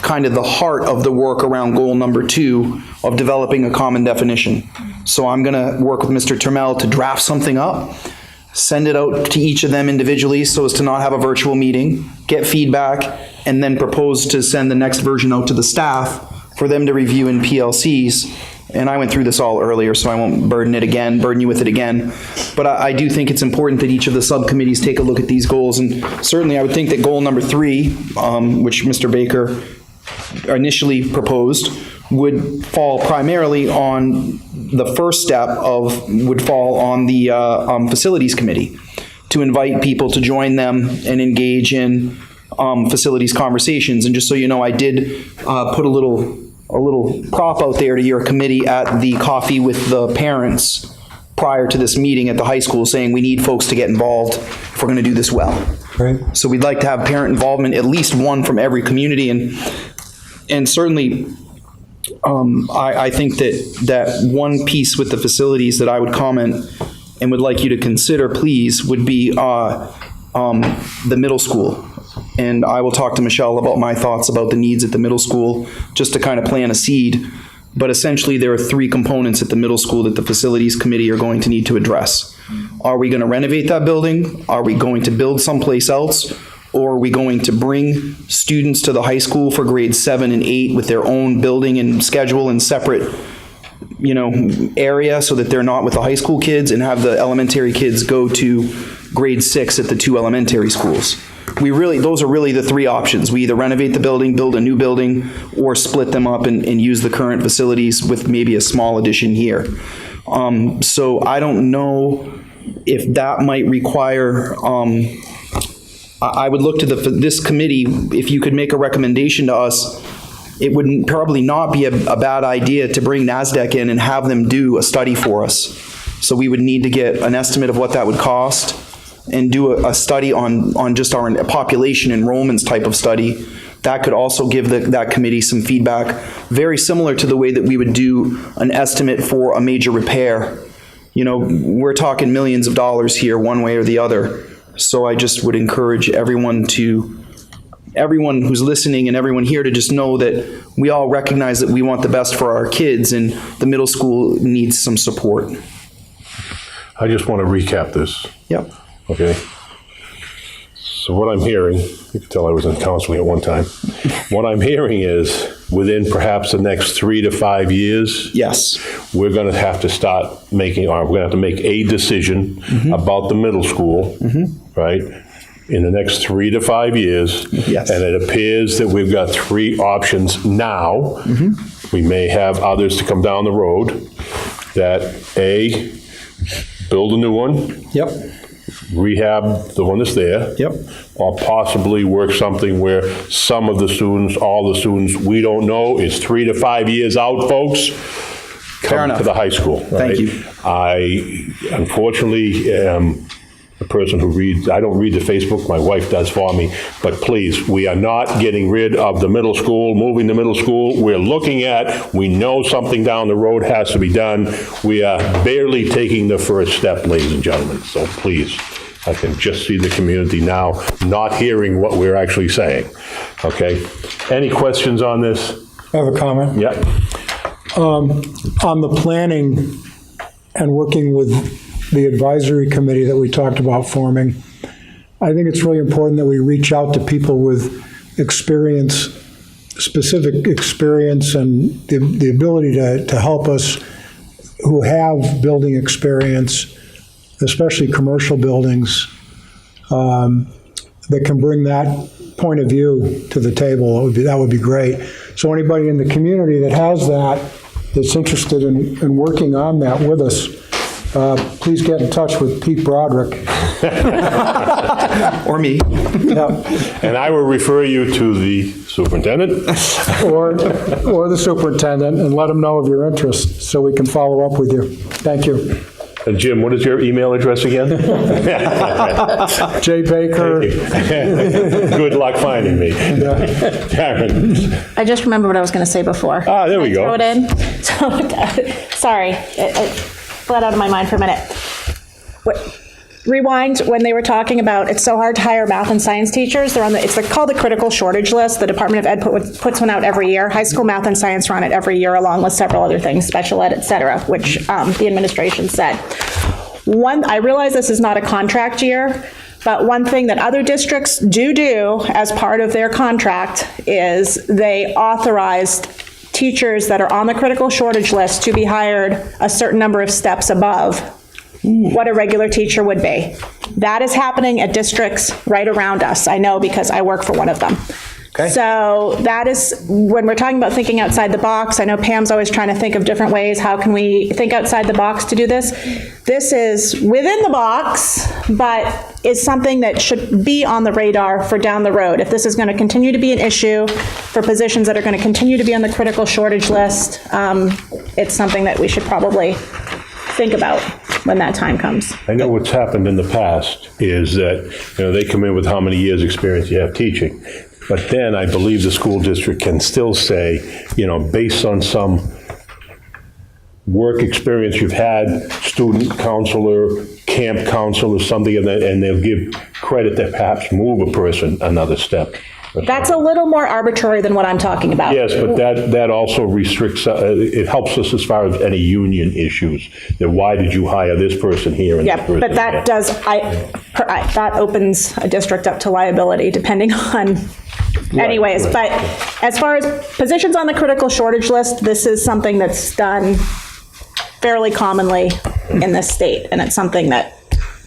kind of the heart of the work around goal number 2 of developing a common definition. So I'm going to work with Mr. Turmel to draft something up, send it out to each of them individually so as to not have a virtual meeting, get feedback, and then propose to send the next version out to the staff for them to review in PLCs. And I went through this all earlier, so I won't burden you with it again. But I do think it's important that each of the subcommittees take a look at these goals. And certainly I would think that goal number 3, which Mr. Baker initially proposed, would fall primarily on the first step would fall on the facilities committee to invite people to join them and engage in facilities conversations. And just so you know, I did put a little prop out there to your committee at the coffee with the parents prior to this meeting at the high school saying we need folks to get involved if we're going to do this well. Right. So we'd like to have parent involvement, at least one from every community. And certainly I think that one piece with the facilities that I would comment and would like you to consider, please, would be the middle school. and I will talk to Michelle about my thoughts about the needs at the middle school, just to kind of plant a seed. But essentially, there are 3 components at the middle school that the facilities committee are going to need to address. Are we going to renovate that building? Are we going to build someplace else? Or are we going to bring students to the high school for grades 7 and 8 with their own building and schedule and separate, area, so that they're not with the high school kids, and have the elementary kids go to grade 6 at the 2 elementary schools? Those are really the 3 options. We either renovate the building, build a new building, or split them up and use the current facilities with maybe a small addition here. So I don't know if that might require, I would look to this committee, if you could make a recommendation to us. It would probably not be a bad idea to bring NASDAQ in and have them do a study for us. So we would need to get an estimate of what that would cost, and do a study on just our population enrollments type of study. That could also give that committee some feedback, very similar to the way that we would do an estimate for a major repair. We're talking millions of dollars here, one way or the other. So I just would encourage everyone who's listening and everyone here to just know that we all recognize that we want the best for our kids, and the middle school needs some support. I just want to recap this. Yep. Okay. So what I'm hearing, you can tell I was in counseling at one time. What I'm hearing is, within perhaps the next 3 to 5 years, yes, we're going to have to start making, we're going to have to make a decision about the middle school, right? In the next 3 to 5 years. Yes. And it appears that we've got 3 options now. We may have others to come down the road. That A, build a new one. Yep. Rehab the one that's there. Yep. Or possibly work something where some of the students, all the students, we don't know, is 3 to 5 years out, folks. Come to the high school. Right? Thank you. I unfortunately am a person who reads, I don't read the Facebook, my wife does for me, but please, we are not getting rid of the middle school, moving the middle school. We're looking at, we know something down the road has to be done. We are barely taking the first step, ladies and gentlemen, so please. I can just see the community now not hearing what we're actually saying. Okay? Any questions on this? I have a comment. Yeah. On the planning and working with the advisory committee that we talked about forming, I think it's really important that we reach out to people with experience, specific experience, and the ability to help us who have building experience, especially commercial buildings, that can bring that point of view to the table. That would be great. So anybody in the community that has that's interested in working on that with us, please get in touch with Pete Broderick. Or me. Yeah. And I will refer you to the superintendent. or the superintendent, and let them know of your interest so we can follow up with you. Thank you. And Jim, what is your email address again? J. Baker. Good luck finding me. Karen. I just remember what I was going to say before. Ah, there we go. Throw it in. So, sorry, it fled out of my mind for a minute. Rewind, when they were talking about it's so hard to hire math and science teachers, they're called the critical shortage list. The Department of Ed puts one out every year. High school math and science are on it every year, along with several other things, special ed, et cetera, which the administration said. I realize this is not a contract year, but one thing that other districts do as part of their contract is they authorized teachers that are on the critical shortage list to be hired a certain number of steps above what a regular teacher would be. That is happening at districts right around us. I know because I work for one of them. Okay. So that is, when we're talking about thinking outside the box, I know Pam's always trying to think of different ways. How can we think outside the box to do this? This is within the box, but is something that should be on the radar for down the road. If this is going to continue to be an issue for positions that are going to continue to be on the critical shortage list, it's something that we should probably think about when that time comes. I know what's happened in the past is that, they come in with how many years experience you have teaching. But then I believe the school district can still say, based on some work experience you've had, student counselor, camp counselor, something, and they'll give credit to perhaps move a person another step. That's a little more arbitrary than what I'm talking about. Yes, but that also restricts, it helps us as far as any union issues. Then why did you hire this person here and this person But that there? does, that opens a district up to liability depending on, anyways. But as far as positions on the critical shortage list, this is something that's done fairly commonly in this state. And it's something that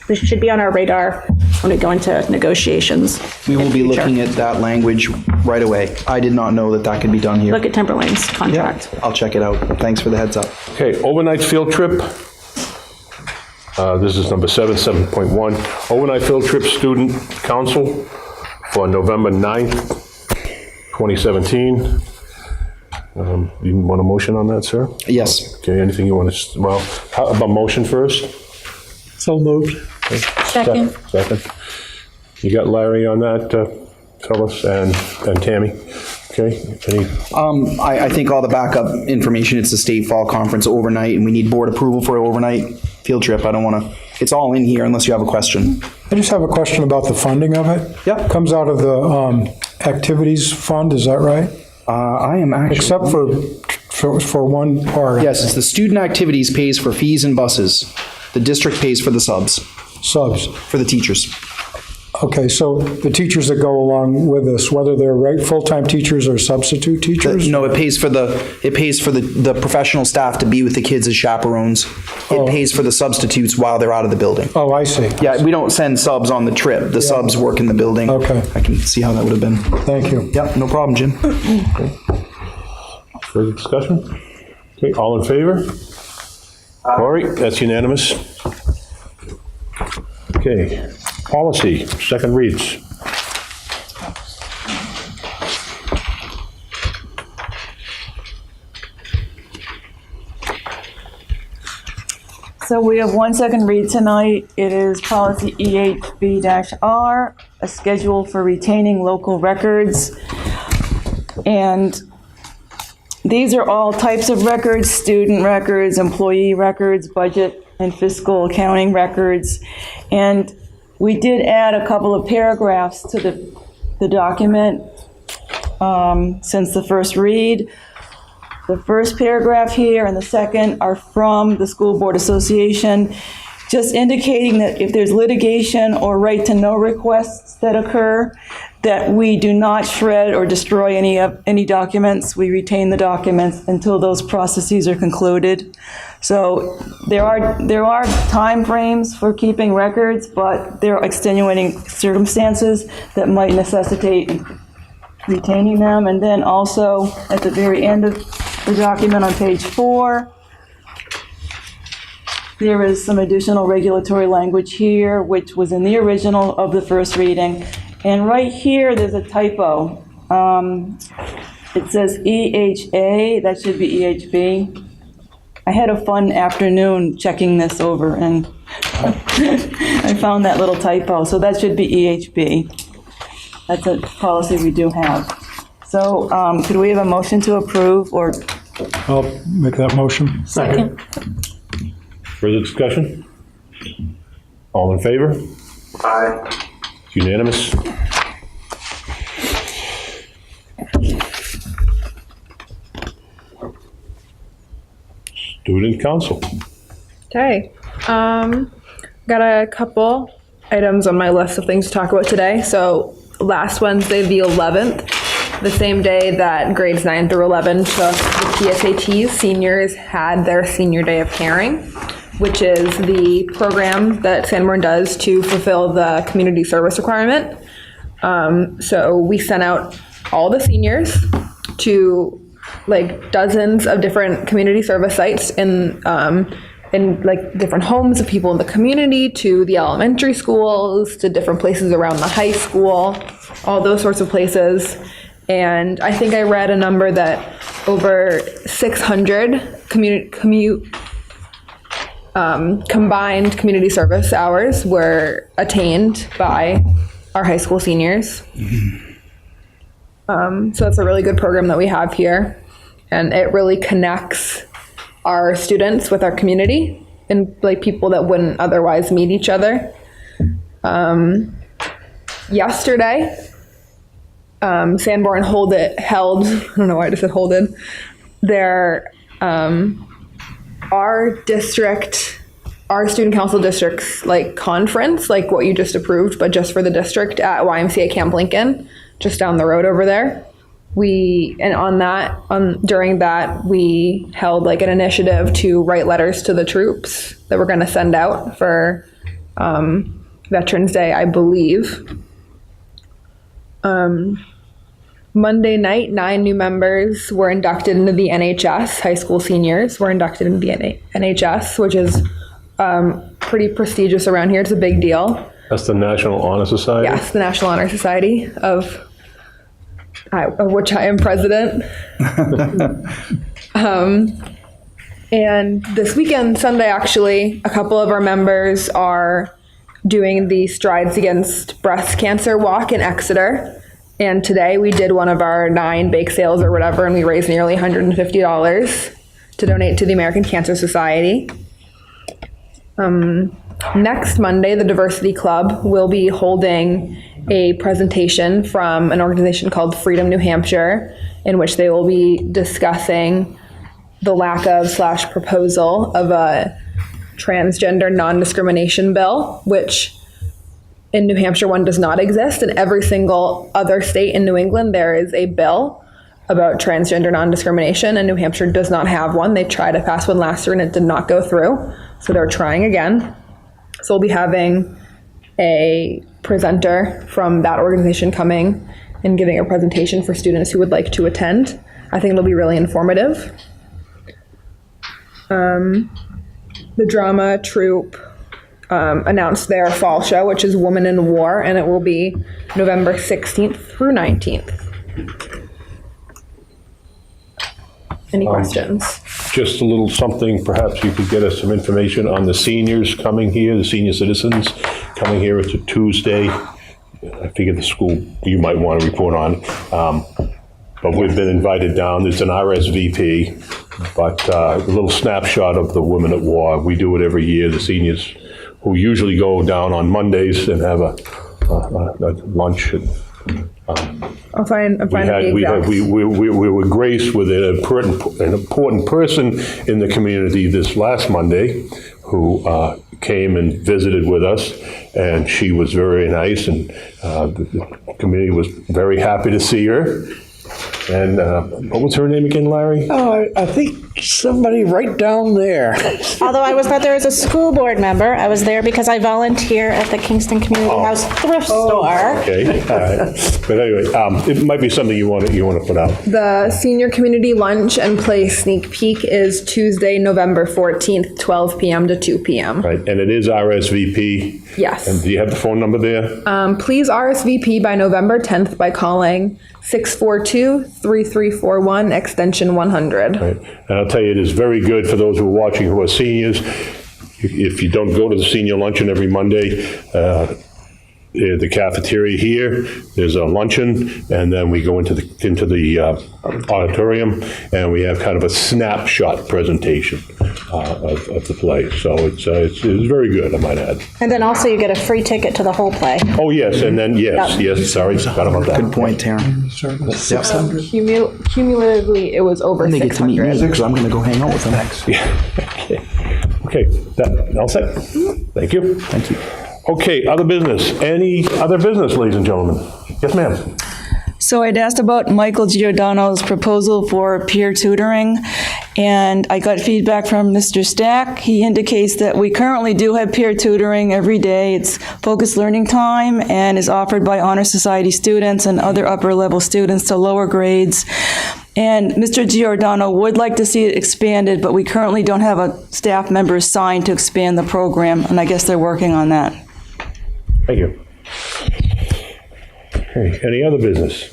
this should be on our radar when we go into negotiations. We will be looking at that language right away. I did not know that that could be done here. Look at Timberlane's contract. I'll check it out. Thanks for the heads up. Okay, overnight field trip. This is number 7.1. Overnight field trip student council for November 9th, 2017. You want a motion on that, sir? Yes. Okay, anything you want to, well, how about motion first? So moved. Okay. Second. Second. You got Larry on that, Phyllis, and Tammy? Okay, any? I think all the backup information, it's the state fall conference overnight, and we need board approval for an overnight field trip. I don't want to, it's all in here unless you have a question. I just have a question about the funding of it. Yeah. Comes out of the activities fund, is that right? I am actually. Except for one part. Yes, it's the student activities pays for fees and buses. The district pays for the subs. Subs. For the teachers. Okay, so the teachers that go along with this, whether they're full-time teachers or substitute teachers? No, it pays for the professional staff to be with the kids as chaperones. It pays for the substitutes while they're out of the building. Oh, I see. Yeah, we don't send subs on the trip. The subs work in the building. Okay. I can see how that would have been. Thank you. Yep, no problem, Jim. Further discussion? Okay, all in favor? Corey, that's unanimous. Okay, policy, second reads. So we have one second read tonight. It is policy EHB-R, a schedule for retaining local records. And these are all types of records: student records, employee records, budget and fiscal accounting records. And we did add a couple of paragraphs to the document since the first read. The first paragraph here and the second are from the School Board Association, just indicating that if there's litigation or right-to-know requests that occur, that we do not shred or destroy any documents. We retain the documents until those processes are concluded. So there are time frames for keeping records, but there are extenuating circumstances that might necessitate retaining them. And then also at the very end of the document on page 4, there is some additional regulatory language here, which was in the original of the first reading. And right here, there's a typo. It says EHA, that should be EHB. I had a fun afternoon checking this over, and I found that little typo, so that should be EHB. That's a policy we do have. So could we have a motion to approve, or? I'll make that motion. Second. Further discussion? All in favor? Aye. Unanimous? Student council. Okay. Got a couple items on my list of things to talk about today. So last Wednesday, the 11th, the same day that grades 9 through 11 took the PSATs, seniors had their senior day of caring, which is the program that Sanborn does to fulfill the community service requirement. So we sent out all the seniors to like dozens of different community service sites in like different homes of people in the community, to the elementary schools, to different places around the high school, all those sorts of places. And I think I read a number that over 600 combined community service hours were attained by our high school seniors. So it's a really good program that we have here, and it really connects our students with our community and like people that wouldn't otherwise meet each other. Yesterday, Sanborn held, I don't know why I just said holded, their, our student council district's like conference, like what you just approved, but just for the district at YMCA Camp Lincoln, just down the road over there. During that, we held like an initiative to write letters to the troops that we're going to send out for Veterans Day, I believe. Monday night, 9 new members were inducted into the NHS. High school seniors were inducted into the NHS, which is pretty prestigious around here. It's a big deal. That's the National Honor Society? Yes, the National Honor Society, of which I am president. And this weekend, Sunday actually, a couple of our members are doing the Strides Against Breast Cancer walk in Exeter. And today we did one of our 9 bake sales or whatever, and we raised nearly $150 to donate to the American Cancer Society. Next Monday, the Diversity Club will be holding a presentation from an organization called Freedom New Hampshire, in which they will be discussing the lack of / proposal of a transgender non-discrimination bill, which in New Hampshire one does not exist. In every single other state in New England, there is a bill about transgender non-discrimination, and New Hampshire does not have one. They tried to pass one last year and it did not go through, so they're trying again. So we'll be having a presenter from that organization coming and giving a presentation for students who would like to attend. I think it'll be really informative. The drama troupe announced their fall show, which is Woman in War, and it will be November 16th through 19th. Any questions? Just a little something, perhaps you could get us some information on the seniors coming here, the senior citizens coming here. It's a Tuesday. I figure the school you might want to report on. But we've been invited down. There's an RSVP, but a little snapshot of the Women at War. We do it every year. The seniors who usually go down on Mondays and have a lunch. I'll find the exact. We were graced with an important person in the community this last Monday who came and visited with us, and she was very nice, and the community was very happy to see her. And what was her name again, Larry? Oh, I think somebody right down there. Although I was not there as a school board member, I was there because I volunteer at the Kingston Community House thrift store. Okay, all right. But anyway, it might be something you want to put out. The senior community lunch and play sneak peek is Tuesday, November 14th, 12 p.m. to 2 p.m. Right, and it is RSVP. Yes. And do you have the phone number there? Please RSVP by November 10th by calling 642-3341, extension 100. Right. And I'll tell you, it is very good for those who are watching who are seniors. If you don't go to the senior luncheon every Monday, the cafeteria here, there's a luncheon, and then we go into the auditorium, and we have kind of a snapshot presentation of the play. So it's very good, I might add. And then also you get a free ticket to the whole play. Oh, yes, and then, yes, sorry, forgot about that. Good point, Taryn. 600. Cumulatively, it was over 600. They get to meet me because I'm going to go hang out with them next. Yeah, okay, that, all set? Thank you. Thank you. Okay, other business. Any other business, ladies and gentlemen? Yes, ma'am. So I'd asked about Michael Giordano's proposal for peer tutoring, and I got feedback from Mr. Stack. He indicates that we currently do have peer tutoring every day. It's focused learning time and is offered by Honor Society students and other upper level students to lower grades. And Mr. Giordano would like to see it expanded, but we currently don't have a staff member assigned to expand the program, and I guess they're working on that. Thank you. Okay, any other business?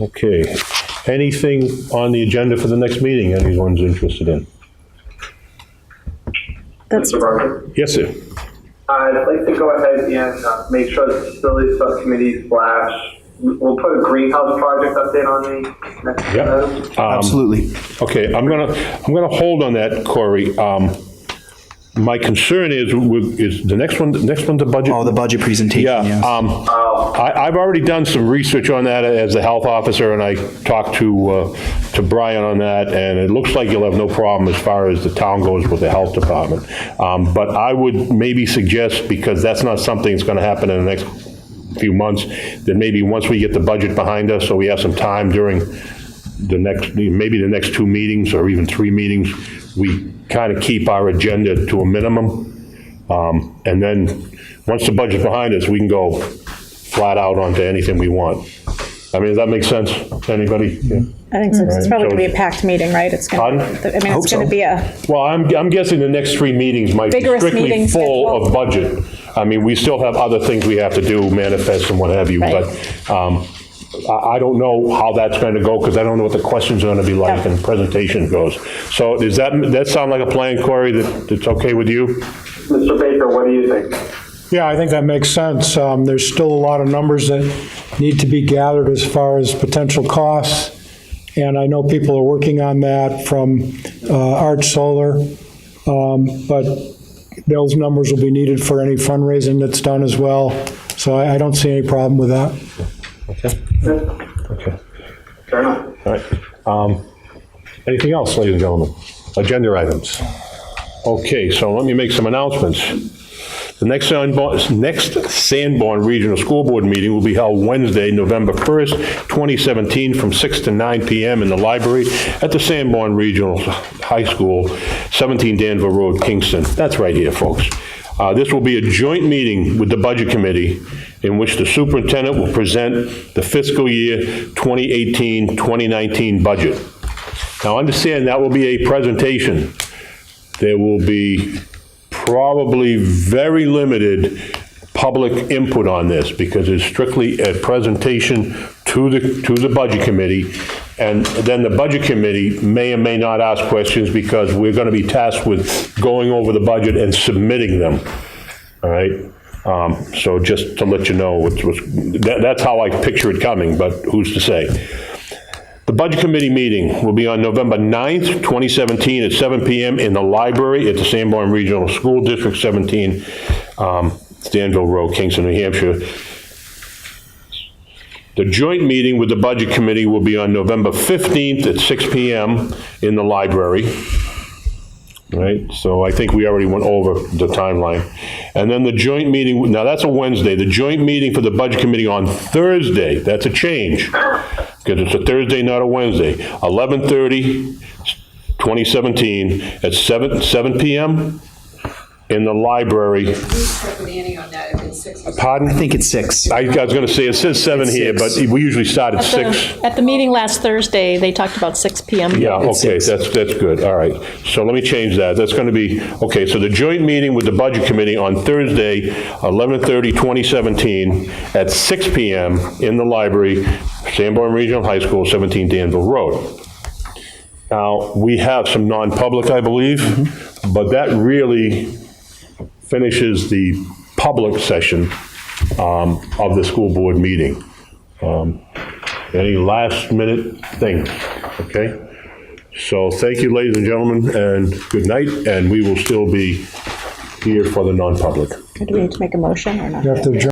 Okay, anything on the agenda for the next meeting anyone's interested in? Mr. Barker? Yes, sir. I'd like to go ahead and make sure the facility subcommittee / we'll put a greenhouse project update on the Yeah. Absolutely. Okay, I'm gonna hold on that, Corey. My concern is the next one the budget? Oh, the budget presentation, Yeah. yes. I've already done some research on that as the health officer, and I talked to Brian on that, and it looks like you'll have no problem as far as the town goes with the health department. But I would maybe suggest, because that's not something that's gonna happen in the next few months, that maybe once we get the budget behind us, so we have some time during maybe the next 2 meetings or even 3 meetings, we kind of keep our agenda to a minimum. And then, once the budget's behind us, we can go flat out onto anything we want. I mean, does that make sense to anybody? Yeah. I think so. It's Right, probably so- going to be a packed meeting, right? It's going to, I mean, it's going to be a, Well, I'm guessing the next 3 meetings might be Vigorous strictly meeting full schedule. of budget. I mean, we still have other things we have to do, manifests and what have you, Right. but I don't know how that's going to go, because I don't know what the questions are going to be like and presentation goes. So does that sound like a plan, Corey, that's okay with you? Mr. Baker, what do you think? Yeah, I think that makes sense. There's still a lot of numbers that need to be gathered as far as potential costs, and I know people are working on that from Arch Solar, but those numbers will be needed for any fundraising that's done as well, so I don't see any problem with that. Okay. Okay. Fair enough. All right. Anything else, ladies and gentlemen? Agenda items. Okay, so let me make some announcements. The next Sanborn Regional School Board meeting will be held Wednesday, November 1st, 2017, from 6 to 9 p.m. in the library at the Sanborn Regional High School, 17 Danville Road, Kingston. That's right here, folks. This will be a joint meeting with the Budget Committee, in which the superintendent will present the fiscal year 2018-2019 budget. Now, understand that will be a presentation. There will be probably very limited public input on this, because it's strictly a presentation to the Budget Committee, and then the Budget Committee may or may not ask questions, because we're going to be tasked with going over the budget and submitting them. All right? So just to let you know, that's how I picture it coming, but who's to say? The Budget Committee meeting will be on November 9th, 2017 at 7 p.m. in the library at the Sanborn Regional School District 17, Danville Road, Kingston, New Hampshire. The joint meeting with the Budget Committee will be on November 15th at 6 p.m. in the library. Right, so I think we already went over the timeline. And then the joint meeting, now that's a Wednesday, the joint meeting for the Budget Committee on Thursday, that's a change, because it's a Thursday, not a Wednesday, 11:30, 2017, at 7 p.m. in the library. Pardon? I think it's 6. I was going to say, it says 7 here, but we usually start at 6. At the meeting last Thursday, they talked about 6 p.m. Yeah, okay, that's good, all right. So let me change that. That's going to be, okay, so the joint meeting with the Budget Committee on Thursday, 11:30, 2017, at 6 p.m. in the library, Sanborn Regional High School, 17 Danville Road. Now, we have some non-public, I believe, but that really finishes the public session of the school board meeting. Any last minute things, okay? So thank you, ladies and gentlemen, and good night, and we will still be here for the non-public. do we need to make a motion or not? You have to adjourn.